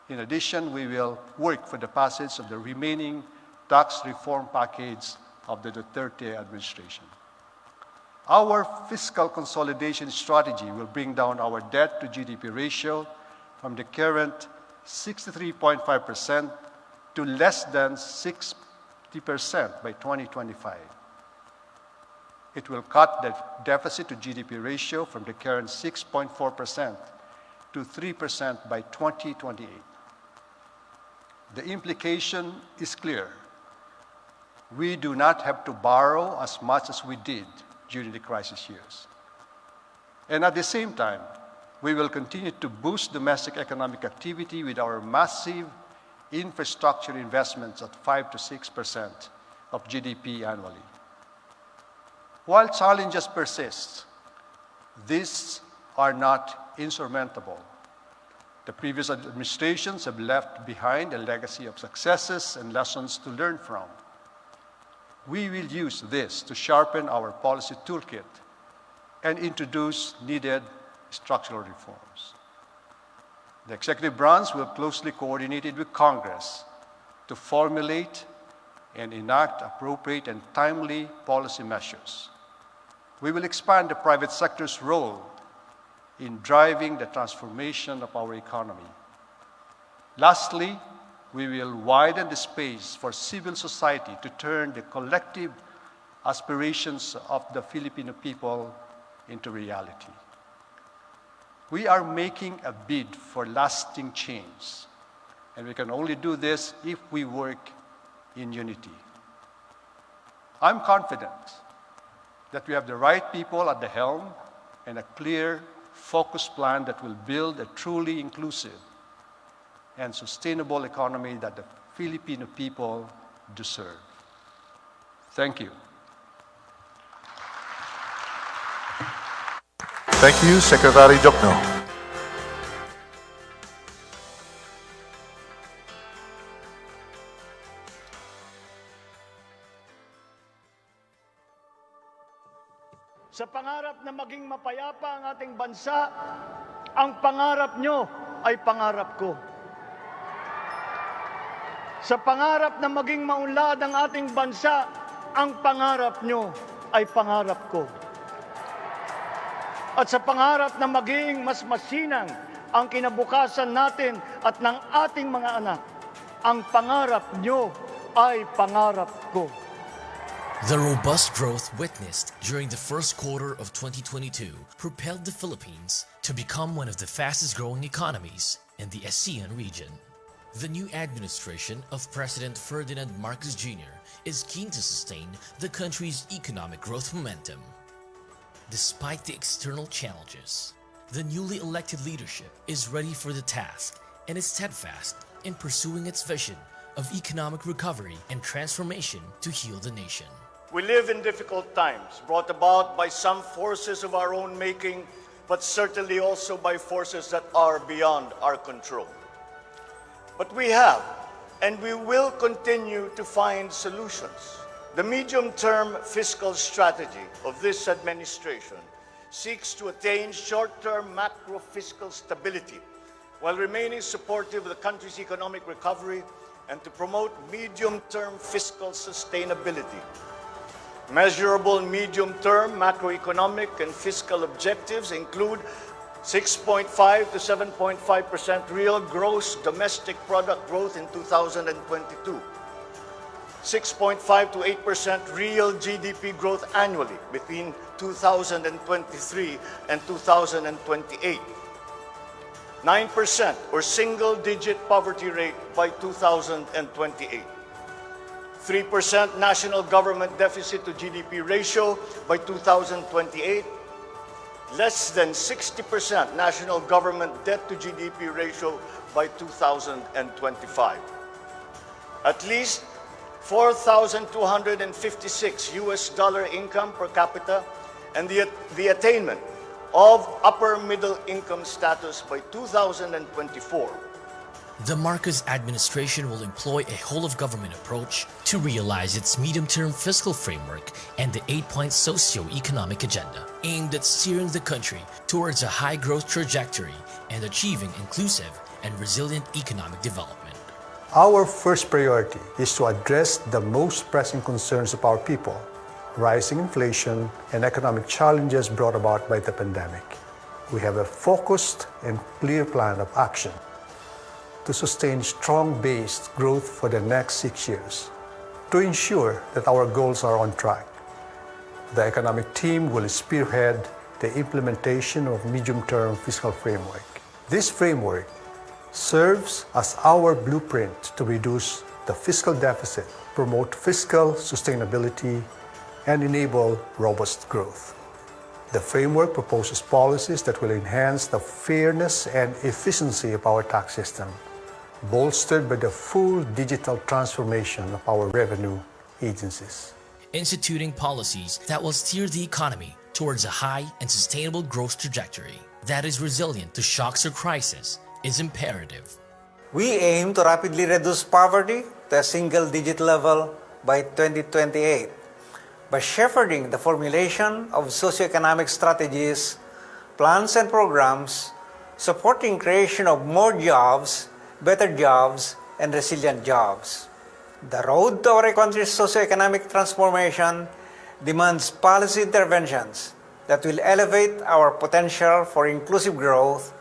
In addition, we will work for the passage of the remaining tax reform package of the Duterte administration. Our fiscal consolidation strategy will bring down our debt to GDP ratio from the current 63.5% to less than 60% by 2025. It will cut the deficit to GDP ratio from the current 6.4% to 3% by 2028. The implication is clear. We do not have to borrow as much as we did during the crisis years. And at the same time, we will continue to boost domestic economic activity with our massive infrastructure investments at 5 to 6% of GDP annually. While challenges persist, these are not insurmountable. The previous administrations have left behind a legacy of successes and lessons to learn from. We will use this to sharpen our policy toolkit and introduce needed structural reforms. The executive branch will closely coordinate with Congress to formulate and enact appropriate and timely policy measures. We will expand the private sector's role in driving the transformation of our economy. Lastly, we will widen the space for civil society to turn the collective aspirations of the Filipino people into reality. We are making a bid for lasting change, and we can only do this if we work in unity. I'm confident that we have the right people at the helm and a clear, focused plan that will build a truly inclusive and sustainable economy that the Filipino people deserve. Thank you. Thank you, Secretary Jokno. Sa pangarap na maging mapayapa ang ating bansa, ang pangarap nyo ay pangarap ko. Sa pangarap na maging maunlad ang ating bansa, ang pangarap nyo ay pangarap ko. At sa pangarap na maging mas masinang ang kinabukasan natin at ng ating mga anak, ang pangarap nyo ay pangarap ko. The robust growth witnessed during the first quarter of 2022 propelled the Philippines to become one of the fastest-growing economies in the ASEAN region. The new administration of President Ferdinand Marcos Jr. is keen to sustain the country's economic growth momentum. Despite the external challenges, the newly elected leadership is ready for the task and is steadfast in pursuing its vision of economic recovery and transformation to heal the nation. We live in difficult times, brought about by some forces of our own making, but certainly also by forces that are beyond our control. But we have, and we will continue to find solutions. The medium-term fiscal strategy of this administration seeks to attain short-term macro-fiscal stability while remaining supportive of the country's economic recovery and to promote medium-term fiscal sustainability. Measurable medium-term macroeconomic and fiscal objectives include 6.5 to 7.5% real gross domestic product growth in 2022, 6.5 to 8% real GDP growth annually between 2023 and 2028, 9% or single-digit poverty rate by 2028, 3% national government deficit to GDP ratio by 2028, less than 60% national government debt to GDP ratio by 2025. At least $4,256 income per capita and the attainment of upper middle income status by 2024. The Marcos administration will employ a whole-of-government approach to realize its medium-term fiscal framework and the 8-point socio-economic agenda, aimed at steering the country towards a high-growth trajectory and achieving inclusive and resilient economic development. Our first priority is to address the most pressing concerns of our people, rising inflation and economic challenges brought about by the pandemic. We have a focused and clear plan of action to sustain strong-based growth for the next 6 years. To ensure that our goals are on track, the economic team will spearhead the implementation of medium-term fiscal framework. This framework serves as our blueprint to reduce the fiscal deficit, promote fiscal sustainability, and enable robust growth. The framework proposes policies that will enhance the fairness and efficiency of our tax system, bolstered by the full digital transformation of our revenue agencies. Instituting policies that will steer the economy towards a high and sustainable growth trajectory that is resilient to shocks or crisis is imperative. We aim to rapidly reduce poverty to a single-digit level by 2028 by shepherding the formulation of socioeconomic strategies, plans and programs, supporting creation of more jobs, better jobs, and resilient jobs. The road to our country's socioeconomic transformation demands policy interventions that will elevate our potential for inclusive growth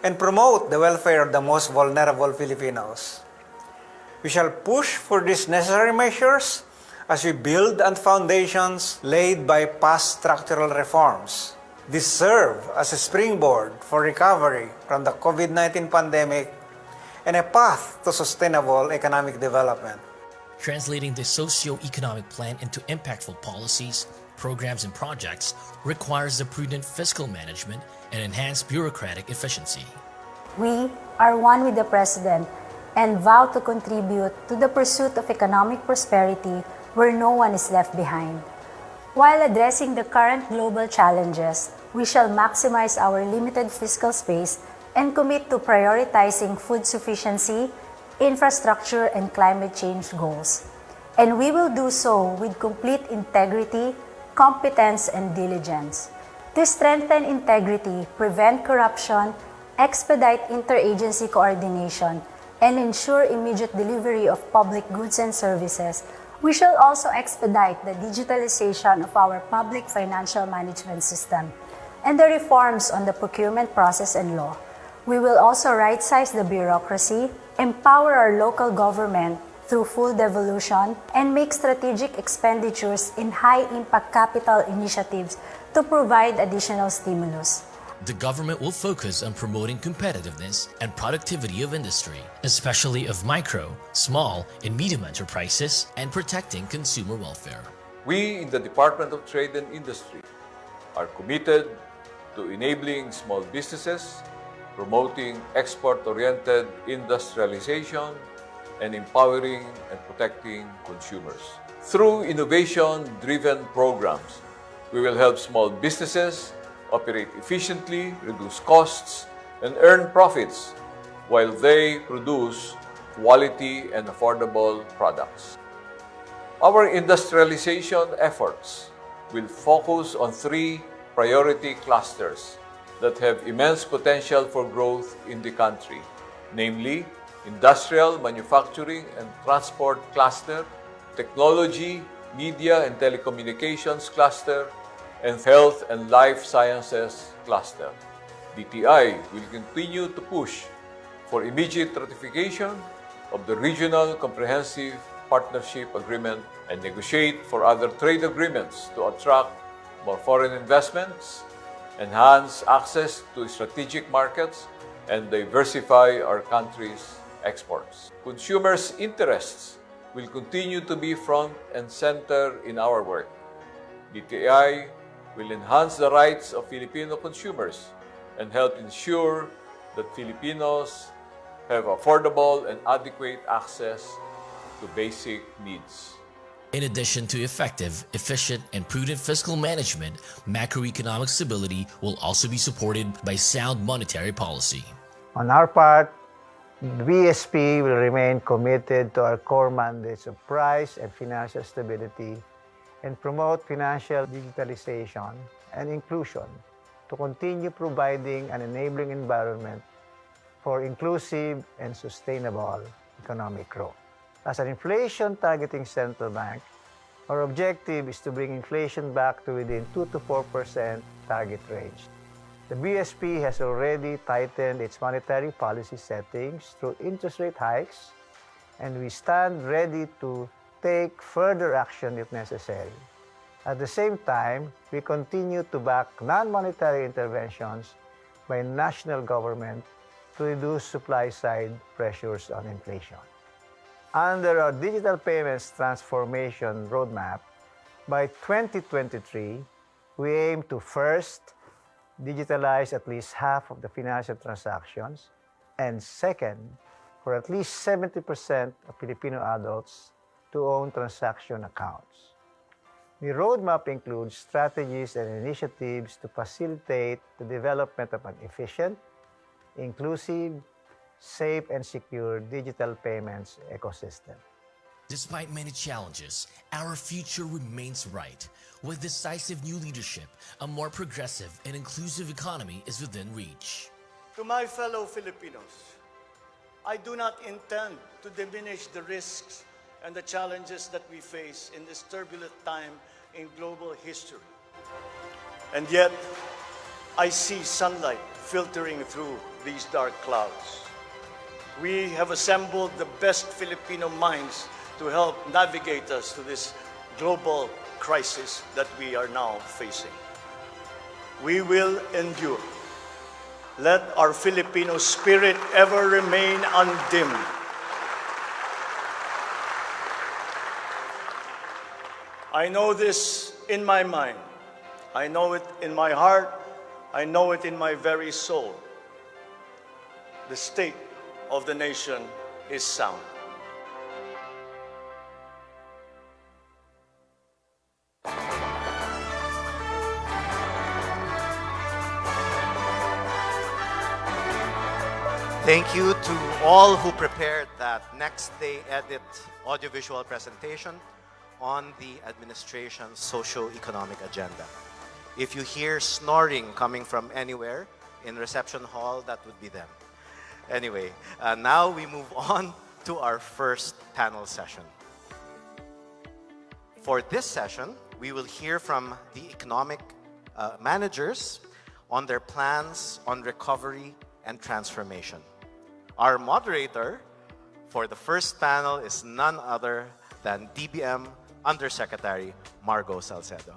and promote the welfare of the most vulnerable Filipinos. We shall push for these necessary measures as we build on foundations laid by past structural reforms. These serve as a springboard for recovery from the COVID-19 pandemic and a path to sustainable economic development. Translating the socio-economic plan into impactful policies, programs, and projects requires the prudent fiscal management and enhanced bureaucratic efficiency. We are one with the President and vow to contribute to the pursuit of economic prosperity where no one is left behind. While addressing the current global challenges, we shall maximize our limited fiscal space and commit to prioritizing food sufficiency, infrastructure, and climate change goals. And we will do so with complete integrity, competence, and diligence. To strengthen integrity, prevent corruption, expedite interagency coordination, and ensure immediate delivery of public goods and services, we shall also expedite the digitalization of our public financial management system and the reforms on the procurement process and law. We will also right-size the bureaucracy, empower our local government through full devolution, and make strategic expenditures in high-impact capital initiatives to provide additional stimulus. The government will focus on promoting competitiveness and productivity of industry, especially of micro, small, and medium enterprises, and protecting consumer welfare. We in the Department of Trade and Industry are committed to enabling small businesses, promoting export-oriented industrialization, and empowering and protecting consumers. Through innovation-driven programs, we will help small businesses operate efficiently, reduce costs, and earn profits while they produce quality and affordable products. Our industrialization efforts will focus on 3 priority clusters that have immense potential for growth in the country, namely industrial, manufacturing, and transport cluster, technology, media, and telecommunications cluster, and health and life sciences cluster. DTI will continue to push for immediate ratification of the Regional Comprehensive Partnership Agreement and negotiate for other trade agreements to attract more foreign investments, enhance access to strategic markets, and diversify our country's exports. Consumers' interests will continue to be front and center in our work. DTI will enhance the rights of Filipino consumers and help ensure that Filipinos have affordable and adequate access to basic needs. In addition to effective, efficient, and prudent fiscal management, macroeconomic stability will also be supported by sound monetary policy. On our part, BSP will remain committed to our core mandates of price and financial stability and promote financial digitalization and inclusion to continue providing an enabling environment for inclusive and sustainable economic growth. As an inflation-targeting central bank, our objective is to bring inflation back to within 2 to 4% target range. The BSP has already tightened its monetary policy settings through interest rate hikes, and we stand ready to take further action if necessary. At the same time, we continue to back non-monetary interventions by national government to reduce supply-side pressures on inflation. Under our digital payments transformation roadmap, by 2023, we aim to first, digitalize at least half of the financial transactions, and second, for at least 70% of Filipino adults to own transaction accounts. The roadmap includes strategies and initiatives to facilitate the development of an efficient, inclusive, safe, and secure digital payments ecosystem. Despite many challenges, our future remains bright. With decisive new leadership, a more progressive and inclusive economy is within reach. To my fellow Filipinos, I do not intend to diminish the risks and the challenges that we face in this turbulent time in global history. And yet, I see sunlight filtering through these dark clouds. We have assembled the best Filipino minds to help navigate us through this global crisis that we are now facing. We will endure. Let our Filipino spirit ever remain undimmed. I know this in my mind. I know it in my heart. I know it in my very soul. The state of the nation is sound. Thank you to all who prepared that next day edit audiovisual presentation on the administration's socio-economic agenda. If you hear snoring coming from anywhere in reception hall, that would be them. Anyway, now we move on to our first panel session. For this session, we will hear from the economic managers on their plans on recovery and transformation. Our moderator for the first panel is none other than DBM Undersecretary Margo Salcedo.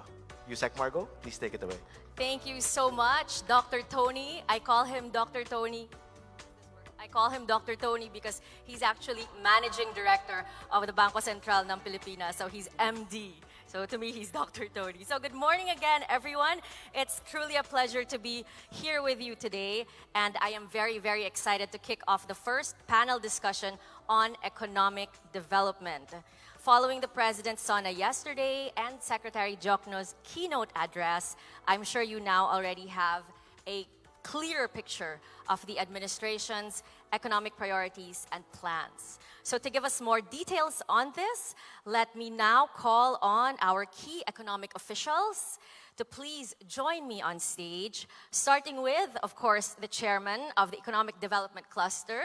Yusek Margo, please take it away. Thank you so much, Dr. Tony. I call him Dr. Tony. I call him Dr. Tony because he's actually Managing Director of the Bangko Sentral ng Pilipinas. So he's MD. So to me, he's Dr. Tony. So good morning again, everyone. It's truly a pleasure to be here with you today. And I am very, very excited to kick off the first panel discussion on economic development. Following the President's SONA yesterday and Secretary Jokno's keynote address, I'm sure you now already have a clearer picture of the administration's economic priorities and plans. So to give us more details on this, let me now call on our key economic officials to please join me on stage, starting with, of course, the chairman of the Economic Development Cluster,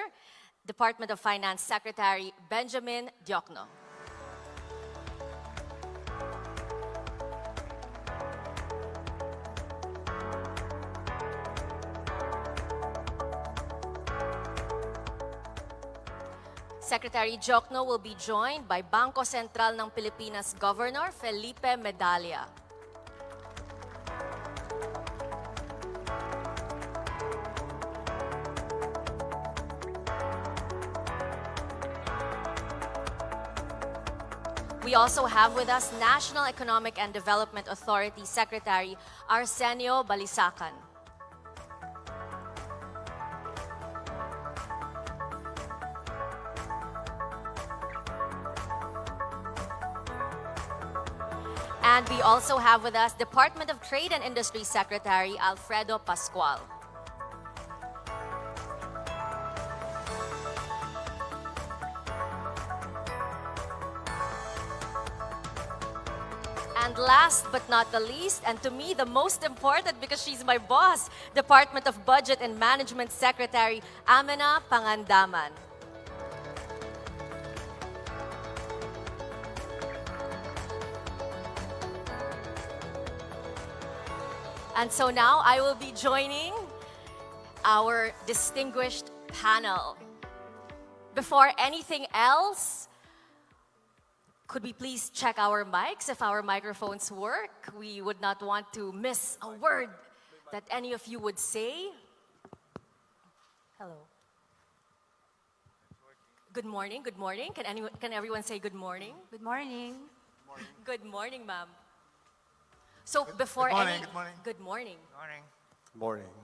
Department of Finance Secretary Benjamin Diokno. Secretary Jokno will be joined by Bangko Sentral ng Pilipinas Governor Felipe Medalla. We also have with us National Economic and Development Authority Secretary Arsenio Balisacan. And we also have with us Department of Trade and Industry Secretary Alfredo Pascual. And last but not the least, and to me the most important because she's my boss, Department of Budget and Management Secretary Amina Pangandaman. And so now I will be joining our distinguished panel. Before anything else, could we please check our mics if our microphones work? We would not want to miss a word that any of you would say. Hello. Good morning, good morning. Can everyone say good morning? Good morning. Good morning, ma'am. So before good morning, any... good morning. Good morning. Morning.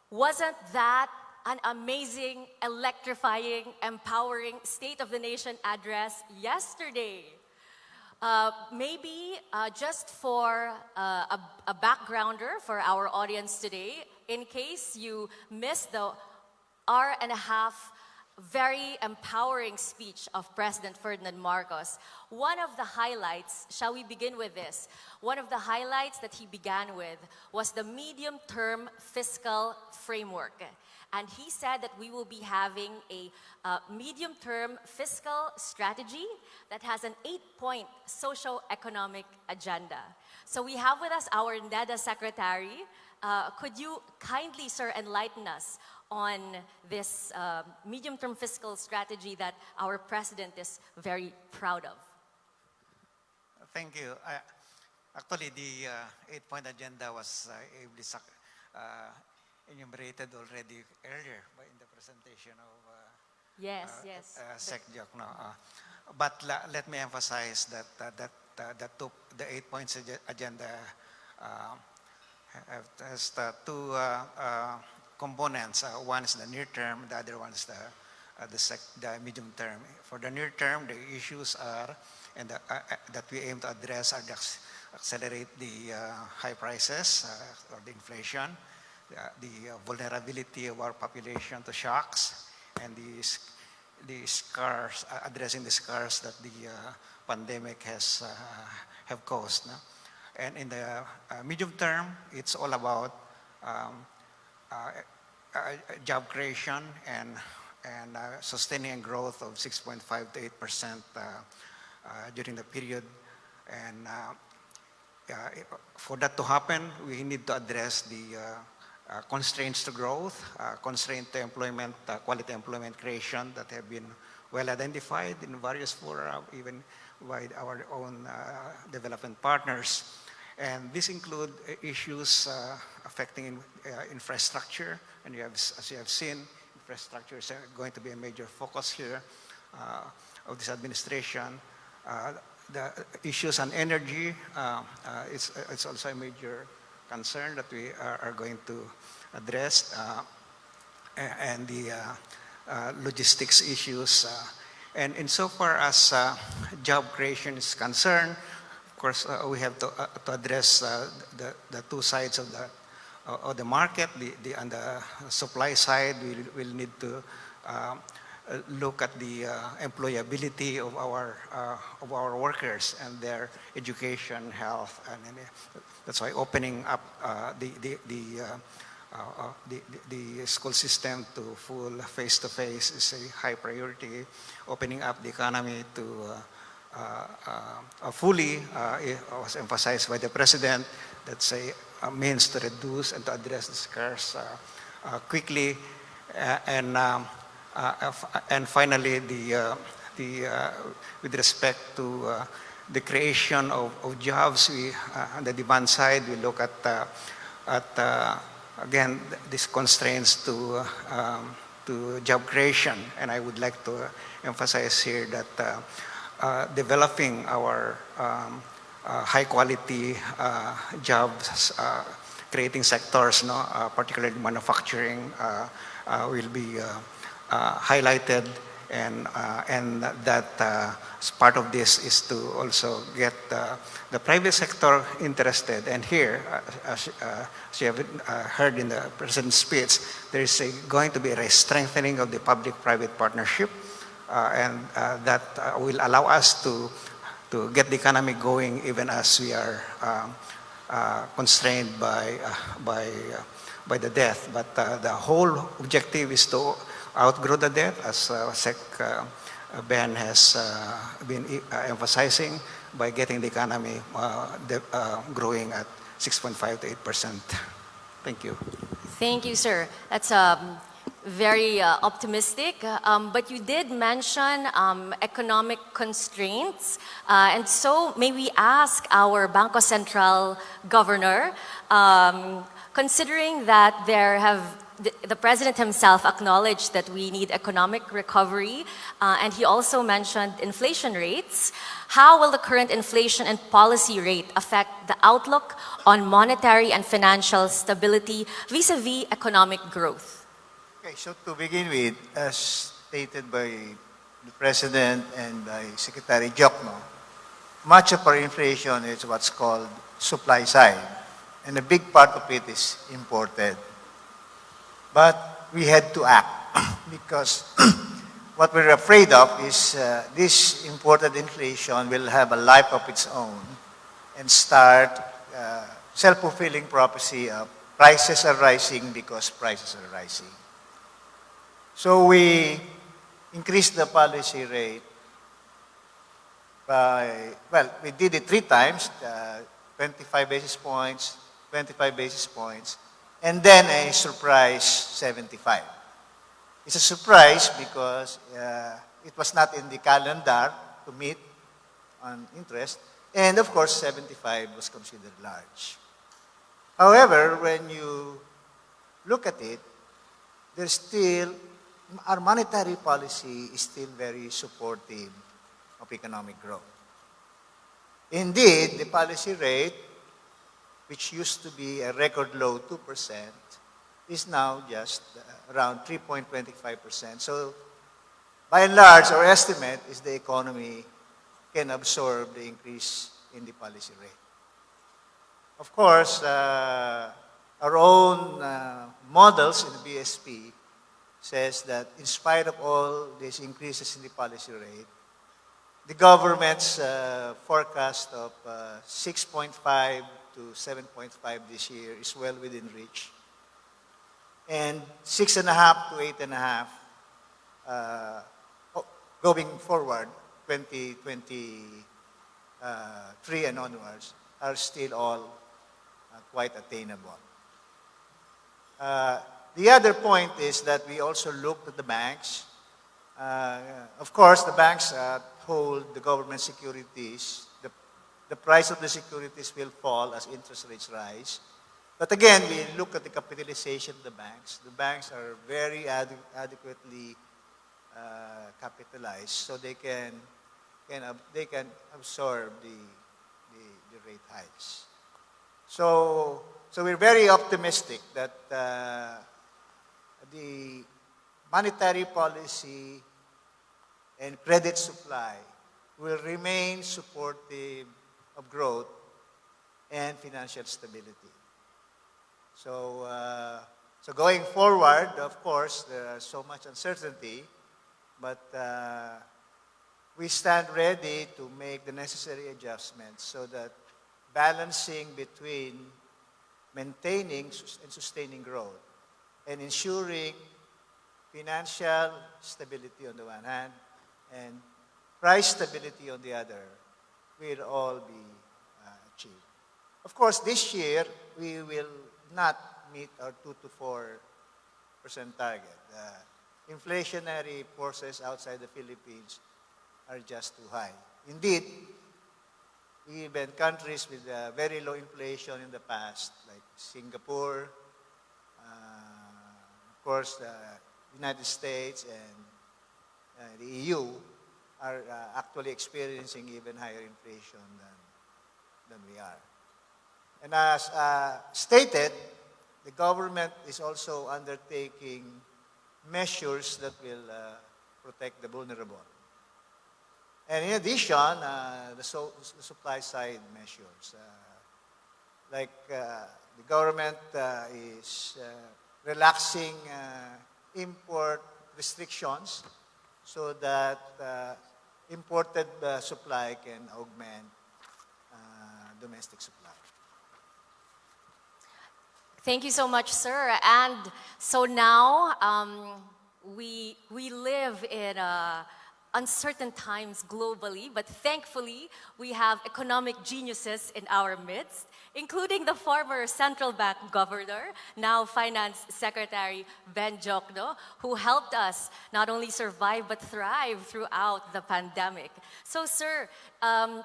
Wasn't that an amazing, electrifying, empowering State of the Nation address yesterday? Maybe just for a backgrounder for our audience today, in case you missed the hour and a half very empowering speech of President Ferdinand Marcos. One of the highlights, shall we begin with this? One of the highlights that he began with was the medium-term fiscal framework. And he said that we will be having a medium-term fiscal strategy that has an 8-point socio-economic agenda. So we have with us our NEDA Secretary. Could you kindly, sir, enlighten us on this medium-term fiscal strategy that our president is very proud of? Thank you. Actually, the 8-point agenda was ably enumerated already earlier in the presentation of yes. Sec Jokno. But let me emphasize that the 8 points agenda has two components. One is the near term, the other one is the medium term. For the near term, the issues are, and that we aim to address, are the accelerate the high prices or the inflation, the vulnerability of our population to shocks, and the scars, addressing the scars that the pandemic has have caused. No? And in the medium term, it's all about job creation and sustaining growth of 6.5 to 8% during the period. And for that to happen, we need to address the constraints to growth, constraint to employment, quality employment creation that have been well identified in various fora, even by our own development partners. And these include issues affecting infrastructure, and as you have seen, infrastructure is going to be a major focus here of this administration. The issues on energy, it's also a major concern that we are going to address, and the logistics issues. And insofar as job creation is concerned, of course, we have to address the two sides of the market. On the supply side, we'll need to look at the employability of our workers and their education, health, and that's why opening up the school system to full face-to-face is a high priority. Opening up the economy to fully was emphasized by the president. That's a means to reduce and to address the scars quickly, and finally, with respect to the creation of jobs, on the demand side, we look at again these constraints to job creation, and I would like to emphasize here that developing our high quality jobs, creating sectors, particularly manufacturing, will be highlighted, and that as part of this is to also get the private sector interested. And here, as you have heard in the President's speech, there is going to be a strengthening of the public-private partnership, and that will allow us to get the economy going even as we are constrained by the debt. But the whole objective is to outgrow the debt, as Sec Ben has been emphasizing, by getting the economy growing at 6.5 to 8%. Thank you. Thank you, sir. That's very optimistic, but you did mention economic constraints, and so may we ask our Bangko Sentral governor, considering that the president himself acknowledged that we need economic recovery, and he also mentioned inflation rates. How will the current inflation and policy rate affect the outlook on monetary and financial stability vis-a-vis economic growth? Okay, so to begin with, as stated by the President and by Secretary Jokno, much of our inflation is what's called supply side, and a big part of it is imported. But we had to act because what we're afraid of is this imported inflation will have a life of its own and start self-fulfilling prophecy of prices are rising because prices are rising. So we increased the policy rate by, well, we did it 3 times, 25 basis points, 25 basis points, and then a surprise 75. It's a surprise because it was not in the calendar to meet on interest, and of course 75 was considered large. However, when you look at it, there's still, our monetary policy is still very supportive of economic growth. Indeed, the policy rate, which used to be a record low 2%, is now just around 3.25%. So, by and large, our estimate is the economy can absorb the increase in the policy rate. Of course, our own models in the BSP says that in spite of all these increases in the policy rate, the government's forecast of 6.5 to 7.5 this year is well within reach. And 6.5 to 8.5 going forward, 2023 and onwards, are still all quite attainable. The other point is that we also looked at the banks. Of course, the banks hold the government securities. The price of the securities will fall as interest rates rise. But again, we look at the capitalization of the banks. The banks are very adequately capitalized, so they can absorb the rate hikes. So we're very optimistic that the monetary policy and credit supply will remain supportive of growth and financial stability. So going forward, of course, there is so much uncertainty, but we stand ready to make the necessary adjustments so that balancing between maintaining and sustaining growth and ensuring financial stability on the one hand and price stability on the other will all be achieved. Of course, this year we will not meet our 2 to 4% target. Inflationary forces outside the Philippines are just too high. Indeed, even countries with very low inflation in the past, like Singapore, of course, the United States and the EU, are actually experiencing even higher inflation than we are. And as stated, the government is also undertaking measures that will protect the vulnerable. And in addition, the supply side measures, like the government is relaxing import restrictions so that imported supply can augment domestic supply. Thank you so much, sir. And so now we live in uncertain times globally, but thankfully we have economic geniuses in our midst, including the former central bank governor, now finance secretary Ben Jokno, who helped us not only survive but thrive throughout the pandemic. So, sir,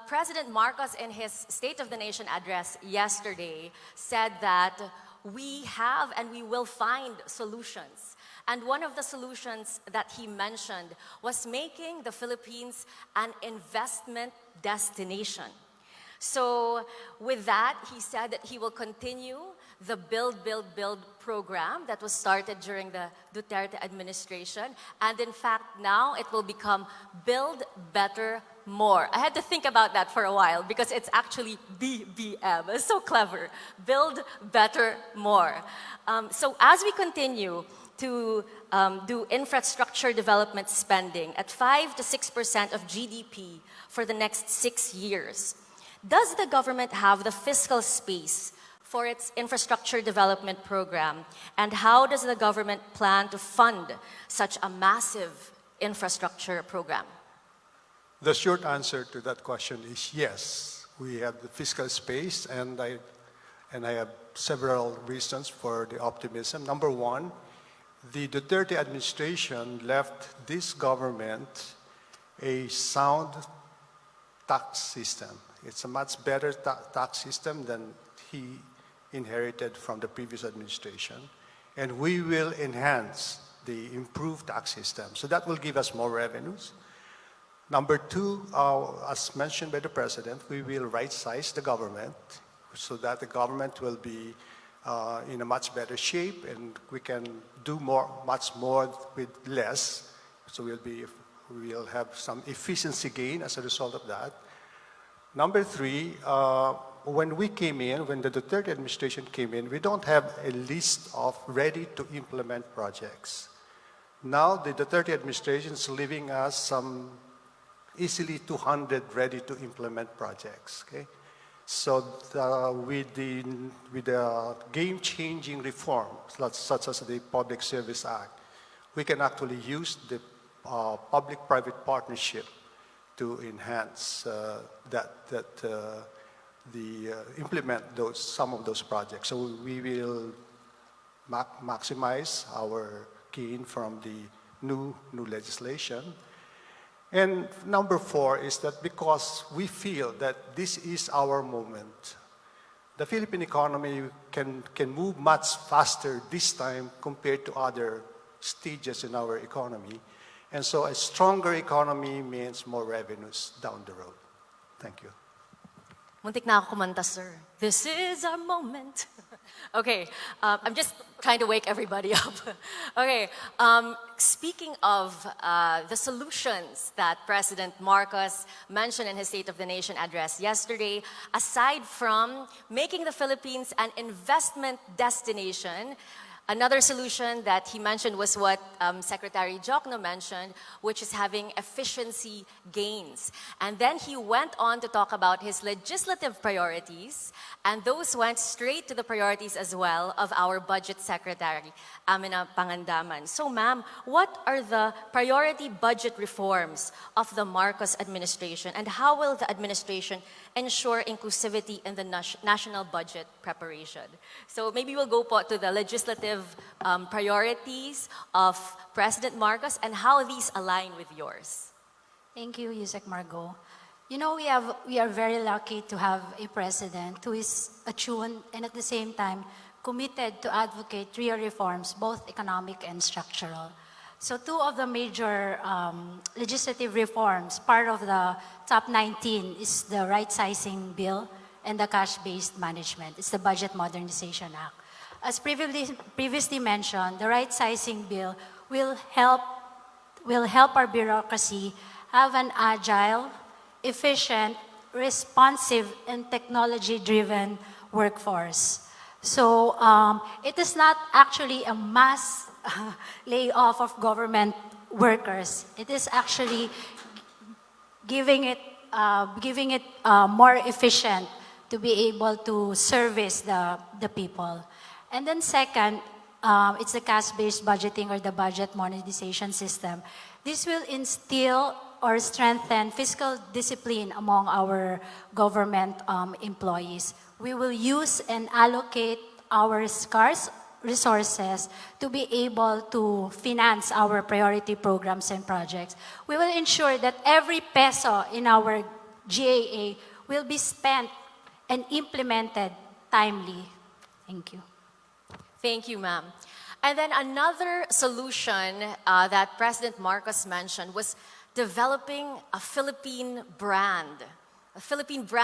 President Marcos in his State of the Nation address yesterday said that we have and we will find solutions. And one of the solutions that he mentioned was making the Philippines an investment destination. So with that, he said that he will continue the Build, Build, Build program that was started during the Duterte administration. And in fact, now it will become Build Better More. I had to think about that for a while because it's actually BBM. It's so clever. Build Better More. So as we continue to do infrastructure development spending at 5 to 6% of GDP for the next 6 years, does the government have the fiscal space for its infrastructure development program? And how does the government plan to fund such a massive infrastructure program? The short answer to that question is yes. We have the fiscal space, and I have several reasons for the optimism. Number one, the Duterte administration left this government a sound tax system. It's a much better tax system than he inherited from the previous administration. And we will enhance the improved tax system. So that will give us more revenues. Number two, as mentioned by the President, we will right-size the government so that the government will be in a much better shape and we can do much more with less. So we'll have some efficiency gain as a result of that. Number three, when the Duterte administration came in, we don't have a list of ready-to-implement projects. Now the Duterte administration is leaving us some easily 200 ready-to-implement projects. Okay, so with the game-changing reforms such as the Public Service Act, we can actually use the public-private partnership to enhance implement some of those projects. So we will maximize our gain from the new legislation. And number four is that because we feel that this is our moment, the Philippine economy can move much faster this time compared to other stages in our economy. And so a stronger economy means more revenues down the road. Thank you. Muntik na ako kumanta, sir. This is our moment. Okay, I'm just trying to wake everybody up. Okay, speaking of the solutions that President Marcos mentioned in his State of the Nation address yesterday, aside from making the Philippines an investment destination, another solution that he mentioned was what Secretary Jokno mentioned, which is having efficiency gains. And then he went on to talk about his legislative priorities, and those went straight to the priorities as well of our Budget Secretary, Amina Pangandaman. So ma'am, what are the priority budget reforms of the Marcos administration, and how will the administration ensure inclusivity in the national budget preparation? So maybe we'll go to the legislative priorities of President Marcos and how these align with yours. Thank you, Yusek Margo. You know, we are very lucky to have a president who is attuned and at the same time committed to advocate real reforms, both economic and structural. So two of the major legislative reforms, part of the top 19, is the right-sizing bill and the cash-based management. It's the Budget Modernization Act. As previously mentioned, the right-sizing bill will help our bureaucracy have an agile, efficient, responsive, and technology-driven workforce. So it is not actually a mass layoff of government workers. It is actually giving it more efficient to be able to service the people. And then second, it's the cash-based budgeting or the budget monetization system. This will instill or strengthen fiscal discipline among our government employees. We will use and allocate our scarce resources to be able to finance our priority programs and projects. We will ensure that every peso in our GAA will be spent and implemented timely. Thank you. Thank you, ma'am. And then another solution that President Marcos mentioned was developing a Philippine brand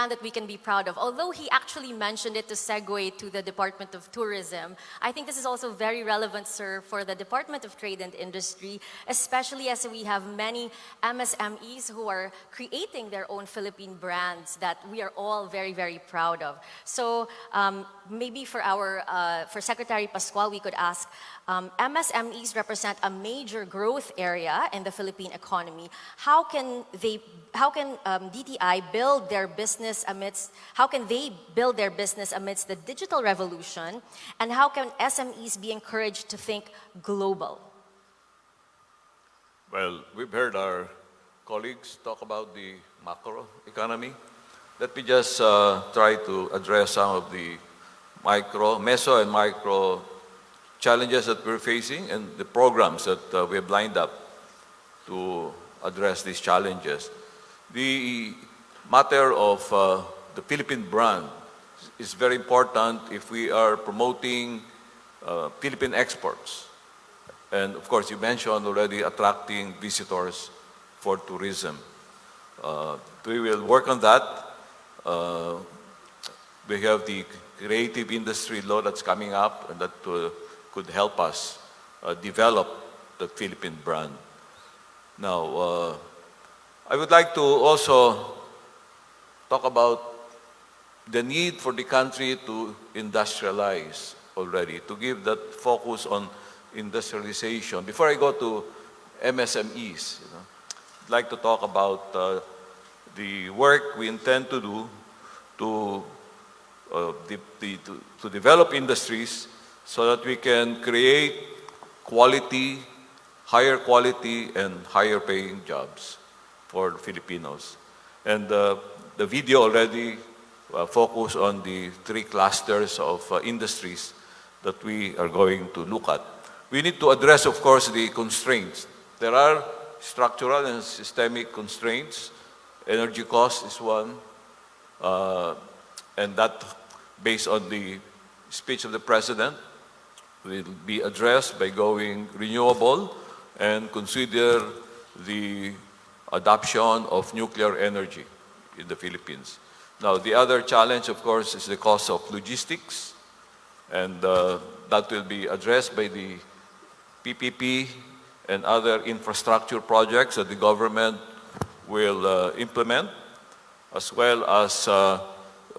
that we can be proud of. Although he actually mentioned it to segue to the Department of Tourism, I think this is also very relevant, sir, for the Department of Trade and Industry, especially as we have many MSMEs who are creating their own Philippine brands that we are all very, very proud of. So maybe for Secretary Pascual, we could ask, MSMEs represent a major growth area in the Philippine economy. How can DTI build their business amidst the digital revolution, and how can SMEs be encouraged to think global? Well, we've heard our colleagues talk about the macro economy. Let me just try to address some of the meso and micro challenges that we're facing and the programs that we have lined up to address these challenges. The matter of the Philippine brand is very important if we are promoting Philippine exports. And of course, you mentioned already attracting visitors for tourism. We will work on that. We have the creative industry law that's coming up, and that could help us develop the Philippine brand. Now, I would like to also talk about the need for the country to industrialize already, to give that focus on industrialization. Before I go to MSMEs, I'd like to talk about the work we intend to do to develop industries so that we can create quality, higher quality, and higher paying jobs for Filipinos. And the video already focused on the 3 clusters of industries that we are going to look at. We need to address, of course, the constraints. There are structural and systemic constraints. Energy cost is one, and that, based on the speech of the President, will be addressed by going renewable and consider the adoption of nuclear energy in the Philippines. Now, the other challenge, of course, is the cost of logistics, and that will be addressed by the PPP and other infrastructure projects that the government will implement, as well as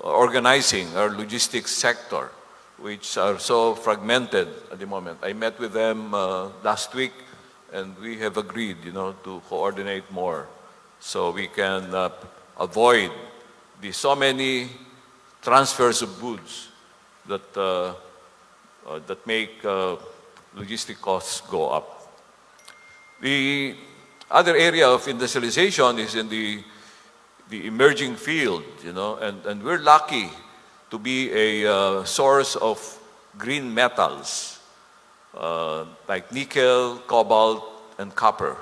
organizing our logistics sector, which are so fragmented at the moment. I met with them last week, and we have agreed, to coordinate more so we can avoid the so many transfers of goods that that make logistic costs go up. The other area of industrialization is in the emerging field, and we're lucky to be a source of green metals like nickel, cobalt, and copper.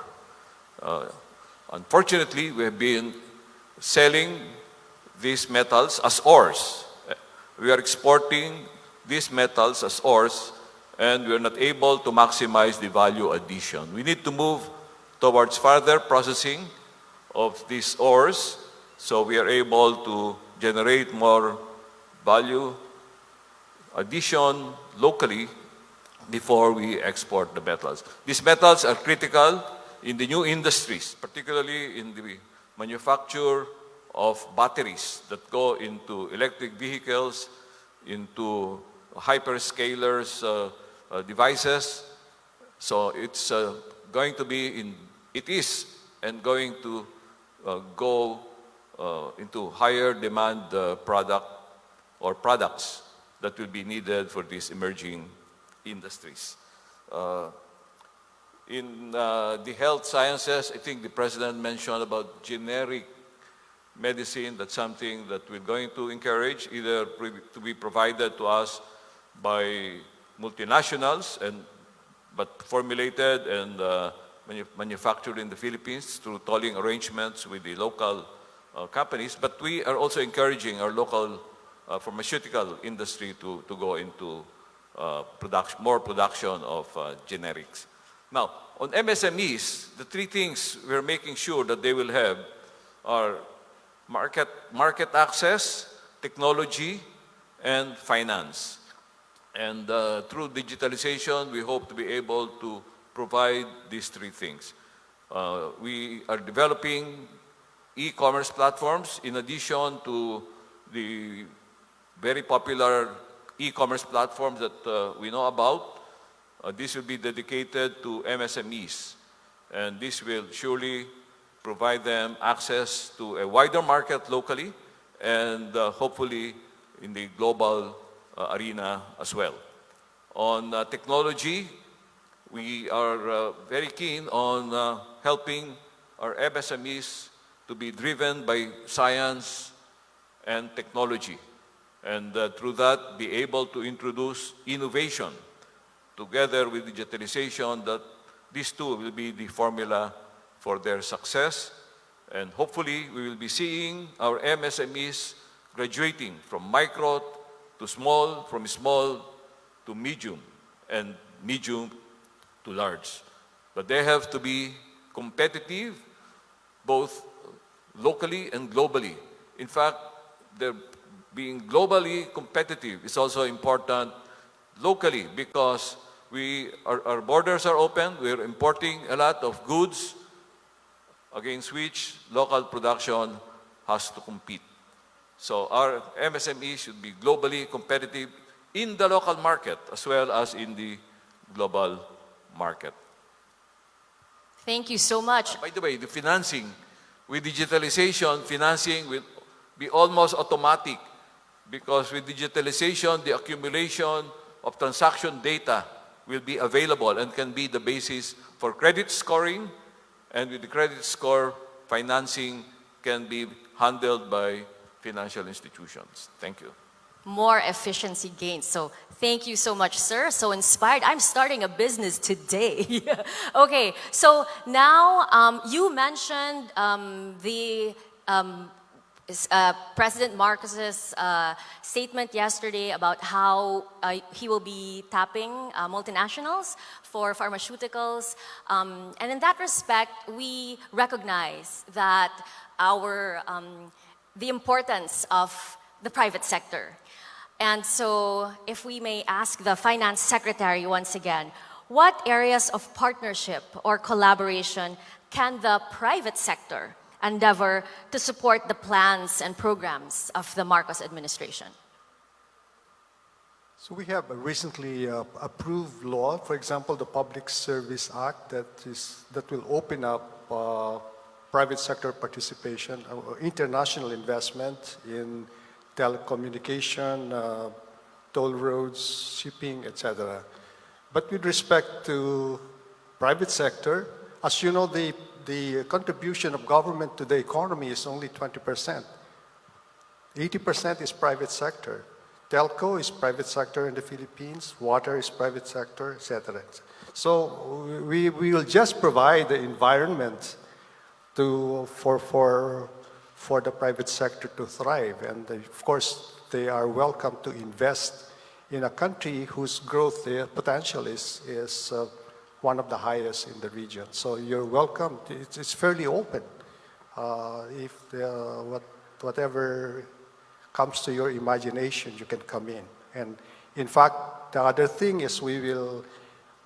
Unfortunately, we have been selling these metals as ores. We are exporting these metals as ores, and we are not able to maximize the value addition. We need to move towards further processing of these ores so we are able to generate more value addition locally before we export the metals. These metals are critical in the new industries, particularly in the manufacture of batteries that go into electric vehicles, into hyperscalers devices. So it's going to be it is and going to go into higher demand product or products that will be needed for these emerging industries. In the health sciences, I think the President mentioned about generic medicine. That's something that we're going to encourage, either to be provided to us by multinationals, but formulated and manufactured in the Philippines through tolling arrangements with the local companies. But we are also encouraging our local pharmaceutical industry to go into more production of generics. Now, on MSMEs, the 3 things we're making sure that they will have are market access, technology, and finance. And through digitalization, we hope to be able to provide these 3 things. We are developing e-commerce platforms in addition to the very popular e-commerce platforms that we know about. This will be dedicated to MSMEs, and this will surely provide them access to a wider market locally and hopefully in the global arena as well. On technology, we are very keen on helping our MSMEs to be driven by science and technology, and through that be able to introduce innovation together with digitalization, that these 2 will be the formula for their success. And hopefully we will be seeing our MSMEs graduating from micro to small, from small to medium, and medium to large. But they have to be competitive, both locally and globally. In fact, being globally competitive is also important locally because our borders are open. We're importing a lot of goods against which local production has to compete. So our MSME should be globally competitive in the local market as well as in the global market. Thank you so much. By the way, the financing, with digitalization, financing will be almost automatic because with digitalization, the accumulation of transaction data will be available and can be the basis for credit scoring, and with the credit score, financing can be handled by financial institutions. Thank you. More efficiency gains. So thank you so much, sir. So inspired. I'm starting a business today. Okay, so now you mentioned President Marcos's statement yesterday about how he will be tapping multinationals for pharmaceuticals. And in that respect, we recognize that the importance of the private sector. And so if we may ask the Finance Secretary once again, what areas of partnership or collaboration can the private sector endeavor to support the plans and programs of the Marcos administration? So we have a recently approved law, for example, the Public Service Act that will open up private sector participation, international investment in telecommunication, toll roads, shipping, etc. But with respect to private sector, as you know, the contribution of government to the economy is only 20%. 80% is private sector. Telco is private sector in the Philippines, water is private sector, etc. So we will just provide the environment for the private sector to thrive. And of course, they are welcome to invest in a country whose growth potential is one of the highest in the region. So you're welcome. It's fairly open. Whatever comes to your imagination, you can come in. And in fact, the other thing is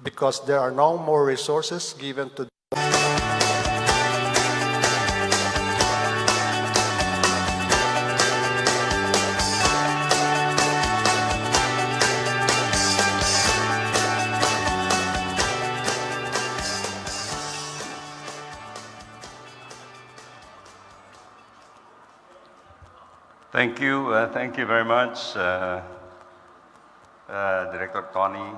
because there are no more resources given to Thank you very much, Director Tony.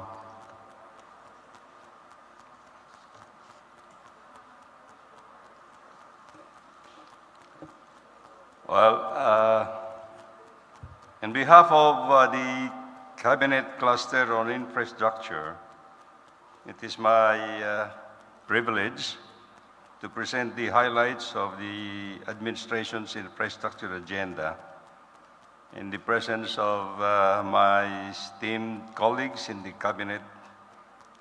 Well, on behalf of the Cabinet Cluster on Infrastructure, it is my privilege to present the highlights of the administration's infrastructure agenda in the presence of my esteemed colleagues in the Cabinet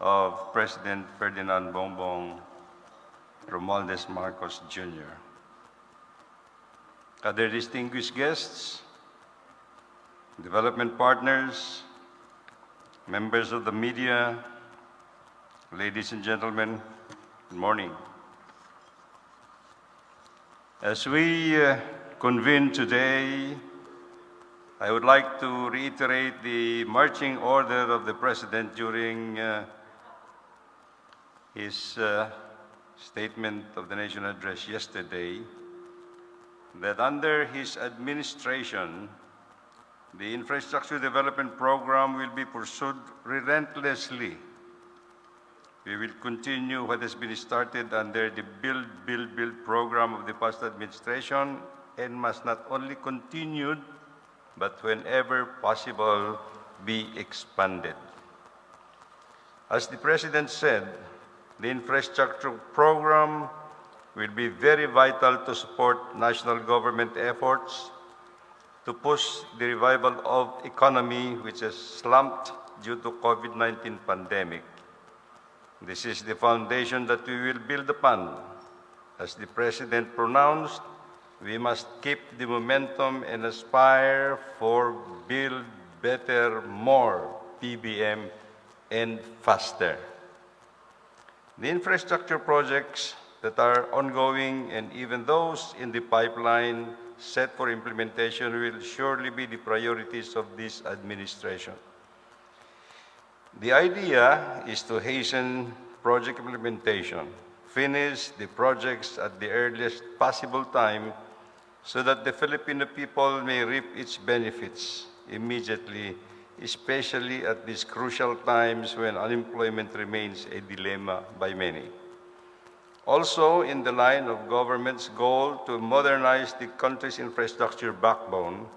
of President Ferdinand Bongbong Romualdez Marcos Jr. Other distinguished guests, development partners, members of the media, ladies and gentlemen, good morning. As we convene today, I would like to reiterate the marching order of the President during his statement of the Nation Address yesterday, that under his administration, the infrastructure development program will be pursued relentlessly. We will continue what has been started under the Build, Build, Build program of the past administration and must not only continued, but whenever possible, be expanded. As the President said, the infrastructure program will be very vital to support national government efforts to push the revival of economy which has slumped due to COVID-19 pandemic. This is the foundation that we will build upon. As the President pronounced, we must keep the momentum and aspire for build better, more, PBM, and faster. The infrastructure projects that are ongoing and even those in the pipeline set for implementation will surely be the priorities of this administration. The idea is to hasten project implementation, finish the projects at the earliest possible time so that the Filipino people may reap its benefits immediately, especially at these crucial times when unemployment remains a dilemma by many. Also, in the line of government's goal to modernize the country's infrastructure backbone,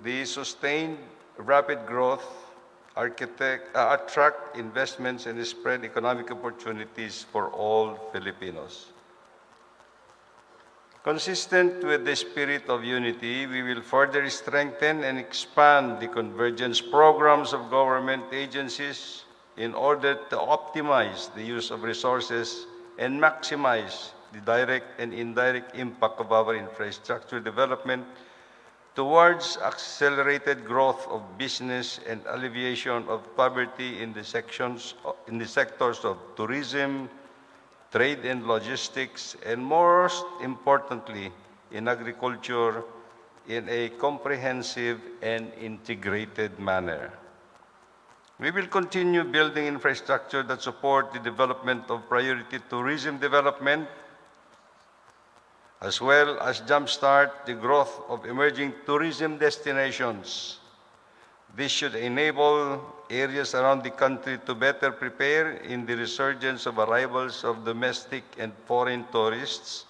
the sustained rapid growth attract investments and spread economic opportunities for all Filipinos. Consistent with the spirit of unity, we will further strengthen and expand the convergence programs of government agencies in order to optimize the use of resources and maximize the direct and indirect impact of our infrastructure development towards accelerated growth of business and alleviation of poverty in the sectors of tourism, trade and logistics, and most importantly, in agriculture in a comprehensive and integrated manner. We will continue building infrastructure that support the development of priority tourism development, as well as jumpstart the growth of emerging tourism destinations. This should enable areas around the country to better prepare in the resurgence of arrivals of domestic and foreign tourists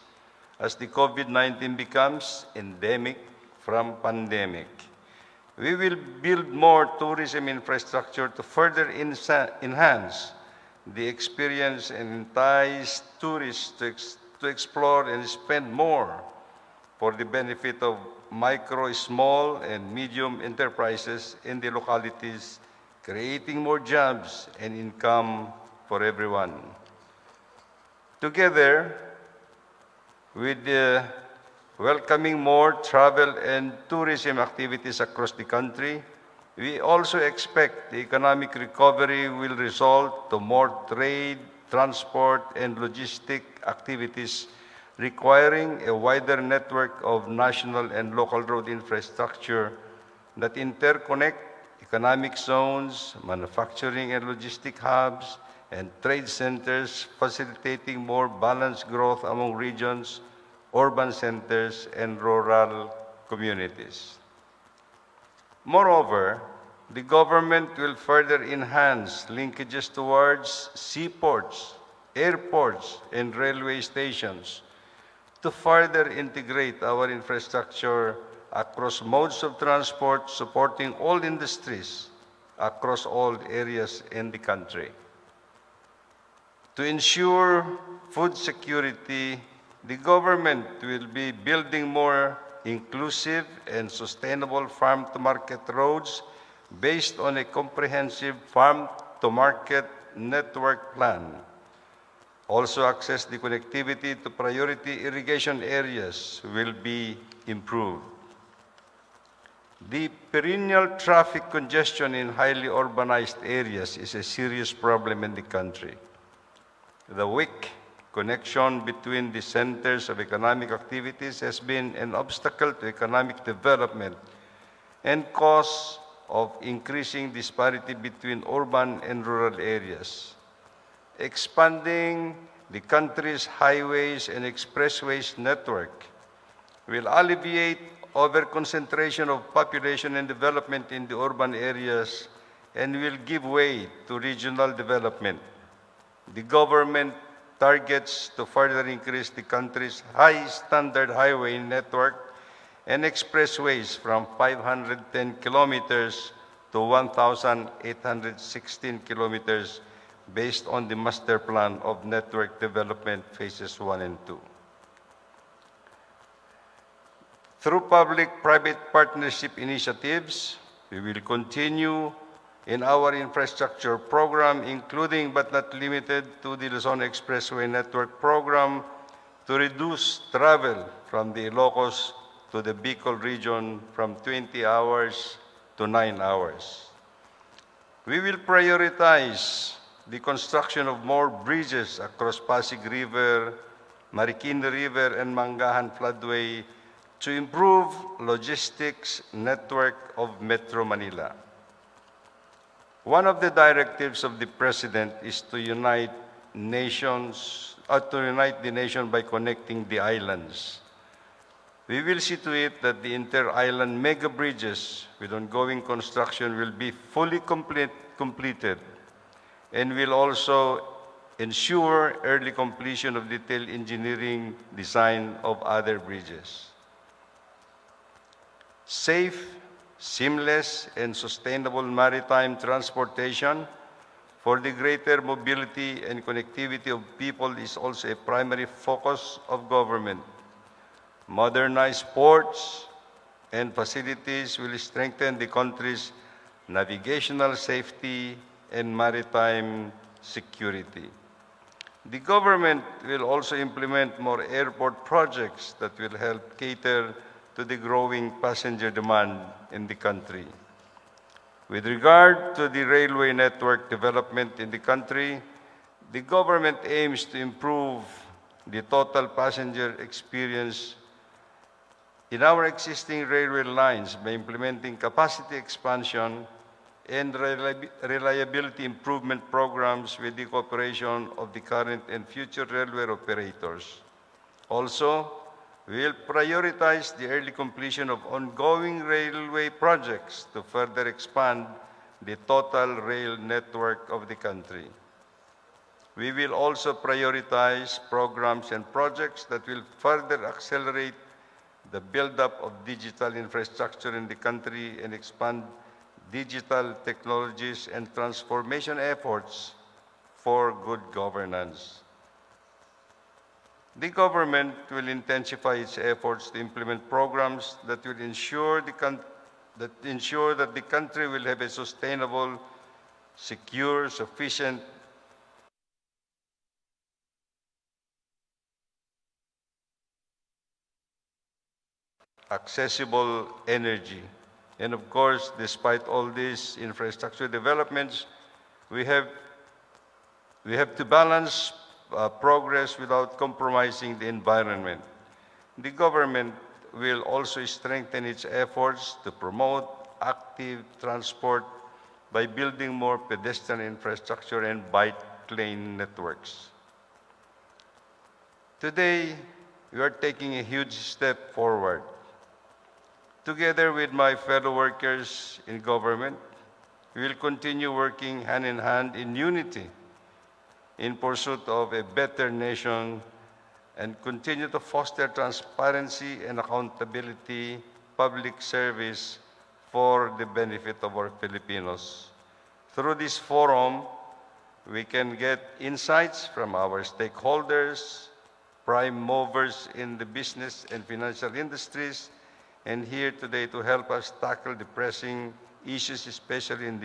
as the COVID-19 becomes endemic from pandemic. We will build more tourism infrastructure to further enhance the experience and entice tourists to explore and spend more for the benefit of micro, small, and medium enterprises in the localities, creating more jobs and income for everyone. Together with welcoming more travel and tourism activities across the country, we also expect the economic recovery will result to more trade, transport, and logistic activities requiring a wider network of national and local road infrastructure that interconnect economic zones, manufacturing and logistic hubs, and trade centers, facilitating more balanced growth among regions, urban centers, and rural communities. Moreover, the government will further enhance linkages towards seaports, airports, and railway stations to further integrate our infrastructure across modes of transport, supporting all industries across all areas in the country. To ensure food security, the government will be building more inclusive and sustainable farm-to-market roads based on a comprehensive farm-to-market network plan. Also, access the connectivity to priority irrigation areas will be improved. The perennial traffic congestion in highly urbanized areas is a serious problem in the country. The weak connection between the centers of economic activities has been an obstacle to economic development and cause of increasing disparity between urban and rural areas. Expanding the country's highways and expressways network will alleviate over-concentration of population and development in the urban areas and will give way to regional development. The government targets to further increase the country's high-standard highway network and expressways from 510 kilometers to 1,816 kilometers based on the Master Plan of Network Development Phases 1 and 2. Through public-private partnership initiatives, we will continue in our infrastructure program, including but not limited to the Luzon Expressway Network Program, to reduce travel from the Ilocos to the Bicol region from 20 hours to 9 hours. We will prioritize the construction of more bridges across Pasig River, Marikina River, and Mangahan Floodway to improve logistics network of Metro Manila. One of the directives of the President is to unite the nation by connecting the islands. We will see to it that the inter-island mega bridges with ongoing construction will be fully completed and will also ensure early completion of detailed engineering design of other bridges. Safe, seamless, and sustainable maritime transportation for the greater mobility and connectivity of people is also a primary focus of government. Modernized ports and facilities will strengthen the country's navigational safety and maritime security. The government will also implement more airport projects that will help cater to the growing passenger demand in the country. With regard to the railway network development in the country, the government aims to improve the total passenger experience in our existing railway lines by implementing capacity expansion and reliability improvement programs with the cooperation of the current and future railway operators. Also, we will prioritize the early completion of ongoing railway projects to further expand the total rail network of the country. We will also prioritize programs and projects that will further accelerate the build-up of digital infrastructure in the country and expand digital technologies and transformation efforts for good governance. The government will intensify its efforts to implement programs that will ensure that the country will have a sustainable, secure, sufficient, accessible energy. And of course, despite all these infrastructure developments, we have to balance progress without compromising the environment. The government will also strengthen its efforts to promote active transport by building more pedestrian infrastructure and bike lane networks. Today, we are taking a huge step forward. Together with my fellow workers in government, we will continue working hand in hand in unity in pursuit of a better nation and continue to foster transparency and accountability, public service for the benefit of our Filipinos. Through this forum, we can get insights from our stakeholders, prime movers in the business and financial industries, and here today to help us tackle the pressing issues, especially in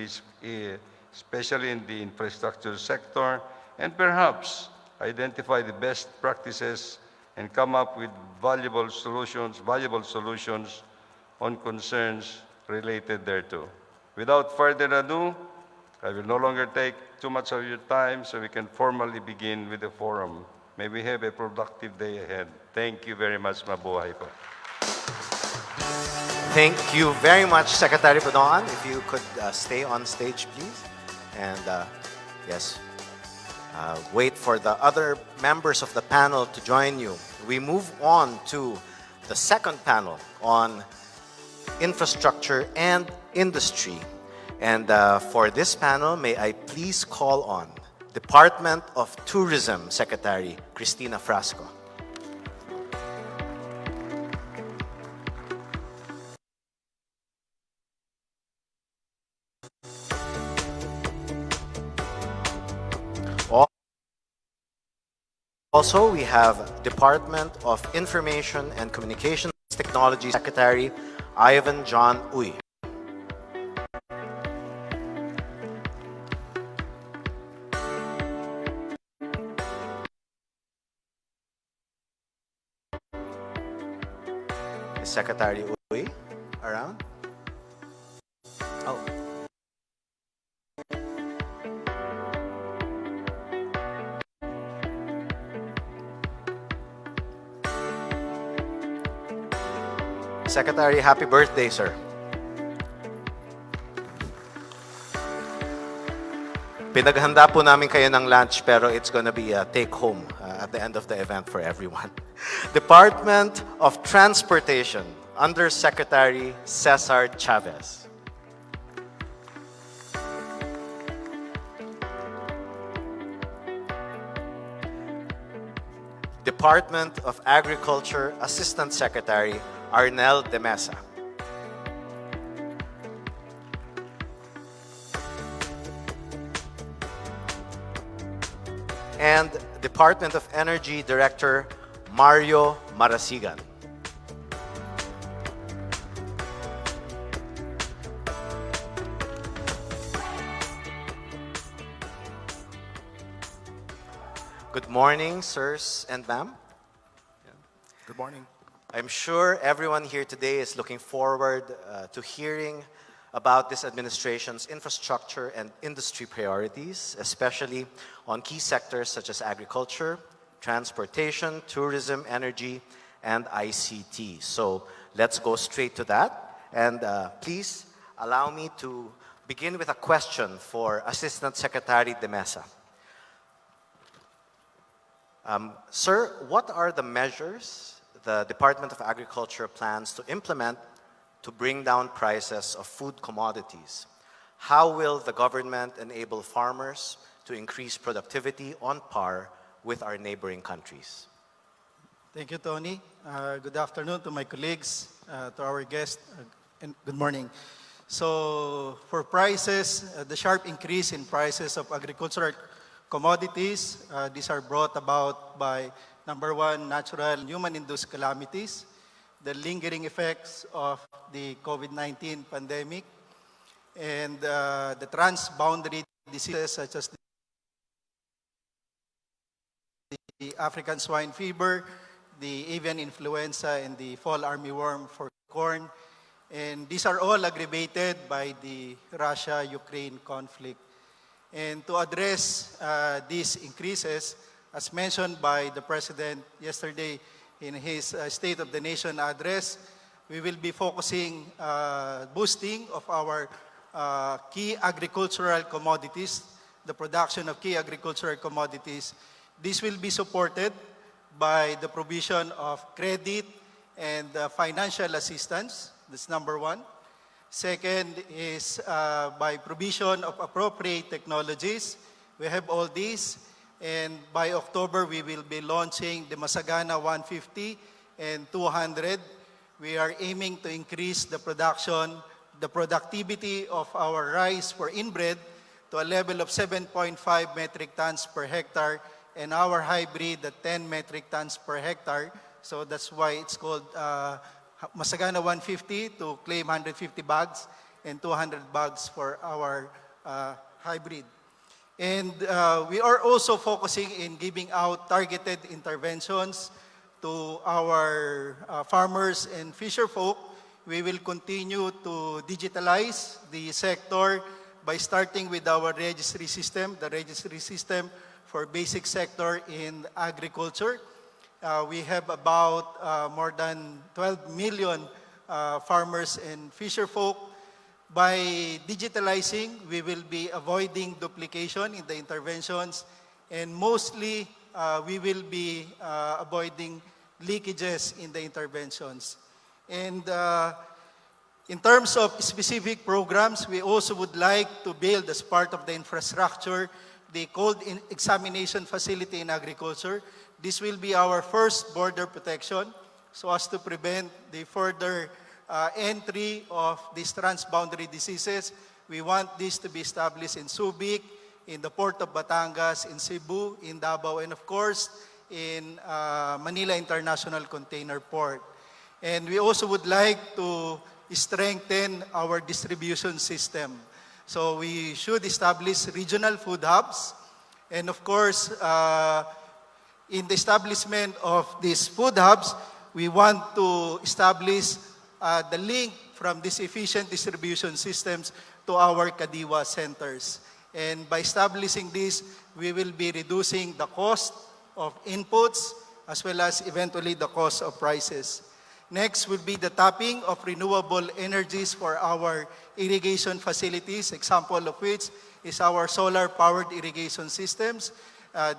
the infrastructure sector, and perhaps identify the best practices and come up with valuable solutions on concerns related thereto. Without further ado, I will no longer take too much of your time so we can formally begin with the forum. May we have a productive day ahead. Thank you very much. Mabuhay po. Thank you very much, Secretary Badon. If you could stay on stage, please. And yes, wait for the other members of the panel to join you. We move on to the second panel on infrastructure and industry. And for this panel, may I please call on Department of Tourism Secretary Cristina Frasco. Also, we have Department of Information and Communications Technology Secretary Ivan John Uy. Secretary Uy around? Oh. Secretary, happy birthday, sir. Pinaghanda po namin kayo ng lunch pero it's gonna be a take-home at the end of the event for everyone. Department of Transportation, Under Secretary Cesar Chavez. Department of Agriculture, Assistant Secretary Arnel de Mesa. And Department of Energy Director Mario Marasigan. Good morning, sirs and ma'am. Good morning. I'm sure everyone here today is looking forward to hearing about this administration's infrastructure and industry priorities, especially on key sectors such as agriculture, transportation, tourism, energy, and ICT. So let's go straight to that. And please allow me to begin with a question for Assistant Secretary de Mesa. Sir, what are the measures the Department of Agriculture plans to implement to bring down prices of food commodities? How will the government enable farmers to increase productivity on par with our neighboring countries? Thank you, Tony. Good afternoon to my colleagues, to our guests, and good morning. So for prices, the sharp increase in prices of agricultural commodities, these are brought about by, number one, natural and human-induced calamities, the lingering effects of the COVID-19 pandemic, and the transboundary diseases such as the African swine fever, the avian influenza, and the fall armyworm for corn. And these are all aggravated by the Russia-Ukraine conflict. And to address these increases, as mentioned by the President yesterday in his State of the Nation address, we will be focusing boosting of our key agricultural commodities, the production of key agricultural commodities. This will be supported by the provision of credit and financial assistance. That's number one. Second is by provision of appropriate technologies. We have all these. And by October, we will be launching the Masagana 150 and 200. We are aiming to increase the production, the productivity of our rice for inbred to a level of 7.5 metric tons per hectare, and our hybrid at 10 metric tons per hectare. So that's why it's called Masagana 150 to claim 150 bags and 200 bags for our hybrid. And we are also focusing in giving out targeted interventions to our farmers and fisher folk. We will continue to digitalize the sector by starting with our registry system, the registry system for basic sector in agriculture. We have about more than 12 million farmers and fisher folk. By digitalizing, we will be avoiding duplication in the interventions, and mostly we will be avoiding leakages in the interventions. And in terms of specific programs, we also would like to build as part of the infrastructure the cold examination facility in agriculture. This will be our first border protection so as to prevent the further entry of these transboundary diseases. We want this to be established in Subic, in the Port of Batangas, in Cebu, in Davao, and of course, in Manila International Container Port. And we also would like to strengthen our distribution system. So we should establish regional food hubs. And of course, in the establishment of these food hubs, we want to establish the link from these efficient distribution systems to our Kadiwa centers. And by establishing this, we will be reducing the cost of inputs as well as eventually the cost of prices. Next will be the tapping of renewable energies for our irrigation facilities, example of which is our solar-powered irrigation systems.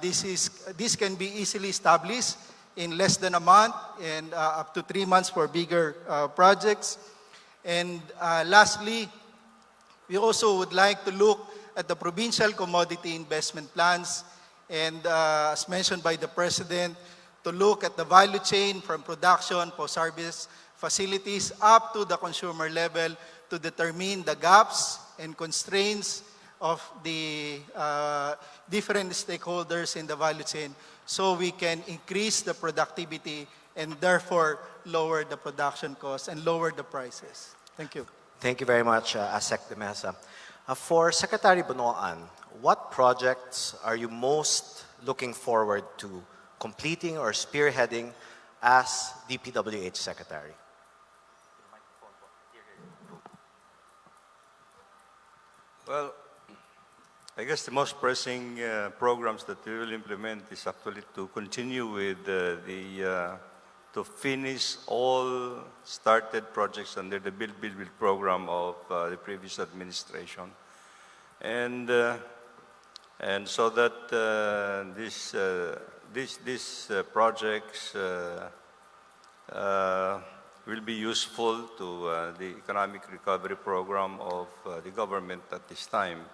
This can be easily established in less than a month and up to 3 months for bigger projects. And lastly, we also would like to look at the provincial commodity investment plans and as mentioned by the President, to look at the value chain from production, post-harvest facilities up to the consumer level to determine the gaps and constraints of the different stakeholders in the value chain so we can increase the productivity and therefore lower the production costs and lower the prices. Thank you. Thank you very much, ASEC de Mesa. For Secretary Bonoan, what projects are you most looking forward to completing or spearheading as DPWH Secretary? Well, I guess the most pressing programs that we will implement is actually to continue with to finish all started projects under the Build program of the previous administration. And so that these projects will be useful to the economic recovery program of the government at this time.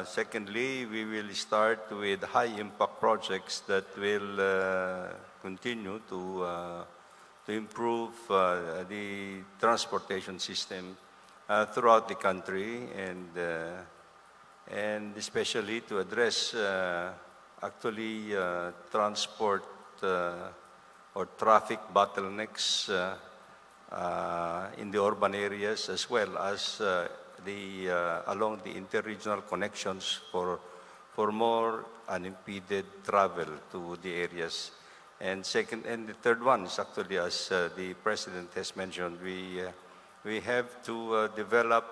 Secondly, we will start with high-impact projects that will continue to improve the transportation system throughout the country and especially to address actually transport or traffic bottlenecks in the urban areas as well as along the interregional connections for more unimpeded travel to the areas. And the third one is actually, as the President has mentioned, we have to develop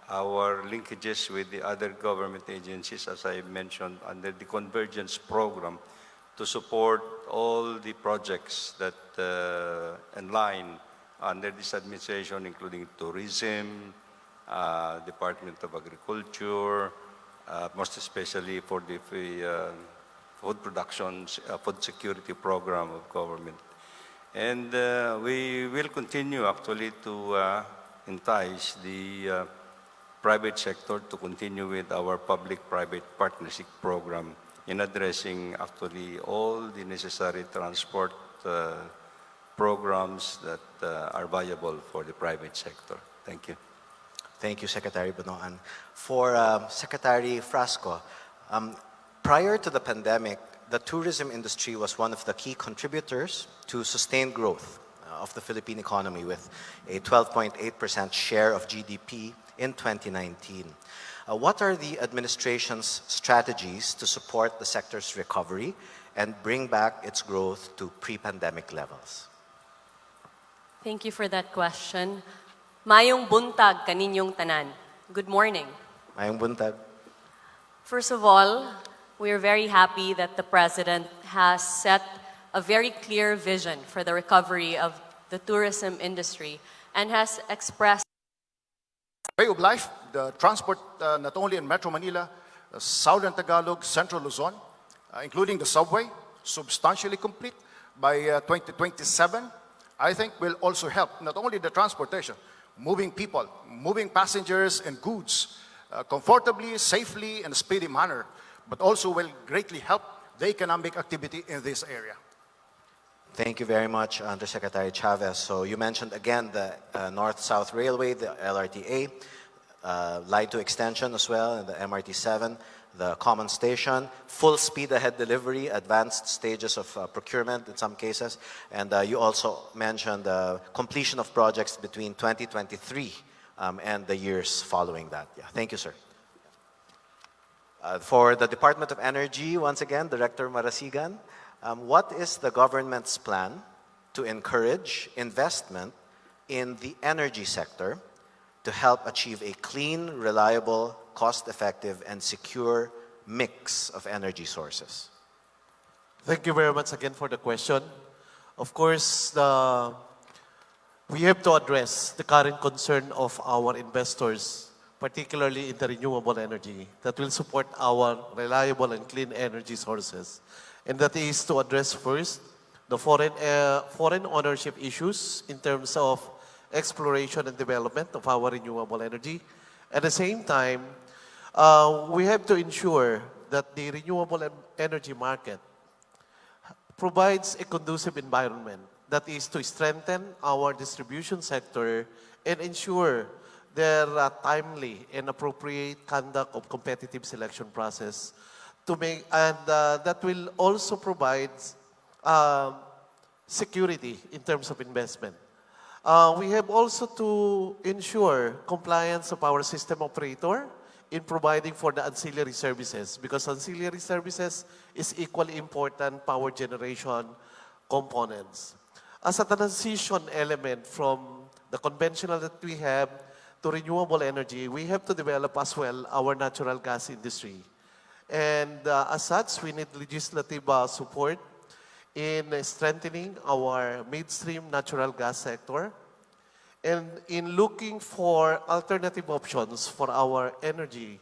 our linkages with the other government agencies, as I mentioned, under the convergence program to support all the projects that align under this administration, including tourism, Department of Agriculture, most especially for the food production, food security program of government. And we will continue actually to entice the private sector to continue with our public-private partnership program in addressing actually all the necessary transport programs that are viable for the private sector. Thank you. Thank you, Secretary Bonoan. For Secretary Frasco, prior to the pandemic, the tourism industry was one of the key contributors to sustained growth of the Philippine economy with a 12.8% share of GDP in 2019. What are the administration's strategies to support the sector's recovery and bring back its growth to pre-pandemic levels? Thank you for that question. Mayong buntag kaninyong tanan. Good morning. Mayong buntag. First of all, we are very happy that the President has set a very clear vision for the recovery of the tourism industry and has expressed way of life, the transport not only in Metro Manila, Southern Tagalog, Central Luzon, including the subway, substantially complete by 2027, I think will also help not only the transportation, moving people, moving passengers and goods comfortably, safely, in a speedy manner, but also will greatly help the economic activity in this area. Thank you very much, Undersecretary Chavez. So you mentioned again the North-South Railway, the LRT-A, Line 2 extension as well, and the MRT-7, the common station, full speed ahead delivery, advanced stages of procurement in some cases, and you also mentioned completion of projects between 2023 and the years following that. Yeah, thank you, sir. For the Department of Energy, once again, Director Marasigan, What is the government's plan to encourage investment in the energy sector to help achieve a clean, reliable, cost-effective, and secure mix of energy sources? Thank you very much again for the question. Of course, we have to address the current concern of our investors, particularly in the renewable energy, that will support our reliable and clean energy sources. And that is to address first the foreign ownership issues in terms of exploration and development of our renewable energy. At the same time, we have to ensure that the renewable energy market provides a conducive environment, that is to strengthen our distribution sector and ensure their timely and appropriate conduct of competitive selection process to make, and that will also provide security in terms of investment. We have also to ensure compliance of our system operator in providing for the ancillary services, because ancillary services is equally important power generation components. As a transition element from the conventional that we have to renewable energy, we have to develop as well our natural gas industry. And as such, we need legislative support in strengthening our midstream natural gas sector and in looking for alternative options for our energy.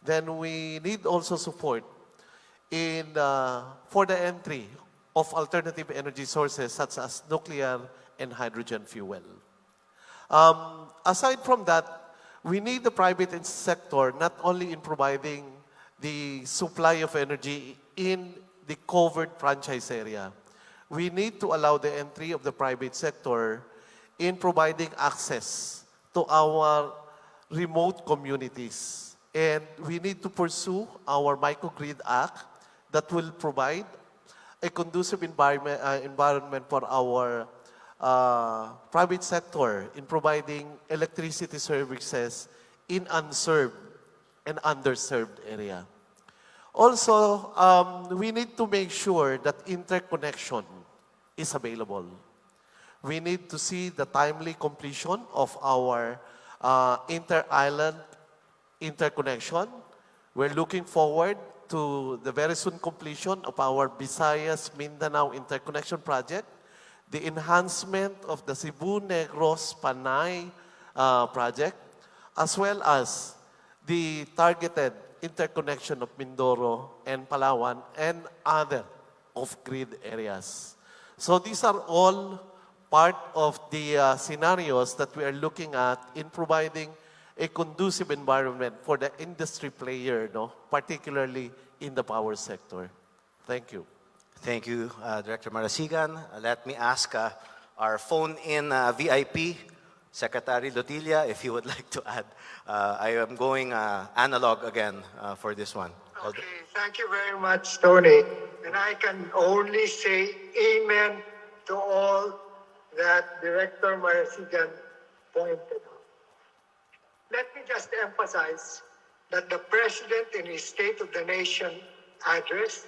Then we need also support in for the entry of alternative energy sources such as nuclear and hydrogen fuel. Aside from that, we need the private sector not only in providing the supply of energy in the covered franchise area. We need to allow the entry of the private sector in providing access to our remote communities. And we need to pursue our Microgrid Act that will provide a conducive environment for our private sector in providing electricity services in unserved and underserved area. Also, we need to make sure that interconnection is available. We need to see the timely completion of our inter-island interconnection. We're looking forward to the very soon completion of our Visayas-Mindanao interconnection project, the enhancement of the Cebu-Negros-Panay project, as well as the targeted interconnection of Mindoro and Palawan and other off-grid areas. So these are all part of the scenarios that we are looking at in providing a conducive environment for the industry player, particularly in the power sector. Thank you. Thank you, Director Marasigan. Let me ask our phone-in VIP, Secretary Lotilla, if you would like to add. I am going analog again for this one. Okay, thank you very much, Tony. And I can only say amen to all that Director Marasigan pointed out. Let me just emphasize that the President in his State of the Nation address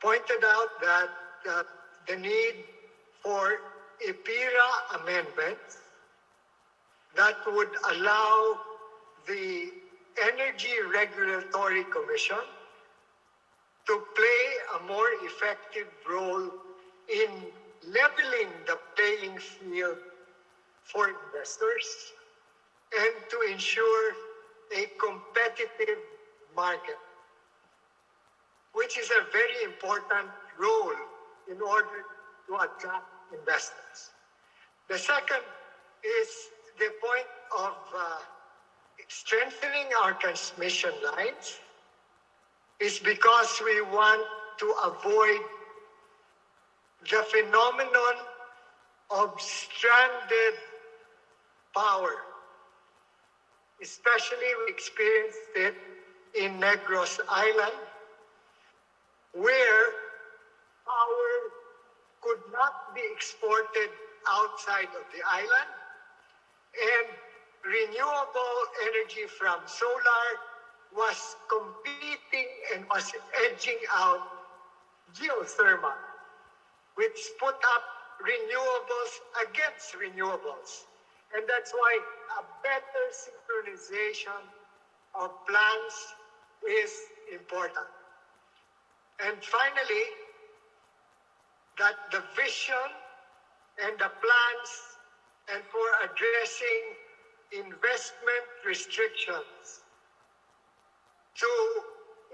pointed out that the need for a PIRA amendment that would allow the Energy Regulatory Commission to play a more effective role in leveling the playing field for investors and to ensure a competitive market, which is a very important role in order to attract investments. The second is the point of strengthening our transmission lines is because we want to avoid the phenomenon of stranded power. Especially we experienced it in Negros Island, where power could not be exported outside of the island, and renewable energy from solar was competing and was edging out geothermal, which put up renewables against renewables. And that's why a better synchronization of plans is important. And finally, that the vision and the plans and for addressing investment restrictions to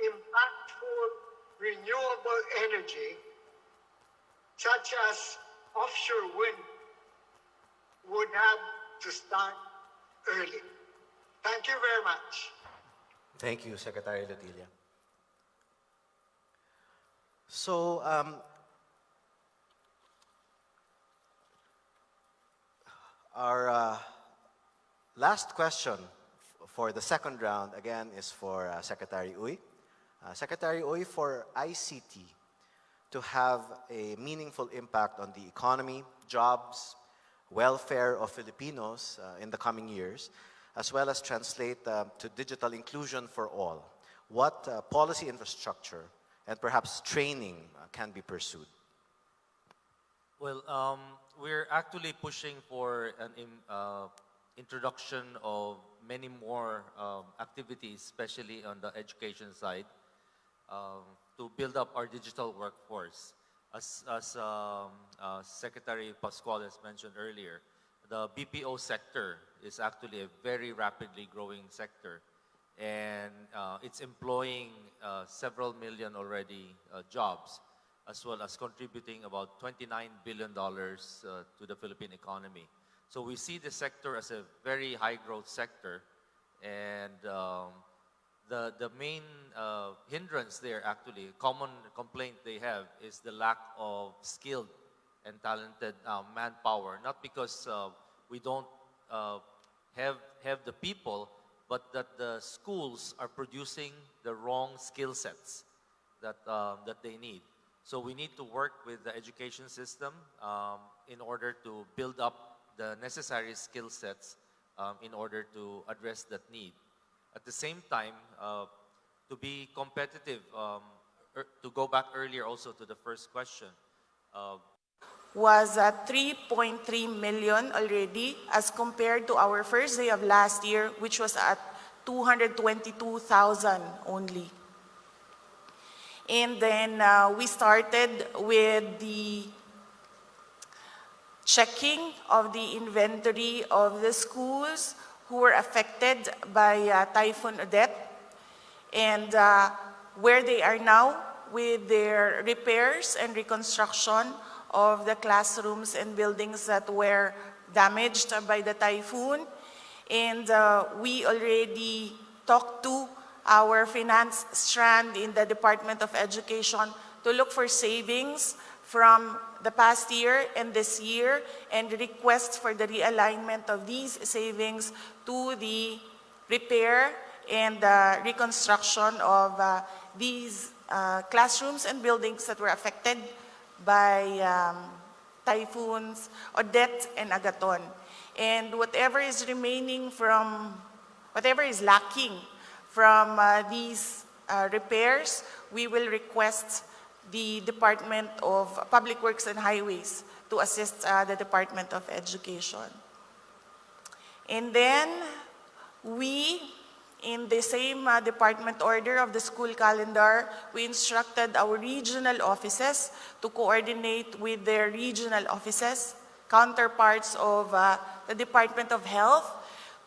impactful renewable energy, such as offshore wind, would have to start early. Thank you very much. Thank you, Secretary Lotilla. So, our last question for the second round, again, is for Secretary Uy. Secretary Uy, for ICT to have a meaningful impact on the economy, jobs, welfare of Filipinos in the coming years, as well as translate to digital inclusion for all, what policy infrastructure and perhaps training can be pursued? Well, we're actually pushing for an introduction of many more activities, especially on the education side, to build up our digital workforce. As Secretary Pascual has mentioned earlier, the BPO sector is actually a very rapidly growing sector, and it's employing several million already jobs, as well as contributing about $29 billion to the Philippine economy. So we see the sector as a very high growth sector, and the main hindrance there, actually, common complaint they have, is the lack of skilled and talented manpower. Not because we don't have the people, but that the schools are producing the wrong skill sets that they need. So we need to work with the education system in order to build up the necessary skill sets in order to address that need. At the same time, to be competitive, to go back earlier also to the first question, was at 3.3 million already as compared to our first day of last year, which was at 222,000 only. And then we started with the checking of the inventory of the schools who were affected by Typhoon Odette, and where they are now with their repairs and reconstruction of the classrooms and buildings that were damaged by the typhoon. And we already talked to our finance strand in the Department of Education to look for savings from the past year and this year, and request for the realignment of these savings to the repair and reconstruction of these classrooms and buildings that were affected by typhoons Odette and Agaton. And whatever is remaining from, whatever is lacking from these repairs, we will request the Department of Public Works and Highways to assist the Department of Education. And then we, in the same department order of the school calendar, we instructed our regional offices to coordinate with their regional offices, counterparts of the Department of Health,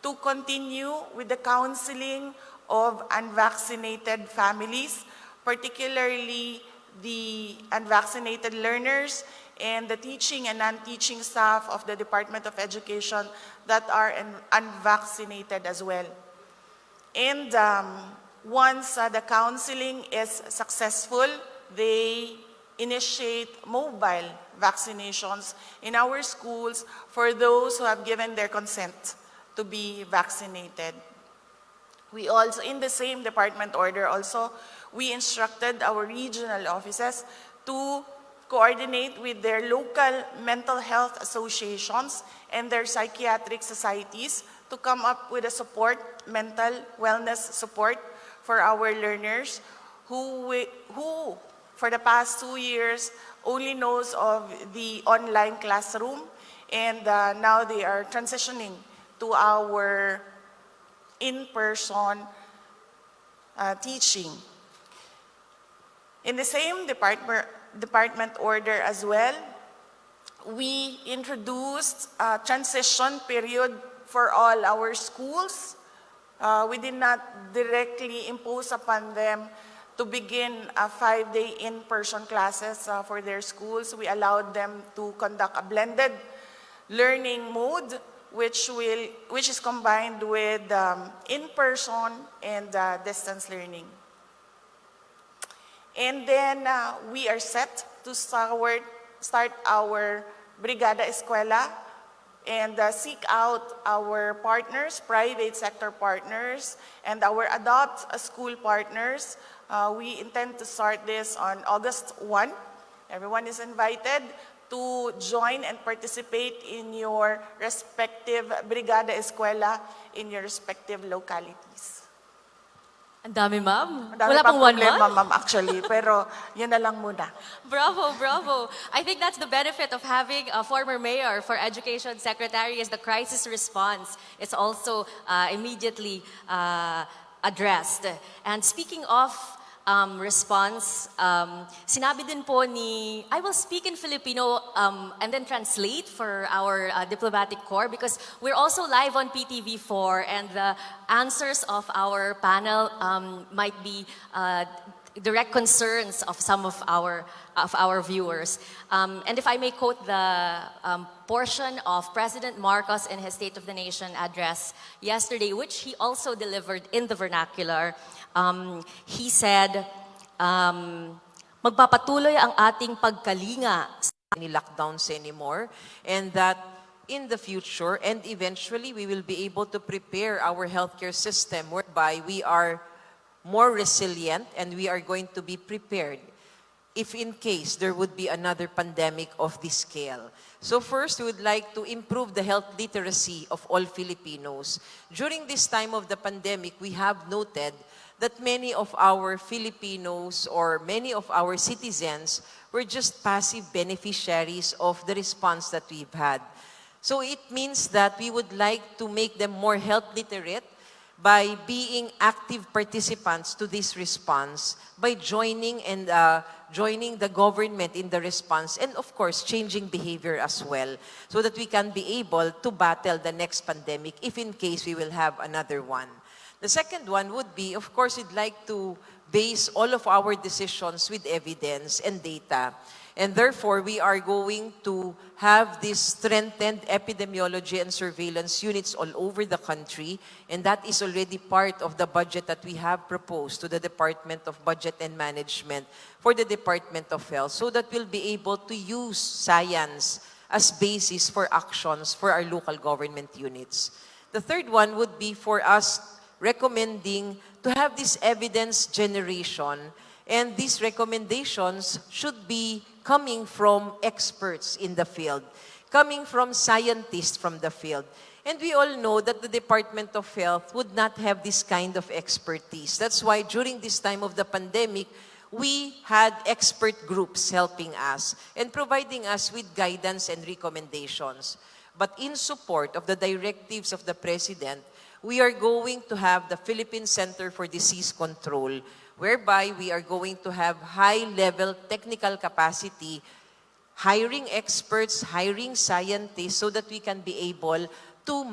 to continue with the counseling of unvaccinated families, particularly the unvaccinated learners and the teaching and non-teaching staff of the Department of Education that are unvaccinated as well. And once the counseling is successful, they initiate mobile vaccinations in our schools for those who have given their consent to be vaccinated. We also, in the same department order also, we instructed our regional offices to coordinate with their local mental health associations and their psychiatric societies to come up with a support, mental wellness support for our learners who for the past 2 years only knows of the online classroom, and now they are transitioning to our in-person teaching. In the same department order as well, we introduced a transition period for all our schools. We did not directly impose upon them to begin a 5-day in-person classes for their schools. We allowed them to conduct a blended learning mode, which is combined with in-person and distance learning. And then we are set to start our Brigada Eskwela and seek out our partners, private sector partners, and our Adopt a School partners. We intend to start this on August 1. Everyone is invited to join and participate in your respective Brigada Eskwela in your respective localities. Ang dami, ma'am. Ang dami Wala pang pang 1 problema, month? ma'am, actually. Pero yun na lang muna. Bravo, bravo. I think that's the benefit of having a former mayor for education secretary is the crisis response. It's also immediately addressed. And speaking of response, sinabi din po ni, I will speak in Filipino and then translate for our diplomatic corps because we're also live on PTV4 and the answers of our panel might be direct concerns of some of our viewers. And if I may quote the portion of President Marcos in his State of the Nation address yesterday, which he also delivered in the vernacular, he said, magpapatuloy ang ating pagkalinga sa any lockdowns anymore, and that in the future and eventually we will be able to prepare our healthcare system whereby we are more resilient and we are going to be prepared if in case there would be another pandemic of this scale. So first, we would like to improve the health literacy of all Filipinos. During this time of the pandemic, we have noted that many of our Filipinos or many of our citizens were just passive beneficiaries of the response that we've had. So it means that we would like to make them more health literate by being active participants to this response, by joining the government in the response, and of course, changing behavior as well, so that we can be able to battle the next pandemic if in case we will have another one. The second one would be, of course, we'd like to base all of our decisions with evidence and data. And therefore, we are going to have these strengthened epidemiology and surveillance units all over the country. And that is already part of the budget that we have proposed to the Department of Budget and Management for the Department of Health, so that we'll be able to use science as basis for actions for our local government units. The third one would be for us recommending to have this evidence generation, and these recommendations should be coming from experts in the field, coming from scientists from the field. And we all know that the Department of Health would not have this kind of expertise. That's why during this time of the pandemic, we had expert groups helping us and providing us with guidance and recommendations. But in support of the directives of the President, we are going to have the Philippine Center for Disease Control, whereby we are going to have high-level technical capacity, hiring experts, hiring scientists, so that we can be able to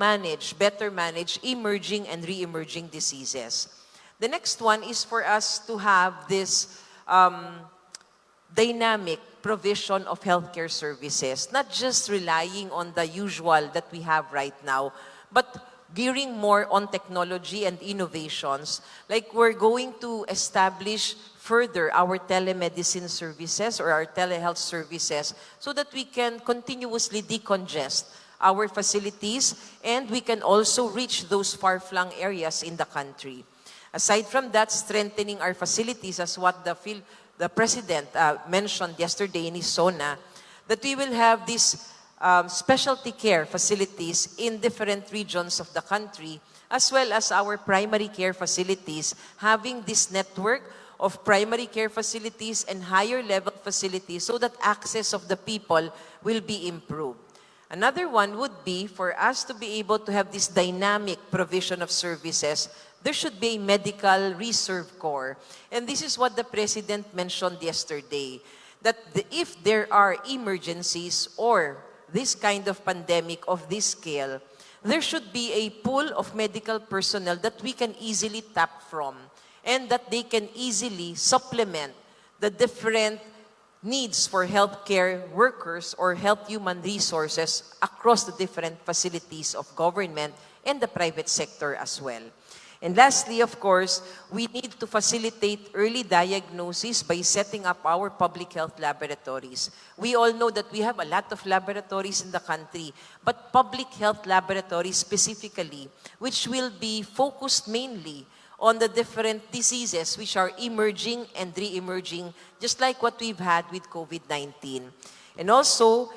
better manage emerging and re-emerging diseases. The next one is for us to have this dynamic provision of healthcare services, not just relying on the usual that we have right now, but gearing more on technology and innovations. Like we're going to establish further our telemedicine services or our telehealth services so that we can continuously decongest our facilities and we can also reach those far-flung areas in the country. Aside from that, strengthening our facilities as what the President mentioned yesterday in his SONA, that we will have these specialty care facilities in different regions of the country as well as our primary care facilities, having this network of primary care facilities and higher level facilities so that access of the people will be improved. Another one would be for us to be able to have this dynamic provision of services. There should be a medical reserve corps. And this is what the President mentioned yesterday, that if there are emergencies or this kind of pandemic of this scale, there should be a pool of medical personnel that we can easily tap from and that they can easily supplement the different needs for healthcare workers or health human resources across the different facilities of government and the private sector as well. And lastly, of course, we need to facilitate early diagnosis by setting up our public health laboratories. We all know that we have a lot of laboratories in the country, but public health laboratories specifically, which will be focused mainly on the different diseases which are emerging and re-emerging, just like what we've had with COVID-19. And also,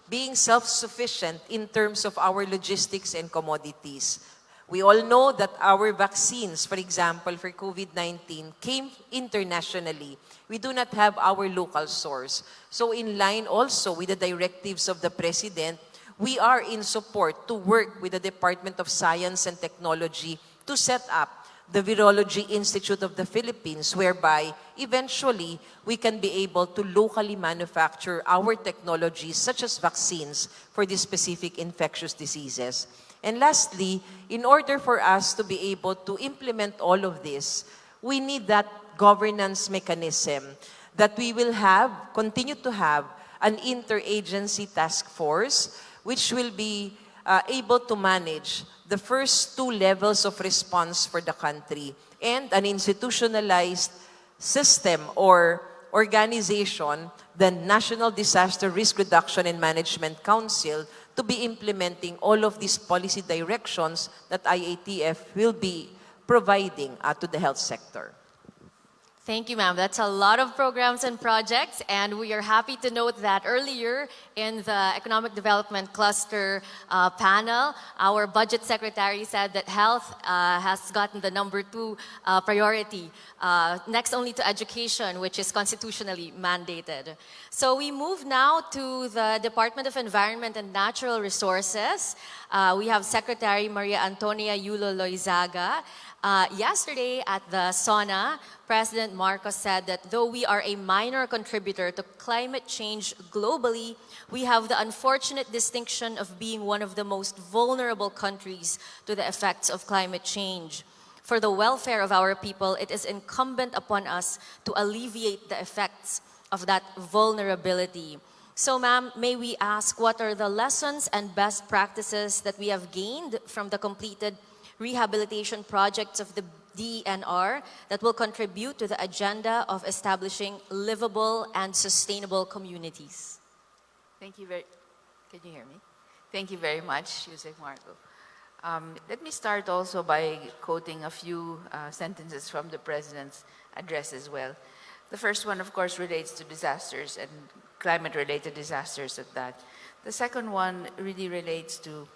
being self-sufficient in terms of our logistics and commodities. We all know that our vaccines, for example, for COVID-19, came internationally. We do not have our local source. So in line also with the directives of the President, we are in support to work with the Department of Science and Technology to set up the Virology Institute of the Philippines, whereby eventually we can be able to locally manufacture our technologies such as vaccines for these specific infectious diseases. And lastly, in order for us to be able to implement all of this, we need that governance mechanism that we will have, continue to have, an interagency task force which will be able to manage the first two levels of response for the country and an institutionalized system or organization, the National Disaster Risk Reduction and Management Council, to be implementing all of these policy directions that IATF will be providing to the health sector. Thank you, ma'am. That's a lot of programs and projects, and we are happy to note that earlier in the Economic Development Cluster panel, our Budget Secretary said that health has gotten the #2 priority, next only to education, which is constitutionally mandated. So we move now to the Department of Environment and Natural Resources. We have Secretary Maria Antonia Yulo Loizaga. Yesterday at the SONA, President Marcos said that though we are a minor contributor to climate change globally, we have the unfortunate distinction of being one of the most vulnerable countries to the effects of climate change. For the welfare of our people, it is incumbent upon us to alleviate the effects of that vulnerability. So, ma'am, may we ask what are the lessons and best practices that we have gained from the completed rehabilitation projects of the DNR that will contribute to the agenda of establishing livable and sustainable communities? Can you hear me? Thank you very much, Yusek Marco. Let me start also by quoting a few sentences from the President's address as well. The first one, of course, relates to disasters and climate-related disasters at that. The second one really relates to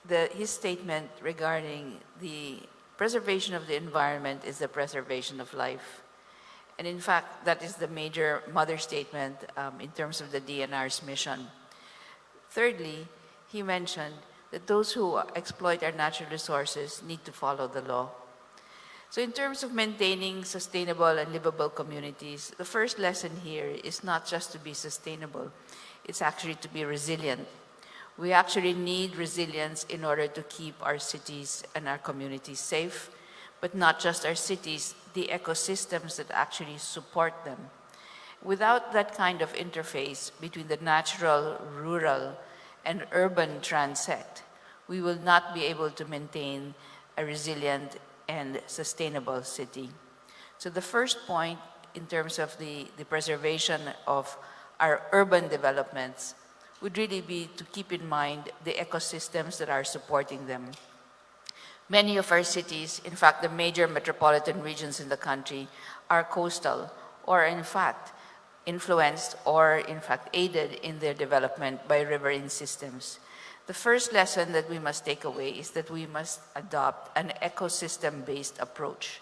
his statement regarding the preservation of the environment is the preservation of life. And in fact, that is the major mother statement in terms of the DNR's mission. Thirdly, he mentioned that those who exploit our natural resources need to follow the law. So in terms of maintaining sustainable and livable communities, the first lesson here is not just to be sustainable, it's actually to be resilient. We actually need resilience in order to keep our cities and our communities safe, but not just our cities, the ecosystems that actually support them. Without that kind of interface between the natural, rural, and urban transect, we will not be able to maintain a resilient and sustainable city. So the first point in terms of the preservation of our urban developments would really be to keep in mind the ecosystems that are supporting them. Many of our cities, in fact, the major metropolitan regions in the country, are coastal or in fact influenced or in fact aided in their development by riverine systems. The first lesson that we must take away is that we must adopt an ecosystem-based approach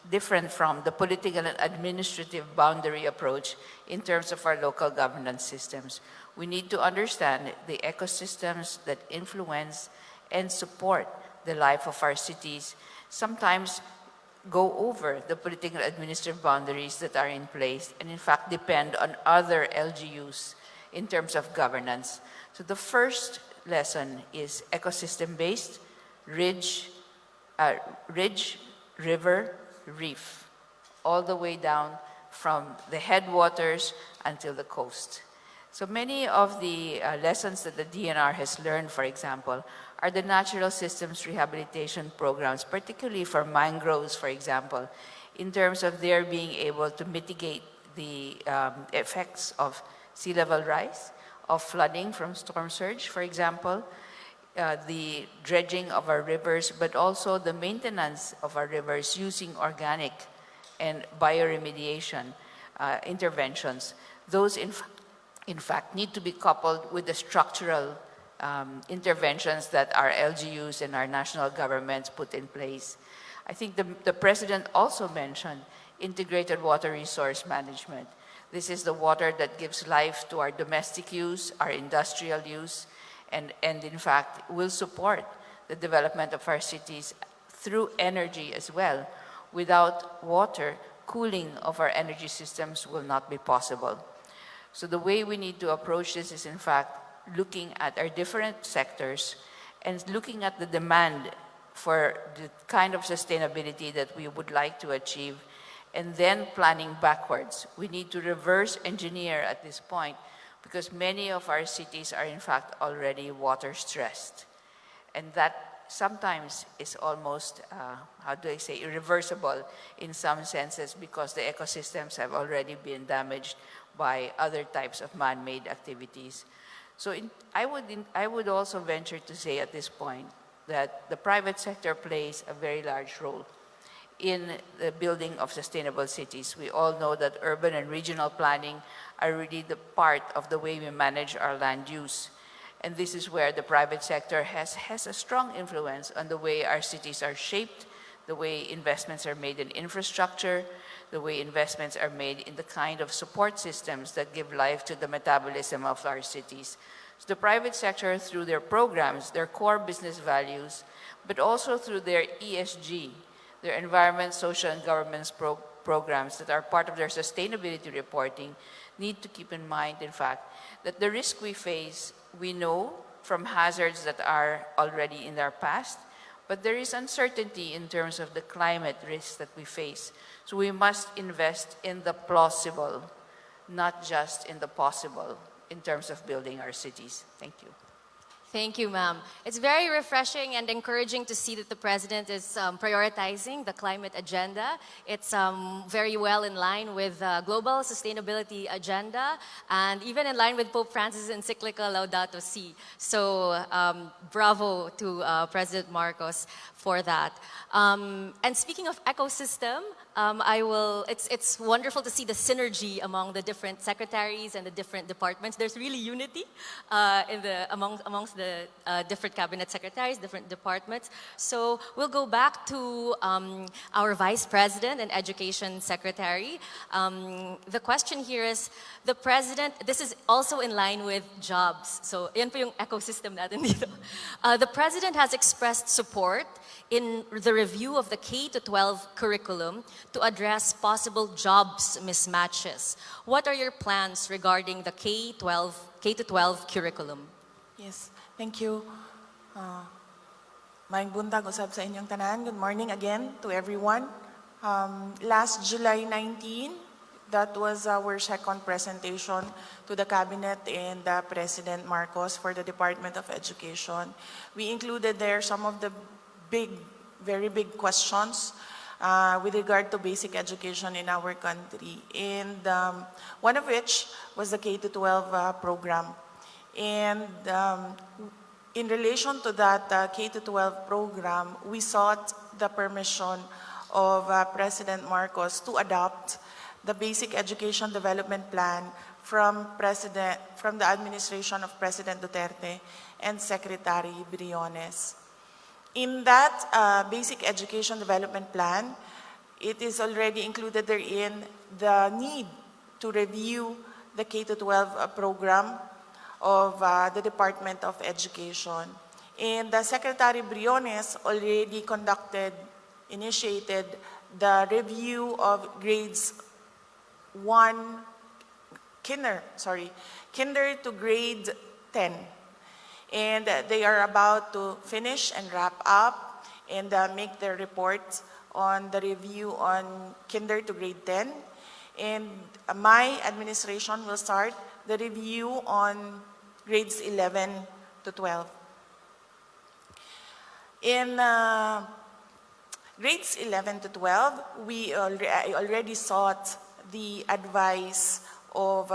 different from the political and administrative boundary approach in terms of our local governance systems. We need to understand the ecosystems that influence and support the life of our cities, sometimes go over the political and administrative boundaries that are in place, and in fact depend on other LGUs in terms of governance. So the first lesson is ecosystem-based, ridge, river, reef, all the way down from the headwaters until the coast. So many of the lessons that the DNR has learned, for example, are the natural systems rehabilitation programs, particularly for mangroves, for example, in terms of their being able to mitigate the effects of sea level rise, of flooding from storm surge, for example, the dredging of our rivers, but also the maintenance of our rivers using organic and bioremediation interventions. Those, in fact, need to be coupled with the structural interventions that our LGUs and our national governments put in place. I think the President also mentioned integrated water resource management. This is the water that gives life to our domestic use, our industrial use, and in fact will support the development of our cities through energy as well. Without water, cooling of our energy systems will not be possible. So the way we need to approach this is in fact looking at our different sectors and looking at the demand for the kind of sustainability that we would like to achieve, and then planning backwards. We need to reverse engineer at this point, because many of our cities are in fact already water stressed. And that sometimes is almost, irreversible in some senses, because the ecosystems have already been damaged by other types of man-made activities. So I would also venture to say at this point that the private sector plays a very large role in the building of sustainable cities. We all know that urban and regional planning are really the part of the way we manage our land use. And this is where the private sector has a strong influence on the way our cities are shaped, the way investments are made in infrastructure, the way investments are made in the kind of support systems that give life to the metabolism of our cities. So the private sector, through their programs, their core business values, but also through their ESG, their environment, social, and governance programs that are part of their sustainability reporting, need to keep in mind, in fact, that the risk we face, we know from hazards that are already in our past, but there is uncertainty in terms of the climate risks that we face. So we must invest in the plausible, not just in the possible, in terms of building our cities. Thank you. Thank you, ma'am. It's very refreshing and encouraging to see that the President is prioritizing the climate agenda. It's very well in line with the global sustainability agenda, and even in line with Pope Francis' encyclical Laudato Si. So bravo to President Marcos for that. And speaking of ecosystem, it's wonderful to see the synergy among the different secretaries and the different departments. There's really unity amongst the different cabinet secretaries, different departments. So we'll go back to our Vice President and Education Secretary. The question here is, the President, this is also in line with jobs. So yan po yung ecosystem natin dito. The President has expressed support in the review of the K-12 curriculum to address possible jobs mismatches. What are your plans regarding the K-12 curriculum? Yes, thank you. Maayong buntag usab sa inyong tanan. Good morning again to everyone. Last July 19, that was our second presentation to the Cabinet and President Marcos for the Department of Education. We included there some of the very big questions with regard to basic education in our country. And one of which was the K-12 program. And in relation to that K-12 program, we sought the permission of President Marcos to adopt the Basic Education Development Plan from the administration of President Duterte and Secretary Briones. In that Basic Education Development Plan, it is already included therein the need to review the K-12 program of the Department of Education. And Secretary Briones already initiated the review of grades kinder to grade 10. And they are about to finish and wrap up and make their report on the review on kinder to grade 10. And my administration will start the review on grades 11 to 12. In grades 11 to 12, I already sought the advice of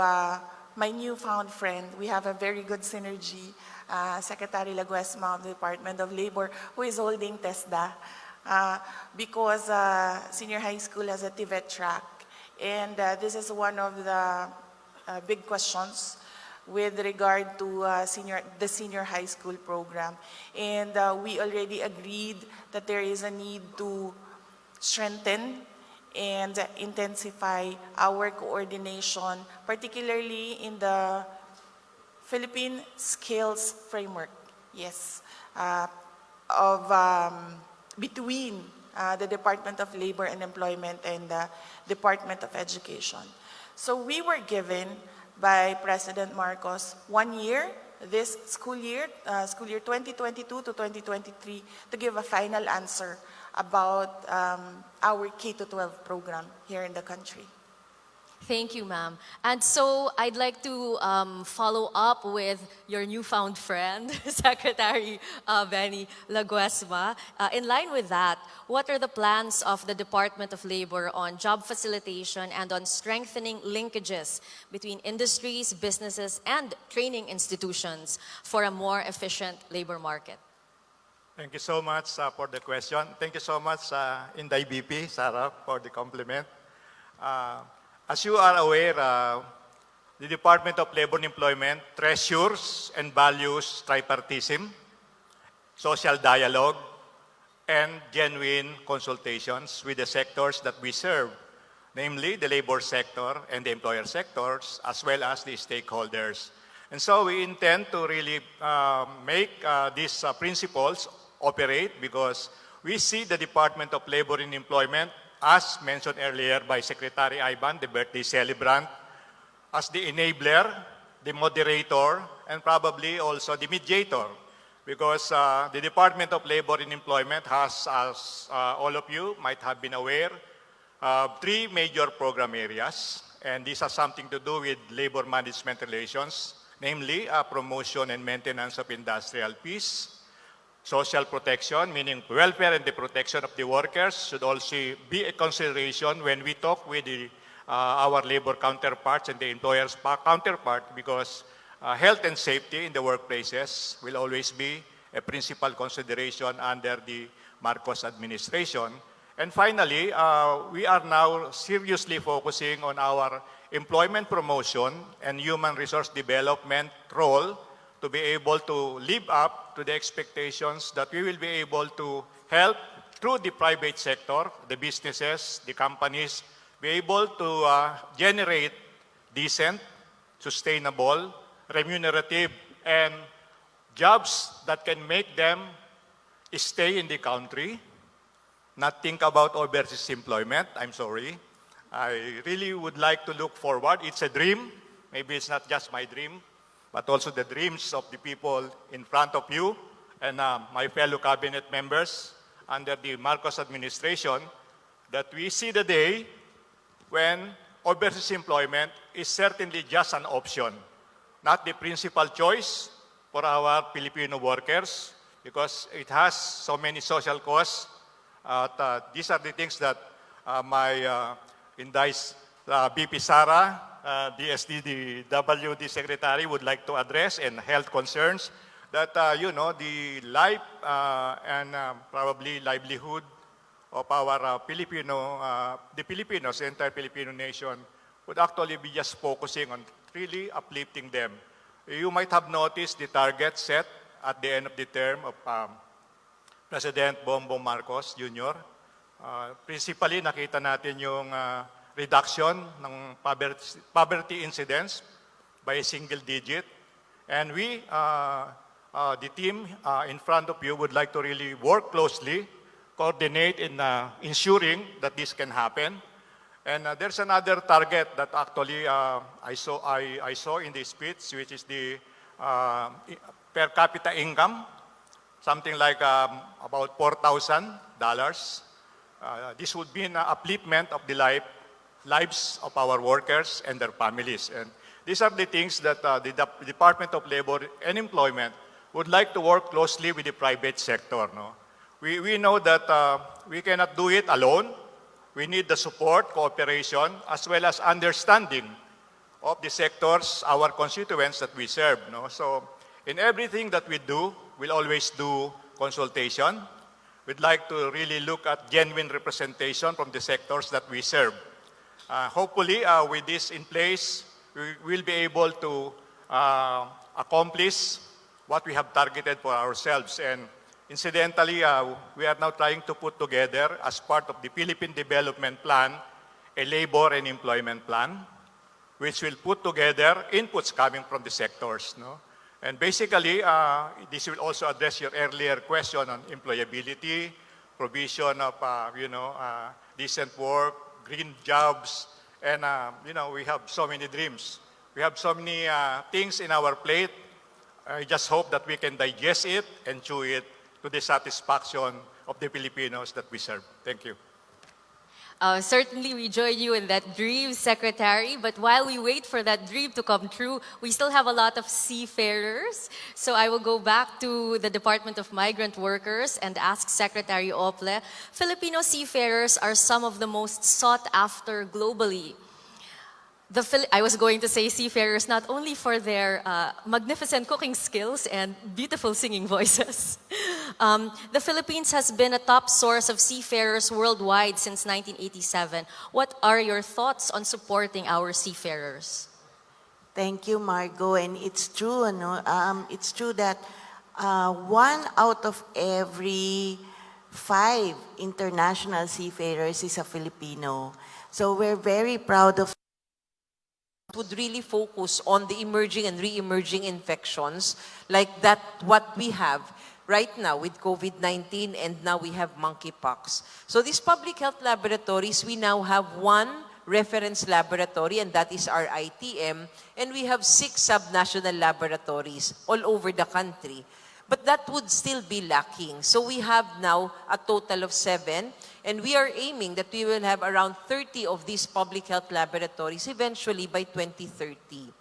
my newfound friend. We have a very good synergy, Secretary Laguesma of the Department of Labor, who is holding TESDA because senior high school has a TVET track. And this is one of the big questions with regard to the senior high school program. And we already agreed that there is a need to strengthen and intensify our coordination, particularly in the Philippine Skills Framework, between the Department of Labor and Employment and the Department of Education. So we were given by President Marcos 1 year, this school year 2022 to 2023, to give a final answer about our K-12 program here in the country. Thank you, ma'am. And so I'd like to follow up with your newfound friend, Secretary Benny Laguesma. In line with that, what are the plans of the Department of Labor on job facilitation and on strengthening linkages between industries, businesses, and training institutions for a more efficient labor market? Thank you so much for the question. Thank you so much, Inday BP, Sarah, for the compliment. As you are aware, the Department of Labor and Employment treasures and values tripartism, social dialogue, and genuine consultations with the sectors that we serve, namely the labor sector and the employer sectors, as well as the stakeholders. And so we intend to really make these principles operate because we see the Department of Labor and Employment, as mentioned earlier by Secretary Ivan, the birthday celebrant, as the enabler, the moderator, and probably also the mediator. Because the Department of Labor and Employment has, as all of you might have been aware, 3 major program areas. And these have something to do with labor management relations, namely promotion and maintenance of industrial peace. Social protection, meaning welfare and the protection of the workers, should also be a consideration when we talk with our labor counterparts and the employers' counterpart, because health and safety in the workplaces will always be a principal consideration under the Marcos administration. And finally, we are now seriously focusing on our employment promotion and human resource development role to be able to live up to the expectations that we will be able to help through the private sector, the businesses, the companies, be able to generate decent, sustainable, remunerative, and jobs that can make them stay in the country, not think about overseas employment. I'm sorry. I really would like to look forward. It's a dream. Maybe it's not just my dream, but also the dreams of the people in front of you and my fellow cabinet members under the Marcos administration, that we see the day when overseas employment is certainly just an option, not the principal choice for our Filipino workers, because it has so many social costs. These are the things that my Indai's BP Sara, DSD, the WD Secretary would like to address, and health concerns that, the life and probably livelihood of our the Filipinos, the entire Filipino nation, would actually be just focusing on really uplifting them. You might have noticed the target set at the end of the term of President Bongbong Marcos Jr. Principally, nakita natin yung reduction ng poverty incidence by a single digit. And we, the team in front of you, would like to really work closely, coordinate in ensuring that this can happen. And there's another target that actually I saw in the speech, which is the per capita income, something like about $4,000. This would be an upliftment of the lives of our workers and their families. And these are the things that the Department of Labor and Employment would like to work closely with the private sector. No? We know that we cannot do it alone. We need the support, cooperation, as well as understanding of the sectors, our constituents that we serve. No? So in everything that we do, we'll always do consultation. We'd like to really look at genuine representation from the sectors that we serve. Hopefully, with this in place, we will be able to accomplish what we have targeted for ourselves. And incidentally, we are now trying to put together, as part of the Philippine Development Plan, a labor and employment plan, which will put together inputs coming from the sectors. No? And basically, this will also address your earlier question on employability, provision of decent work, green jobs, and we have so many dreams. We have so many things in our plate. I just hope that we can digest it and chew it to the satisfaction of the Filipinos that we serve. Thank you. Certainly, we join you in that dream, Secretary. But while we wait for that dream to come true, we still have a lot of seafarers. So I will go back to the Department of Migrant Workers and ask Secretary Ople. Filipino seafarers are some of the most sought after globally. I was going to say seafarers not only for their magnificent cooking skills and beautiful singing voices. The Philippines has been a top source of seafarers worldwide since 1987. What are your thoughts on supporting our seafarers? Thank you, Margo. And it's true, it's true that 1 out of every 5 international seafarers is a Filipino. So we're very proud of would really focus on the emerging and re-emerging infections like that what we have right now with COVID-19, and now we have monkeypox. So these public health laboratories, we now have 1 reference laboratory, and that is our ITM, and we have 6 subnational laboratories all over the country. But that would still be lacking. So we have now a total of 7, and we are aiming that we will have around 30 of these public health laboratories eventually by 2030.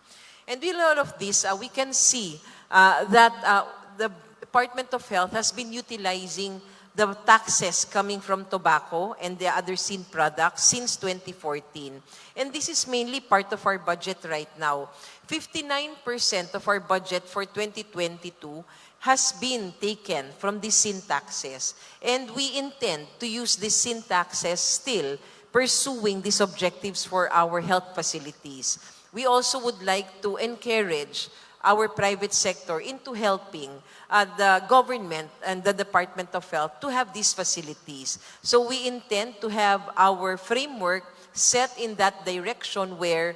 And with all of this, we can see that the Department of Health has been utilizing the taxes coming from tobacco and the other sin products since 2014. And this is mainly part of our budget right now. 59% of our budget for 2022 has been taken from the sin taxes. And we intend to use the sin taxes still pursuing these objectives for our health facilities. We also would like to encourage our private sector into helping the government and the Department of Health to have these facilities. So we intend to have our framework set in that direction where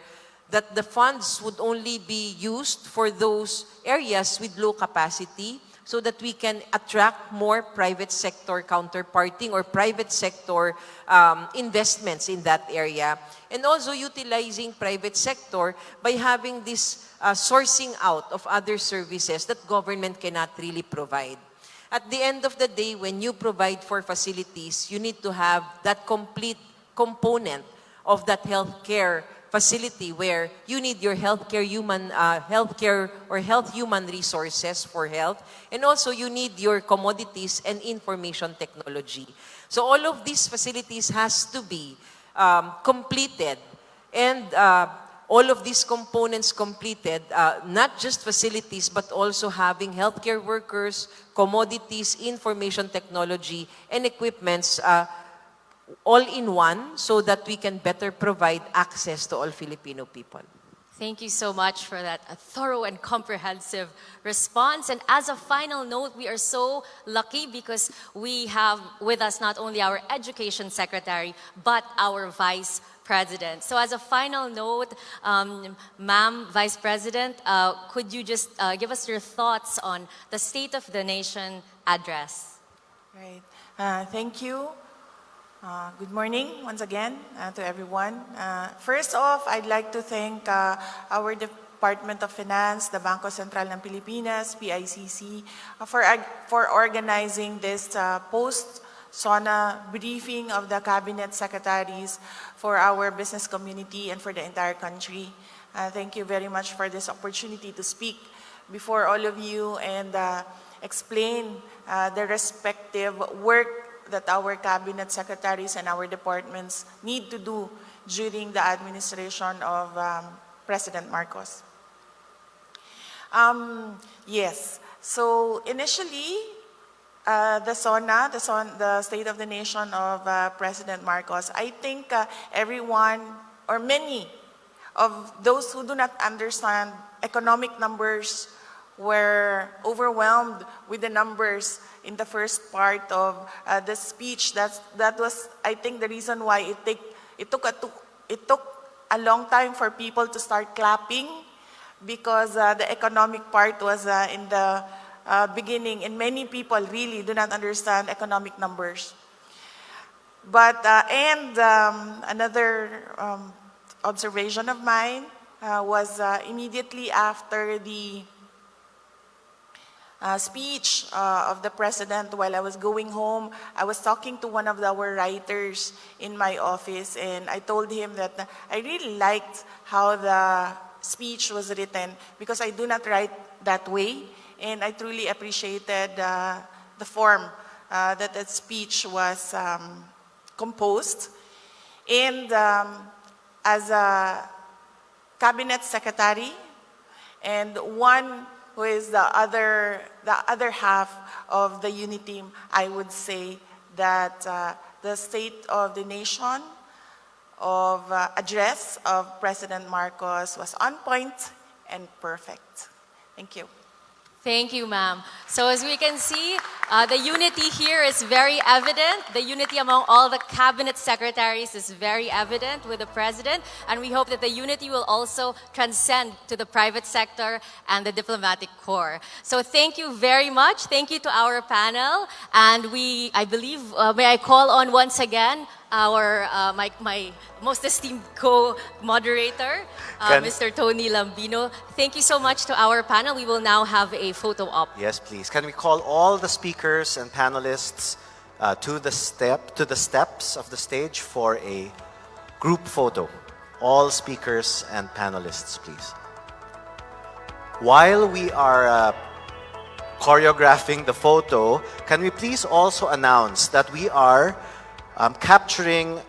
that the funds would only be used for those areas with low capacity so that we can attract more private sector counterparting or private sector investments in that area. And also utilizing private sector by having this sourcing out of other services that government cannot really provide. At the end of the day, when you provide for facilities, you need to have that complete component of that healthcare facility where you need your healthcare human resources for health, and also you need your commodities and information technology. So all of these facilities has to be completed, and all of these components completed, not just facilities, but also having healthcare workers, commodities, information technology, and equipments all in one so that we can better provide access to all Filipino people. Thank you so much for that thorough and comprehensive response. And as a final note, we are so lucky because we have with us not only our Education Secretary, but our Vice President. So as a final note, Ma'am Vice President, could you just give us your thoughts on the State of the Nation address? Right. Thank you. Good morning once again to everyone. First off, I'd like to thank our Department of Finance, the Bangko Sentral ng Pilipinas, PICC, for organizing this post-SONA briefing of the Cabinet Secretaries for our business community and for the entire country. Thank you very much for this opportunity to speak before all of you and explain the respective work that our cabinet secretaries and our departments need to do during the administration of President Marcos. Yes, so initially, the SONA, the State of the Nation of President Marcos, I think everyone or many of those who do not understand economic numbers were overwhelmed with the numbers in the first part of the speech. That was, I think, the reason why it took a long time for people to start clapping, because the economic part was in the beginning, and many people really do not understand economic numbers. But another observation of mine was immediately after the speech of the President, while I was going home, I was talking to one of our writers in my office, and I told him that I really liked how the speech was written, because I do not write that way, and I truly appreciated the form that that speech was composed. And as a cabinet secretary and one who is the other half of the unit team, I would say that the State of the Nation of address of President Marcos was on point and perfect. Thank you. Thank you, ma'am. So as we can see, the unity here is very evident. The unity among all the cabinet secretaries is very evident with the president. And we hope that the unity will also transcend to the private sector and the diplomatic corps. So thank you very much. Thank you to our panel. And I believe, may I call on once again our my most esteemed co-moderator, Mr. Tony Lambino. Thank you so much to our panel. We will now have a photo op. Yes, please. Can we call all the speakers and panelists to the steps of the stage for a group photo? All speakers and panelists, please. While we are choreographing the photo, can we please also announce that we are capturing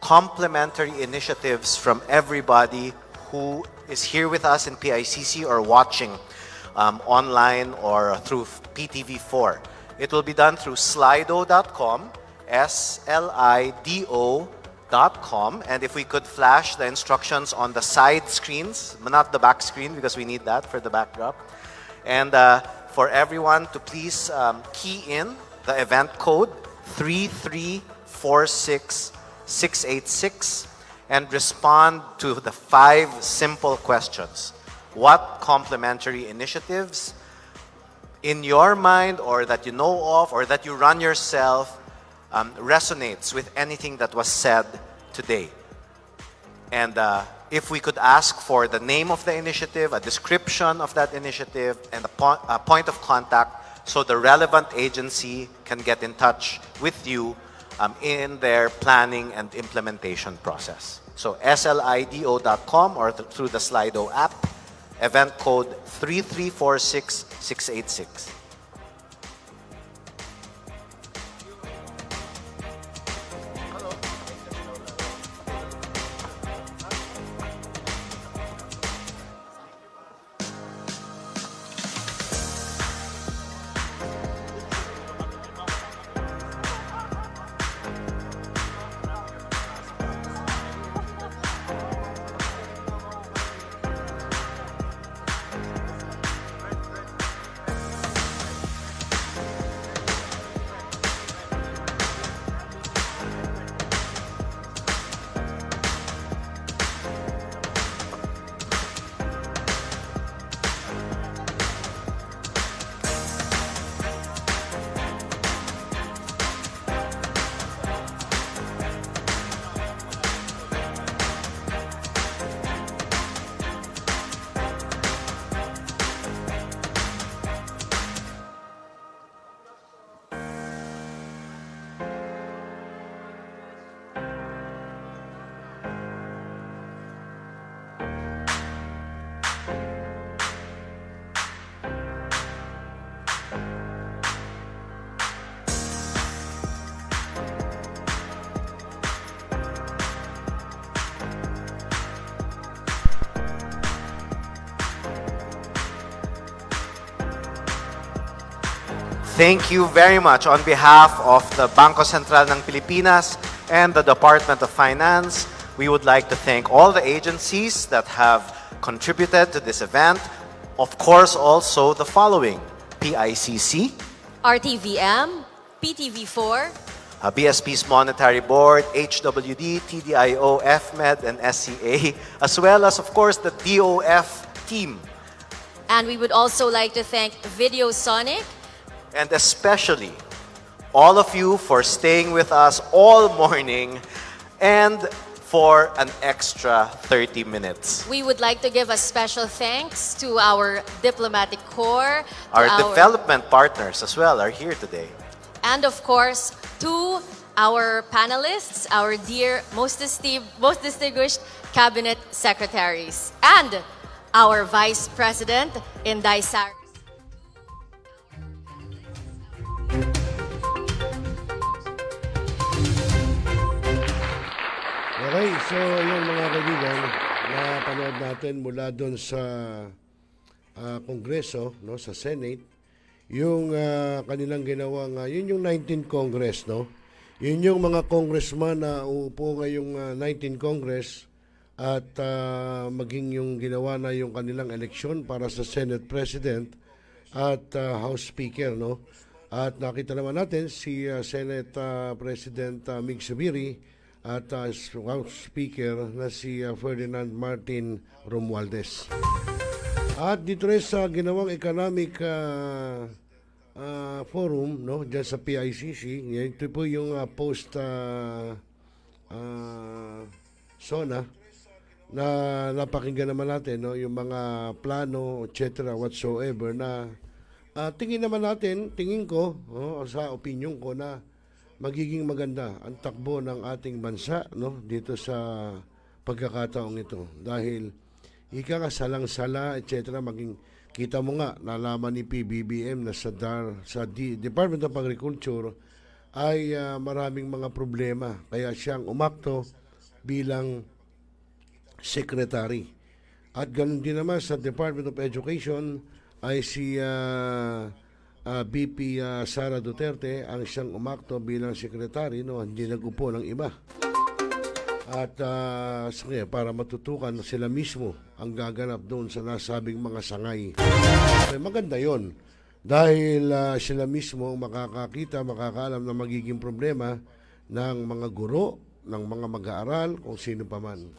complementary initiatives from everybody who is here with us in PICC or watching online or through PTV4. It will be done through slido.com, SLIDO.com, and if we could flash the instructions on the side screens, not the back screen because we need that for the backdrop, and for everyone to please key in the event code 3346686 and respond to the 5 simple questions. What complementary initiatives in your mind or that you know of or that you run yourself resonates with anything that was said today? And if we could ask for the name of the initiative, a description of that initiative, and a point of contact so the relevant agency can get in touch with you in their planning and implementation process. So slido.com or through the Slido app, event code 3346686. Thank you very much. On behalf of the Bangko Sentral ng Pilipinas and the Department of Finance, we would like to thank all the agencies that have contributed to this event. Of course, also the following: PICC, RTVM, PTV4, BSP's Monetary Board, HWD, TDIO, FMED, and SCA, as well as, of course, the DOF team. and we would also like to thank VideoSonic, And especially all of you for staying with us all morning and for an extra 30 minutes. We would like to give a special thanks to our diplomatic corps, to Our development partners as well are here today. and of course to our panelists, our dear, most distinguished cabinet secretaries, and our Vice President, Inday Sara. Okay, so yung mga kaibigan, napanood natin mula doon sa Kongreso, no, sa Senate, yung kanilang ginawang, yun yung 19th Congress, no? Yun yung mga congressman na uupo ngayong 19th Congress at maging yung ginawa na yung kanilang eleksyon para sa Senate President at House Speaker, no? At nakita naman natin si Senate President Mig Zubiri at House Speaker na si Ferdinand Martin Romualdez. At dito rin sa ginawang economic forum, no, dyan sa PICC, ito po yung post SONA na napakinggan naman natin, no, yung mga plano, etc. whatsoever na tingin naman natin, tingin ko, no, sa opinion ko na magiging maganda ang takbo ng ating bansa, no, dito sa pagkakataong ito. Dahil salang-sala, etc. maging kita mo nga, nalaman ni PBBM na sa Department of Agriculture ay maraming mga problema. Kaya siyang umakto bilang secretary. At ganun din naman sa Department of Education ay si BP Sara Duterte ang siyang umakto bilang secretary, no, hindi nag-upo ng iba. At para matutukan sila mismo ang gaganap doon sa nasabing mga sangay. Okay, maganda yon dahil sila mismo makakakita, makakaalam na magiging problema ng mga guro, ng mga mag-aaral, kung sino pa man.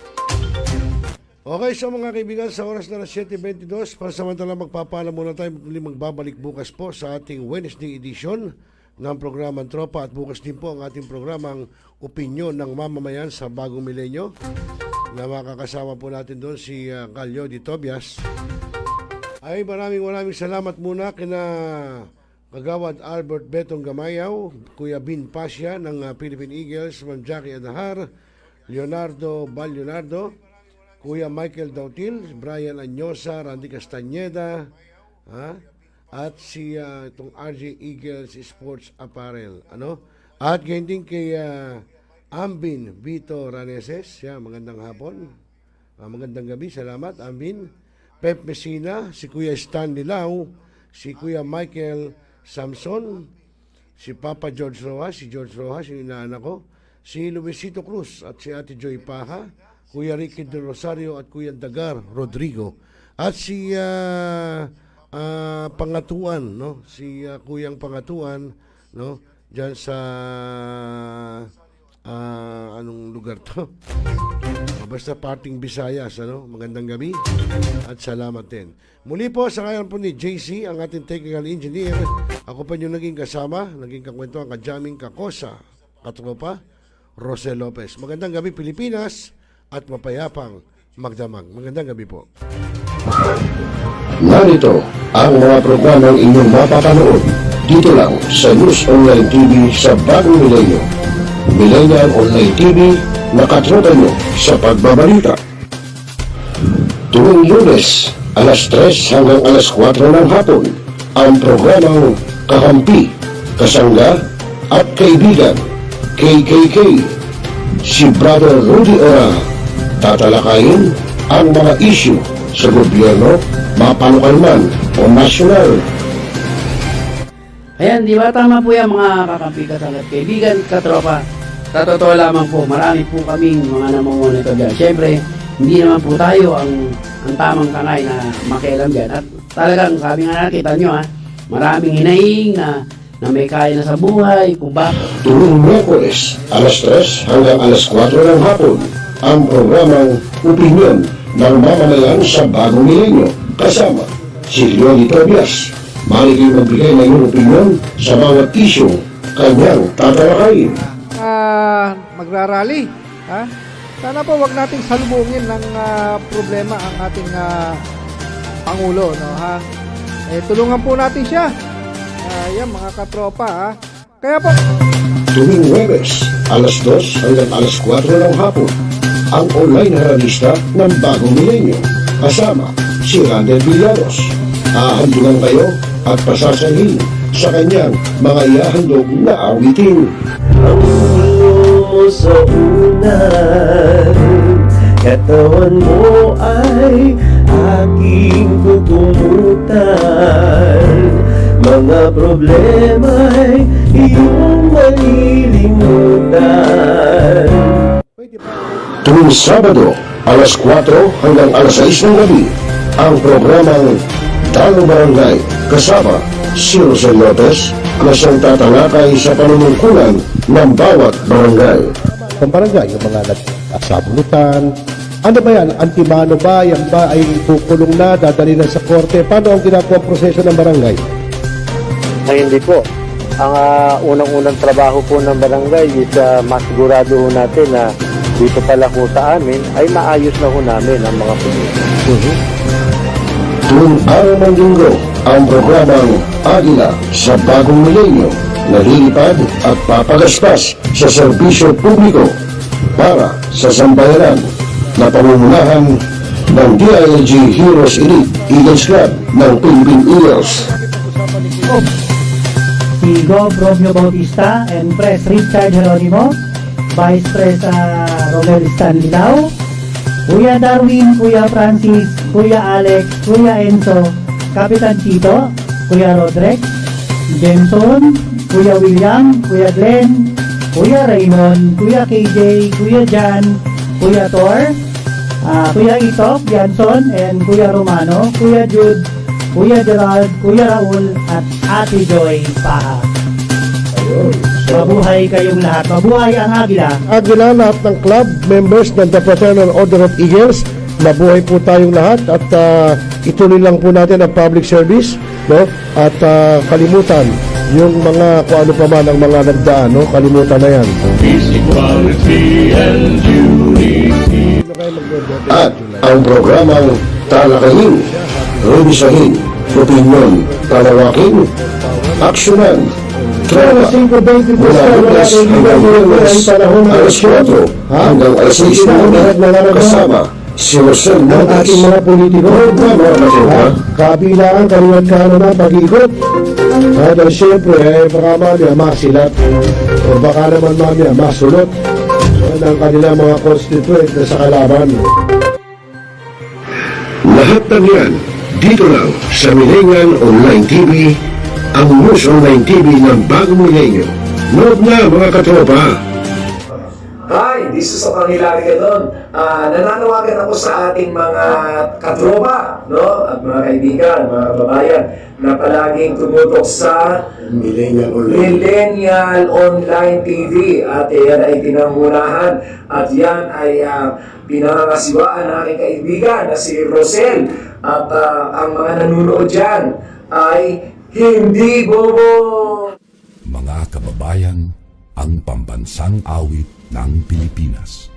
Okay, so mga kaibigan, sa oras na 7:22, pansamantala magpapaalam muna tayo, muli magbabalik bukas po sa ating Wednesday edition ng programang Tropa, at bukas din po ang ating programang Opinyon ng Mamamayan sa Bagong Milenyo na makakasama po natin doon si Calio Di Tobias. Ay maraming salamat muna kina Kagawad Albert Betong Gamayaw, Kuya Bin Pasya ng Philippine Eagles, Ma'am Jackie Adahar, Leonardo Balyonardo, Kuya Michael Dautil, Brian Anyosa, Randy Castañeda, at si itong RJ Eagles Sports Apparel. At ganyan din kay Ambin Vito Raneses, magandang hapon. Magandang gabi, salamat Ambin. Pep Messina, si Kuya Stanley Lau, si Kuya Michael Samson, si Papa George Rojas, si George Rojas, yung inaanak ko, si Luisito Cruz at si Ate Joy Paha, Kuya Ricky de Rosario at Kuya Dagar Rodrigo, at si Pangatuan, no? Si Kuyang Pangatuan, no? Diyan sa anong lugar to? Basta parting Visayas, Magandang gabi at salamat din. Muli po sa ngayon po ni JC, ang ating technical engineer. Ako pa yung naging kasama, naging kakwentuhan, kajaming, kakosa, katropa, Rosel Lopez. Magandang gabi Pilipinas at mapayapang magdamag. Magandang gabi po. Narito ang mga programang inyong mapapanood dito lang sa News Online TV sa Bagong Milenyo. Millennial Online TV, nakatropa nyo sa pagbabalita. Tuwing Lunes, alas 3 hanggang alas 4 ng hapon, ang programang Kakampi, Kasangga at Kaibigan, KKK. Si Brother Rudy Ora, tatalakayin ang mga issue sa gobyerno, mapalokal man o nasyonal. Ayan, di ba tama po yan mga kakampi, kasagat, kaibigan, katropa. Sa totoo lamang po, marami po kaming mga namumonitor dyan. Siyempre, hindi naman po tayo ang tamang kangay na makialam dyan. At talagang, sabi nga nakita nyo maraming hinaing na may kaya na sa buhay, kung bakit. Tuwing Miyerkules, alas 3 hanggang alas 4 ng hapon, ang programang Opinyon ng Mamamayan sa Bagong Milenyo. Kasama si Leonie Tobias. Mali kayo magbigay ng iyong opinyon sa bawat isyong kanyang tatalakayin. Magrarally. Sana po wag nating salubungin ng problema ang ating Pangulo. No, tulungan po natin siya. Yan mga katropa. Kaya po... Tuwing Huwebes, alas 2 hanggang alas 4 ng hapon, ang online haralista ng Bagong Milenyo. Kasama si Randel Villaros. Hahandungan kayo at pasasahin sa kanyang mga ihahandog na awitin. Ang ulo sa unan, katawan mo ay aking tutumutan. Mga problema'y iyong malilimutan. Tuwing Sabado, alas 4 hanggang alas 6 ng gabi, ang programang Dalong Barangay kasama si Rosel Lopez na siyang tatalakay sa panunungkulan ng bawat barangay. Ang barangay, yung mga nagsabunutan, ano ba yan? Antimano ba? Yan ba ay kukulong na, dadali na sa korte? Paano ang ginagawa proseso ng barangay? Ay, hindi po. Ang unang-unang trabaho po ng barangay is masigurado ho natin na dito pala po sa amin ay maayos na ho namin ang mga proseso. Tuwing araw ng linggo, ang programang Agila sa Bagong Milenyo na lilipad at papagaspas sa serbisyo publiko para sa sambayanan na pamumunahan ng DILG Heroes Elite Eagles Club ng Philippine Eagles. Si Gov. Romeo Bautista and Pres. Richard Geronimo, Vice Pres. Romel Stanlao, Kuya Darwin, Kuya Francis, Kuya Alex, Kuya Enzo, Kapitan Chito, Kuya Rodrex, Jenson, Kuya William, Kuya Glenn, Kuya Raymond, Kuya KJ, Kuya Jan, Kuya Tor, Kuya Itok, Janson, and Kuya Romano, Kuya Jude, Kuya Gerald, Kuya Raul, at Ate Joy Paha. Mabuhay kayong lahat. Mabuhay ang Agila. Agila, lahat ng club members ng The Fraternal Order of Eagles, mabuhay po tayong lahat at ituloy lang po natin ang public service, no? At kalimutan yung mga kung ano pa man ang mga nagdaan, no? Kalimutan na yan. At ang programang talakayin, revisahin, opinyon, talawakin, aksyonan, drama, mula Lunes hanggang Lunes, alas 4 hanggang alas 6 na kasama si Rosel ang ating mga politiko, kabilangan kaliwat kanan na pag-ikot. At siyempre, baka mamaya masilat o baka naman mamaya masulot ng kanilang mga constituent na sa kalaban. Lahat ng yan, dito lang sa Millennial Online TV, ang News Online TV ng Bagong Milenyo. Nood na mga katropa! Hi, this is Pangilari Gadon. Nananawagan ako sa ating mga katropa, no? At mga kaibigan, mga kababayan, na palaging tumutok sa Millennial Online TV. At yan ay pinangunahan at yan ay pinangangasiwaan ng aking kaibigan na si Rosel. At ang mga nanunood dyan ay hindi bobo! Mga kababayan, ang pambansang awit ng Pilipinas.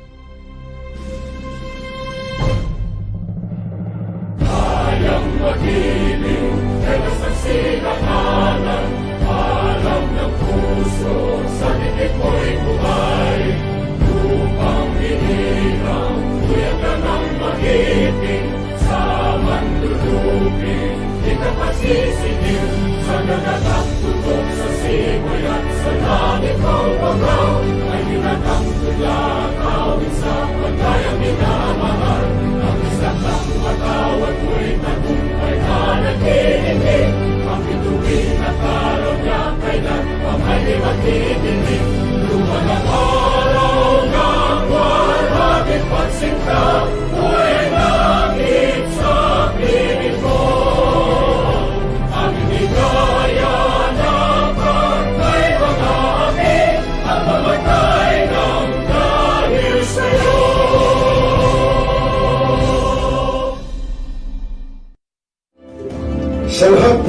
Kayang mag-ibig, kaya sa sinakalan, alam ng puso, sa titik mo'y buhay. Upang hinirang, kuya ka ng mag-ibig, sa mandulupin, di ka pasisigil, sa nagatak tutok sa simoy at sa langit ng pagaw, ay hinatang tulakaw.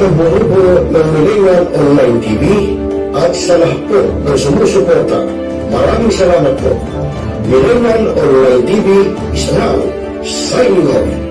mga bumubuo ng Millennial Online TV at sa lahat po ng sumusuporta. Maraming salamat po. Millennial Online TV is now signing off.